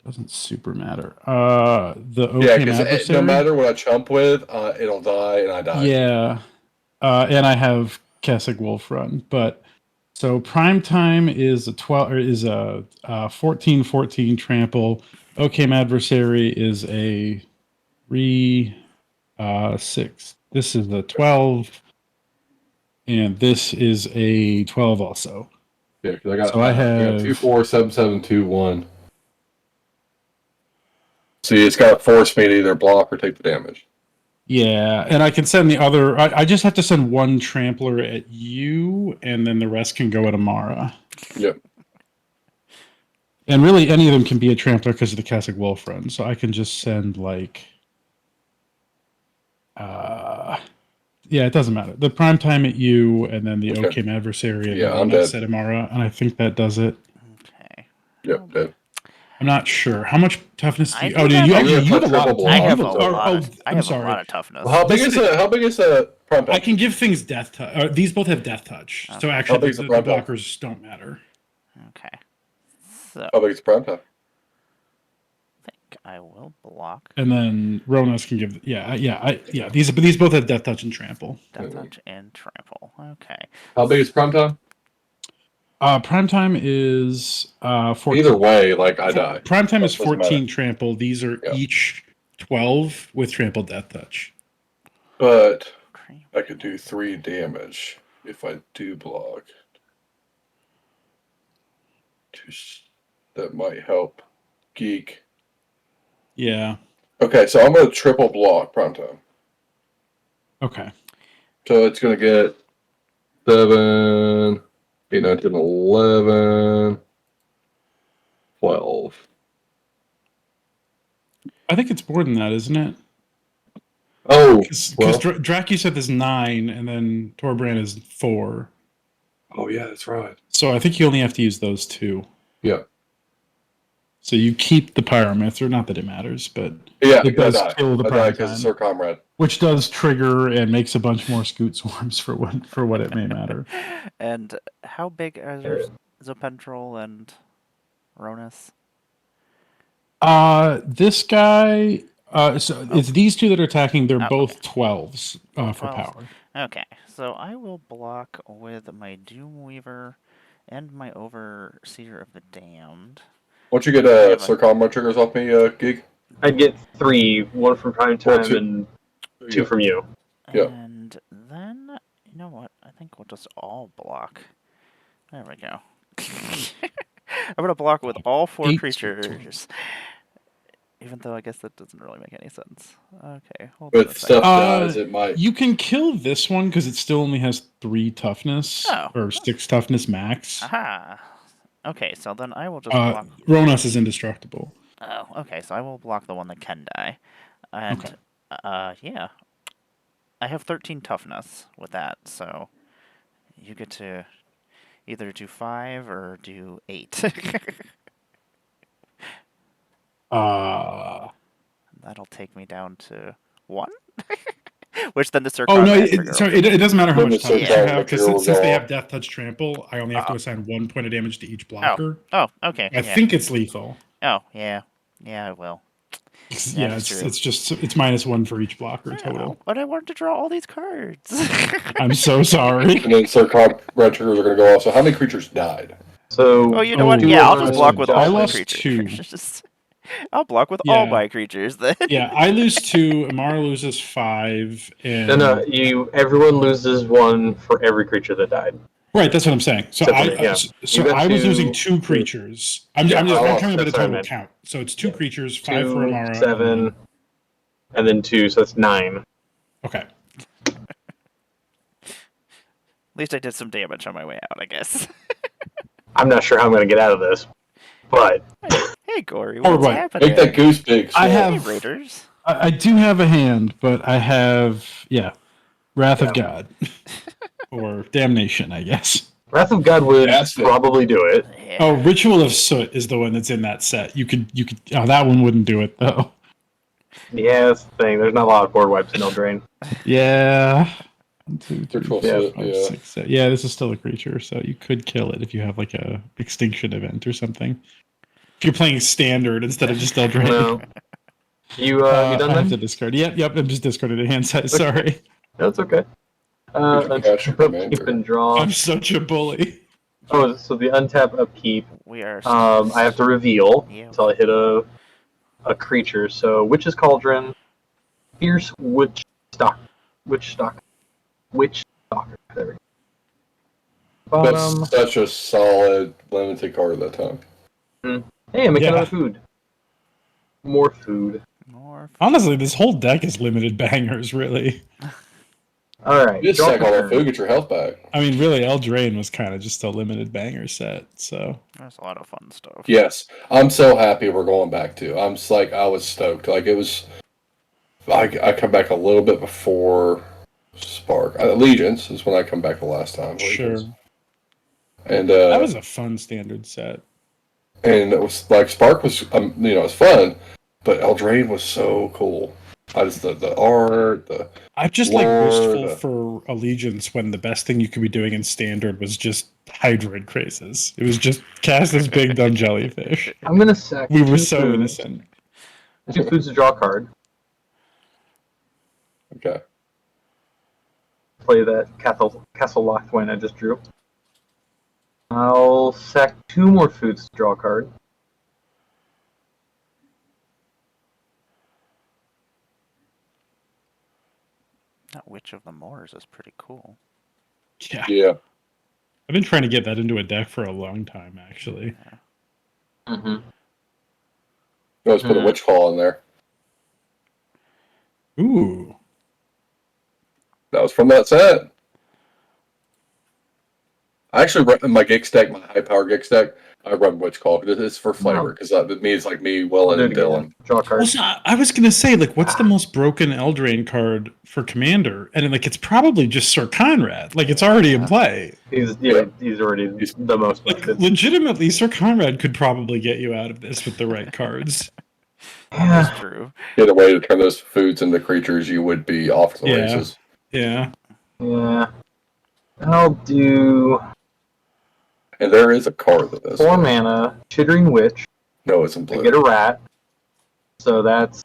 Doesn't super matter. The Yeah, Oakham because adversary. no matter what I chump with, it'll die, and I die. Yeah, and I have Kessig Wolf Run, but so prime time is a 12 or is a 14/14 trample. Oakham adversary is a 6. This is a 12, and this is a 12 also. Yeah, because I got, So I have 2, 4, 7, 7, 2, 1. See, it's got to force me to either block or take the damage. Yeah, and I can send the other. I just have to send one trampler at you, and then the rest can go at Emmara. Yep. And really, any of them can be a trampler because of the Kessig Wolf Run. So I can just send like. Yeah, it doesn't matter. The prime time at you, and then the Okay. Oakham adversary at Yeah, I'm dead. at Emmara, and I think that does it. Okay. Yep, dead. I'm not sure how much toughness do you. I Oh, do do you have have, a- you have a lot. triple I block. have a Oh, lot. I I'm have sorry. a lot of toughness. Well, how big is a prime time? I can give things death touch. These both have death touch, so Okay. How actually big is the the prime time? blockers don't matter. Okay. So How big is the prime time? I think I will block And then Ronas can give. These both have death touch and trample. Death Touch and Trample. Okay. How big is prime time? Prime time is 14. Either way, like I die. Prime time is That doesn't 14 trample. These are Yeah. each 12 with trample death touch. But Trample. I could do 3 damage if I do block. That might help. Geek. Yeah. Okay, so I'm going to triple block prime time. Okay. So it's going to get 7, 8, 9, 10, 11, 12. I think it's more than that, isn't it? Oh, Because well. Drac, you said is 9, and then Torbrand is 4. Oh, yeah, that's right. So I think you only have to use those 2. Yeah. So you keep the Pyromith, or not that it matters, but Yeah, it does I die. kill the I die prime because it's time, Sir Comrade. which does trigger and makes a bunch more Scoot Swarms for what it may matter. And how big are there Zopentral and Ronas? This guy. So it's these 2 that are attacking. They're both 12s for 12s. power. Okay, so I will block with my Doomweaver and my Overseer of the Damned. Won't you get Sir Comrade triggers off me, Geek? I'd get 3, 1 from prime time 2. and 2 from you. Yeah. And then, you know what? I think we'll just all block. There we go. I'm gonna block with all 4 8 creatures. Even though I guess that doesn't really make any sense. Okay, hold on a With second. stuff dies, it might. You can kill this one because it still only has 3 toughness Oh. or 6 toughness max. Aha. Okay, so then I will just block. Ronos is indestructible. Oh, okay, so I will block the one that can die. And, yeah. I have 13 toughness with that, so you get to either do 5 or do 8. Uh, That'll take me down to 1? Which then the Sir Oh no! Conrad trigger It doesn't matter how Then much the Sir toughness you Conrad have because trigger will since go they off. have Death Touch Trample, I only have to assign 1 point of damage to each blocker. Oh, okay. I think it's lethal. Oh, yeah. Yeah, I will. Yeah, that's true. it's just it's -1 for each blocker total. But I wanted to draw all these cards. I'm so sorry. And then Sir Conrad triggers are going to go off. So how many creatures died? So, Oh, you know what? Oh, Yeah, I'll I just block with all I my lost creatures. I'll block with Yeah. all my creatures then. Yeah, I lose 2. Emmara loses 5, and everyone loses 1 for every creature that died. right. That's what I'm saying. So Separate, yeah. so You got I was 2, losing 2 creatures. I'm Yeah, just I I'm lost- talking about the that's what I total meant. count. So it's 2 Yeah. creatures, 5 for 2, Emmara, 7, and then 2, so that's 9. Okay. At least I did some damage on my way out, I guess. I'm not sure how I'm going to get out of this, but Hey, Gory, Or what's what? happening? Make that goose big. I swole. Hey, have- Raiders. I do have a hand, but I have Wrath of Yeah. God or Damnation, I guess. Wrath of God would That's it. probably do it. Yeah. Oh, Ritual of Soot is the one that's in that set. You could. Oh, that one wouldn't do it though. Yeah, that's the thing. There's not a lot of board wipes in Eldraine. Yeah. 1, 2, 3, Ritual 4, Soot, 5, yeah. 6, 7. Yeah, this is still a creature, so you could kill it if you have like a extinction event or something. If you're playing standard instead of just Eldraine. No. You I done have to then? discard. Yep. I'm just discarding the hand size. Sorry, That's okay. Who's the catcher Untap, commander? upkeep, and draw. I'm such a bully. Oh, so the untap, upkeep. We are. I have to reveal Yeah. until I hit a creature. So Witch's Cauldron, Fierce Witch Stalker. There we go. Bottom. That's such a solid limited card at that time. Hey, I'm making Yeah. another food. More food. More. Honestly, this whole deck is limited bangers, really. All right. You just draw sack all for that turn. food, get your health back. I mean, really, Eldraine was kind of just a limited banger set. So There's a lot of fun stuff. Yes, I'm so happy we're going back to. I was stoked. Like it was. I come back a little bit before Spark. Allegiance is when I come back the last time. sure, Allegiance. And that was a fun standard set. and it was like Spark was it was fun, but Eldraine was so cool. I just the art, I'm just Lord. wistful for Allegiance when the best thing you could be doing in standard was just Hydroid crazes. It was just cast this big dumb jellyfish. I'm gonna sack. We were 2 so foods. innocent. 2 foods to draw a card. okay. Play that Castle Lochthwain I just drew. I'll sack 2 more foods to draw a card. That Witch of the Moors is pretty cool. Yeah, Yeah. I've been trying to get that into a deck for a long time, actually. Mm-hmm. Let's put a witch call in there. Ooh, That was from that set. I actually run in my Gix deck, my high power Gix deck. I run Witch Call because it's for flavor. Because it means like me, Will, and Dylan. Draw a card. also, I was gonna say, like, what's the most broken Eldraine card for Commander? And like, it's probably just Sir Conrad. Like, it's already in play. He's already the most Like, busted. legitimately, Sir Conrad could probably get you out of this with the right cards. Yeah. That's true. Get a way to turn those foods into creatures, you would be off the Yeah. races. Yeah. Yeah. I'll do And there is a card that does. 4 mana, Chittering Witch. No, it's in I blue. get a rat. So that's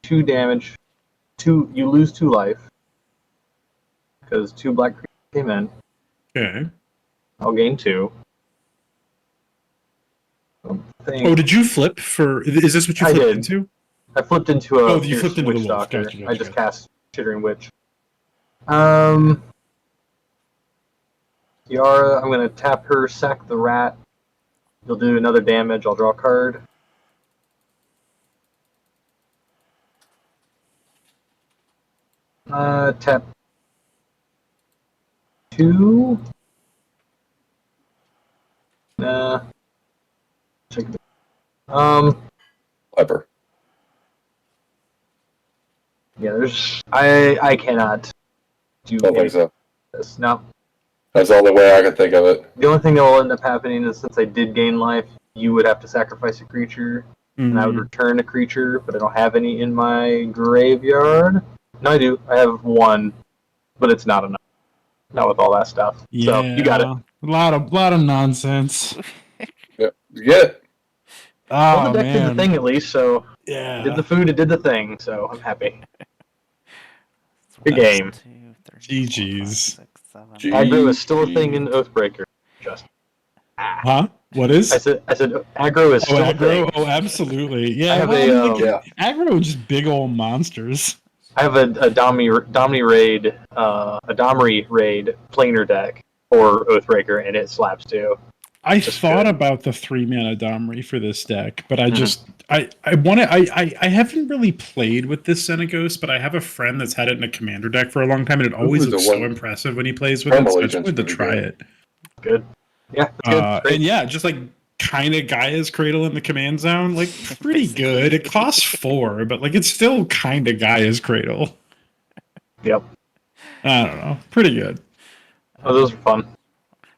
2 damage. You lose 2 life. Because 2 black creatures came in. Okay. I'll gain 2. Oh, did you flip for? Is this what you I flipped did. into? I flipped into a Oh, you Fierce flipped into the Witch wolf. Stalker. Gotcha, I just gotcha. cast Chittering Witch. Yara, I'm gonna tap her, sack the rat, You'll do another damage. I'll draw a card. Tap 2. Nah. Check it. Clever. Yeah, there's I cannot do Don't think so. this. No. That's the only way I can think of it. The only thing that will end up happening is since I did gain life, you would have to sacrifice a creature, and I would return a creature, but I don't have any in my graveyard. No, I do. I have one, but it's not enough. Not with all that stuff. Yeah, So you got it. A lot of nonsense. Yeah, you get it. Well, Oh the deck did the man. thing at least, so it Yeah. did the food, it did the thing, so I'm happy. Good One, game. 2, 3, 4, 5, GGs. 6, 7. G- Aggro is still a thing in Oathbreaker. Just Huh? What is? I said aggro is still a thing. aggro? Oh, absolutely. Yeah, I have well, a, yeah. aggro are just big old monsters. I have a Domri raid planar deck for Oathbreaker, and it slaps too. I Just thought good. about the 3-mana Domri for this deck, but I just I haven't really played with this Xenagos, but I have a friend that's had it in a commander deck for a long time, and it always the looks so one- impressive when he plays with it. Primal So I just Legion's wanted to pretty try good. it. Good. Yeah, it's good. It's great. And yeah, just like kind of Gaia's Cradle in the command zone, like pretty good. It costs 4, but like it's still kind of Gaia's Cradle. Yep. I don't know, pretty good. Oh, those are fun.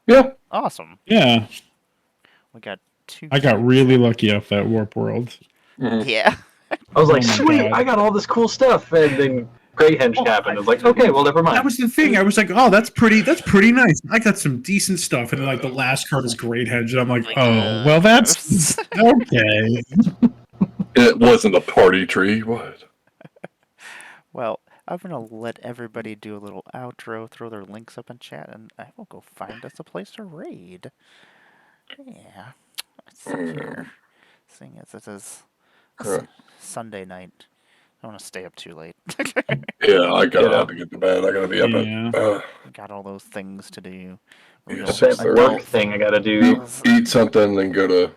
Yeah. Awesome. Yeah, We got 2. I got really lucky off that Warp World. Mhm. Yeah. I was like, Oh my sweet, God. I got all this cool stuff, and then Greyhenge happened. I was like, okay, well, never mind. That was the thing. I was like, oh, that's pretty nice. I got some decent stuff. And then like the last card is Great Hedge, and I'm like, oh, well, that's okay. It wasn't a party tree. What? Well, I'm going to let everybody do a little outro, throw their links up in chat, and I will go find us a place to raid. Yeah. Let's see here. Seeing as this is Sunday night, I don't want to stay up too late. Yeah, I gotta to get to bed. I gotta be up Yeah. at Got all those things to do. Yeah, Real That 6:30. work adult thing I gotta do. eat something, then go to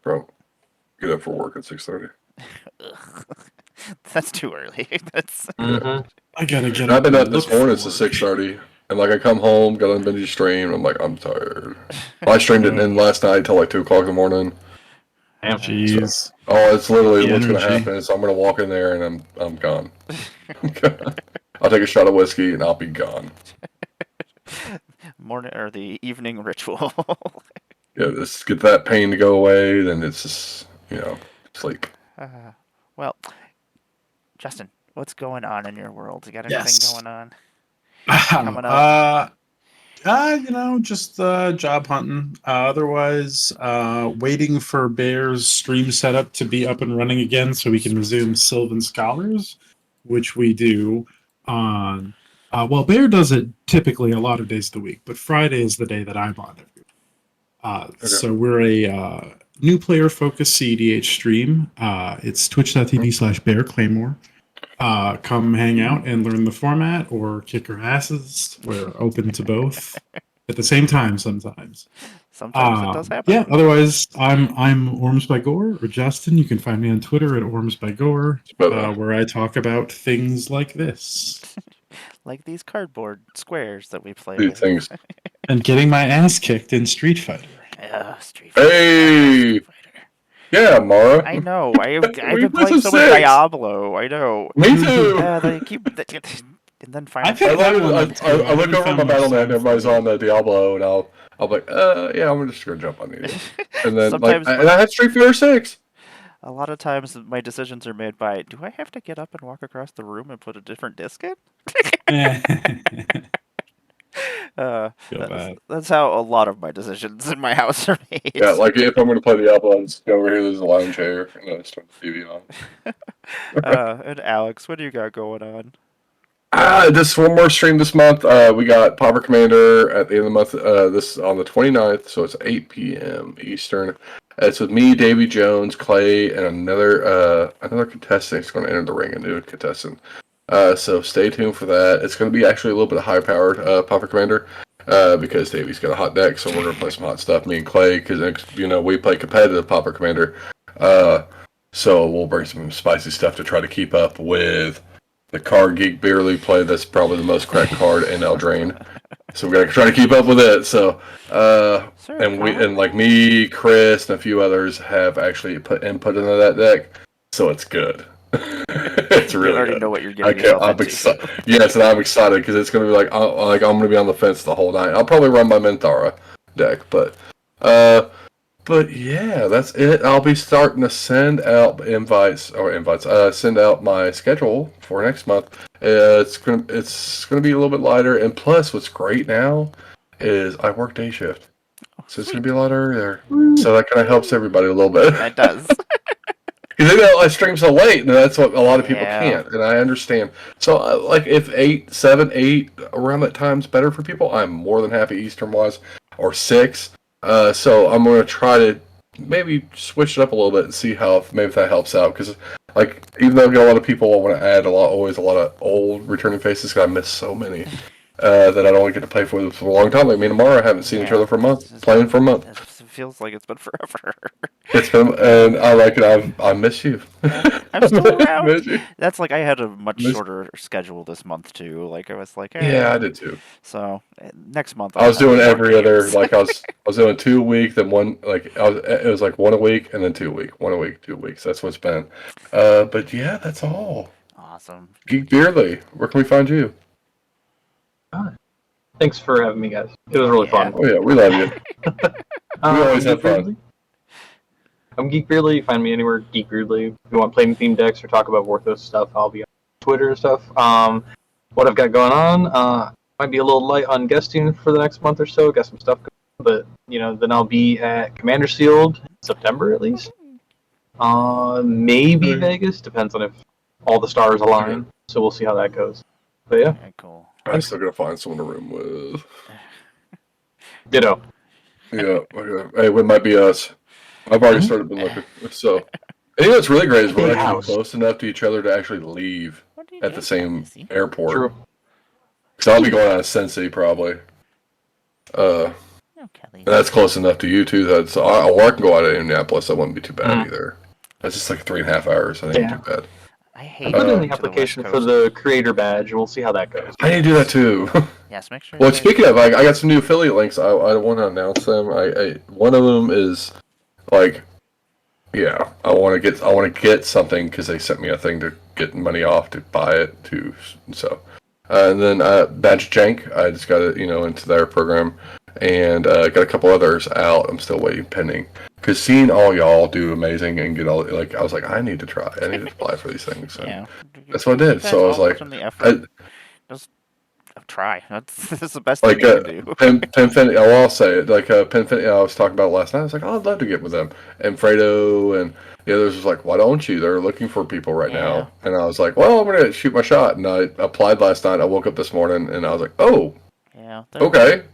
bro. Get up for work at 6:30. Ugh. That's too early. That's Mm-hmm. I gotta get And I've been and up this look morning since forward. 6:30, and like I come home, got on Benji's stream, and I'm like, I'm tired. I streamed it in last night till like 2 o'clock in the morning. Damn. Jeez. Oh, it's literally The what's gonna energy. happen. Is I'm gonna walk in there and I'm gone. I'll take a shot of whiskey and I'll be gone. morning or the evening ritual. Yeah, just get that pain to go away. Then it's just sleep. Well, Justin, what's going on in your world? You got anything Yes. going on? Coming Just job hunting. Otherwise, waiting for Bear's stream setup to be up and running again so we can resume Sylvan Scholars, which we do on. Well, Bear does it typically a lot of days of the week, but Friday is the day that I'm on every week. So we're a new player focused EDH stream. It's twitch.tv/Bear Claymore. Come hang out and learn the format or kick our asses. We're open to both at the same time sometimes. Sometimes it does happen. Yeah, otherwise I'm Orms by Gore or Justin. You can find me on Twitter at Orms by Gore, where I talk about things like this. Like these cardboard squares that we play These with. things. And getting my ass kicked in Street Fighter. Street Fighter. Hey, Street Fighter. yeah, Mara. I know. I've We been played playing some so much six. Diablo. I know. Me too. Yeah, they keep. And then I finally. picked that one up, too. I I look haven't over found my my battle net, song and everybody's for it. on the Diablo, and I'm like, yeah, I'm just gonna jump on these. And then Sometimes and I had Street Fighter 6. A lot of times my decisions are made by, do I have to get up and walk across the room and put a different disc in? Feel bad. That's how a lot of my decisions in my house are made. Yeah, like if I'm gonna play Diablo, I just go over here. There's a lounge chair, and I just turn the TV on. And Alex, what do you got going on? Just one more stream this month. We got Pauper Commander at the end of the month. This on the 29th, so it's 8 p.m. Eastern. It's with me, Davy Jones, Clay, and another contestant is going to enter the ring, a new contestant. So stay tuned for that. It's going to be actually a little bit high powered Pauper Commander. because Davey's got a hot deck, so we're gonna play some hot stuff. Me and Clay, because we play competitive Pauper Commander, so we'll bring some spicy stuff to try to keep up with the card Geek Beerly play. That's probably the most cracked card in Eldraine. So we gotta try to keep up with it. So, and like me, Chris, and a few others have actually put input into that deck, so it's good. It's really You already good. know what you're getting yourself into. Yes, and I'm excited because it's gonna be like I'm gonna be on the fence the whole night. I'll probably run my Minthara deck, but yeah, that's it. I'll be starting to send out send out my schedule for next month. It's gonna be a little bit lighter, and plus, what's great now is I work day shift, so it's gonna be a lot earlier. So that kind of helps everybody a little bit. That does. Because I stream so late, and that's what a lot of people can't, and I understand. So, like, if 8, 7, 8 around that time's better for people, I'm more than happy Eastern-wise, or 6. So I'm going to try to maybe switch it up a little bit and see maybe if that helps out. Because, like, even though I've got a lot of people, I want to add always a lot of old returning faces, because I miss so many that I don't get to play for a long time. Like me and Emmara haven't seen each other for a month, playing for a month. It feels like it's been forever. It's been, and I like it. I miss you. I'm still around. Miss you. That's like I had a much shorter schedule this month too. Like I was like, Yeah, I did too. So next month I was doing every other, games. like I was doing 2 a week, then one, like it was like 1 a week and then 2 a week, 1 a week, 2 weeks. That's what it's been. But yeah, that's all. Awesome. Geek Beerly, where can we find you? Thanks for having me, guys. It was really fun. Oh yeah, we love you. We always have fun. Beardly. I'm Geek Beardly. You find me anywhere, Geek Beardly. If you want to play themed decks or talk about Warthos stuff, I'll be on Twitter and stuff. What I've got going on, might be a little light on guesting for the next month or so. Got some stuff going, but then I'll be at Commander Sealed in September at least. Maybe Vegas, depends on if all the stars align. So we'll see how that goes. But yeah. Okay, cool. I'm still gonna find someone to room with. Ditto. Yeah, okay. Hey, it might be us. I've already started been looking. So, I think what's really great is we're actually close enough to each other to actually leave at the same airport. True. Because I'll be going out of Sensei probably. And that's close enough to you too. Or I can go out of Indianapolis. That wouldn't be too bad either. That's just like 3.5 hours. I think ain't too bad. I hate put in the application for the creator badge, and we'll see how that goes. I need to do that too. Yes, make sure. Well, speaking of, I got some new affiliate links. I want to announce them. One of them is like, yeah, I want to get something because they sent me a thing to get money off to buy it too. So, and then Badge Jank, I just got it, into their program, and got a couple others out. I'm still waiting pending. Because seeing all y'all do amazing and get all, like, I was like, I need to try. I need to apply for these things. Yeah. That's what I did. So I was like, just try. That's the best thing you can do. Pinfinity, I'll say it. Like, Pinfinity, I was talking about last night. I was like, oh, I'd love to get with them. And Fredo and the others was like, why don't you? They're looking for people right now. And I was like, well, I'm going to shoot my shot. And I applied last night. I woke up this morning and I was like, oh, yeah, okay.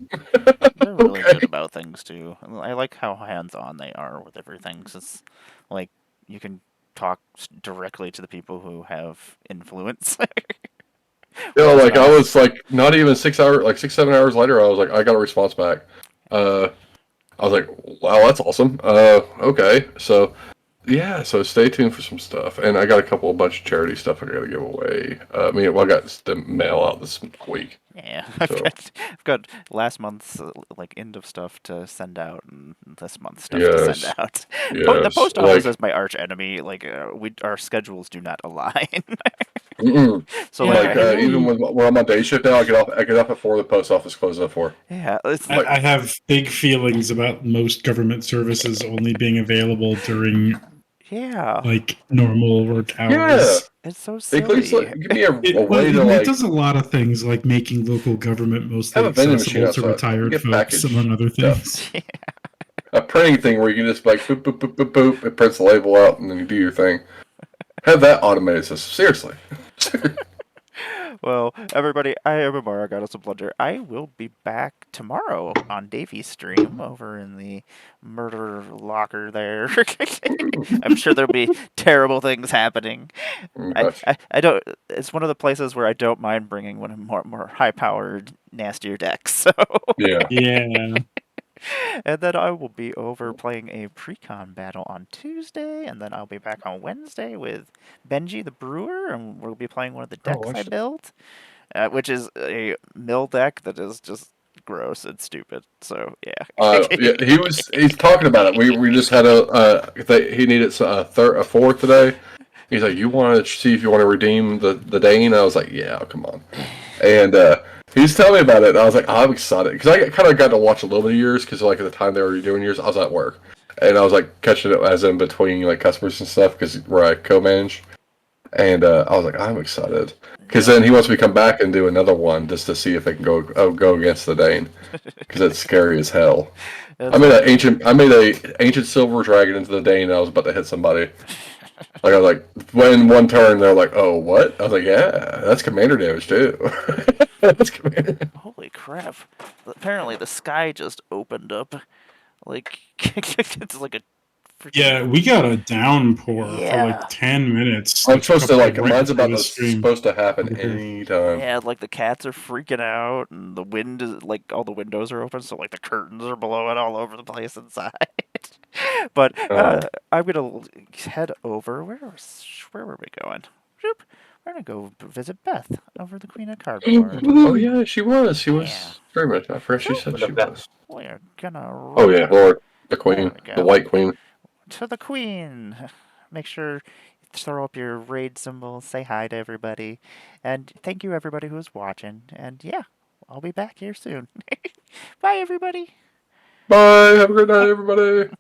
They're really good about things too. I like how hands-on they are with everything. 'Cause it's like you can talk directly to the people who have influence. Like I was like not even 6 hours, like 6-7 hours later, I was like, I got a response back. I was like, wow, that's awesome. Okay, so yeah, so stay tuned for some stuff, and I got a bunch of charity stuff I got to give away. I got the mail out this week. Yeah, So. I've got last month's end of stuff to send out, and this month's stuff to send out. The post office is my arch enemy. Our schedules do not align. So even when we're on my day shift now, I get up at 4. The post office closes at 4. Yeah, I have big feelings about most government services only being available during normal work hours. Yeah. It's so silly. Give me a way to it does a lot of things, like making local government mostly accessible to retired folks, among other things. Yeah. A printing thing where you can just boop, boop, boop, boop, boop, it prints the label out, and then you do your thing. Have that automated system. Seriously. Well, everybody, I am Emmara, Goddess of Blunder. I will be back tomorrow on Davy's stream over in the murder locker there. I'm sure there'll be terrible things happening. Gotcha. I don't. It's one of the places where I don't mind bringing one of more high powered, nastier decks. So, Yeah. Yeah. and then I will be over playing a pre-con battle on Tuesday, and then I'll be back on Wednesday with Benji the Brewer, and we'll be playing one of the Oh, decks I watch it. built, which is a mill deck that is just gross and stupid. So yeah. Yeah, he's talking about it. We just had he needed a fourth today. He's like, you want to see if you want to redeem the Dane? I was like, yeah, come on. And he's telling me about it. And I was like, I'm excited because I kind of got to watch a little bit of yours because like at the time they were doing yours, I was at work, and I was like catching it as in between like customers and stuff because where I co-manage. And I was like, I'm excited because then he wants me to come back and do another one just to see if they can go against the Dane because it's scary as hell. I made a ancient silver dragon into the Dane. And I was about to hit somebody. Like I was like, when one turn, they're like, "Oh, what?" I was like, "Yeah, that's commander damage too." That's commander. Holy crap! Apparently the sky just opened up. Like it's like a freaking Yeah, we got a downpour for like yeah. 10 minutes. I'm supposed to like right mine's before about the to stream. supposed to happen Over here. anytime. Yeah, like the cats are freaking out, and the wind is like all the windows are open, so like the curtains are blowing all over the place inside. But Oh, I'm gonna head over. Where were we going? Shoop. We're gonna go visit Beth over the Queen of Cardboard. oh yeah, she was. She Yeah. was very much. I forgot she So said What she up, Beth? was. we're gonna Oh run yeah, Lord, the there Queen, we the go. White Queen. To the Queen. Make sure you throw up your raid symbol, say hi to everybody, and thank you everybody who's watching. And yeah, I'll be back here soon. Bye everybody. Bye. Have a great night, everybody.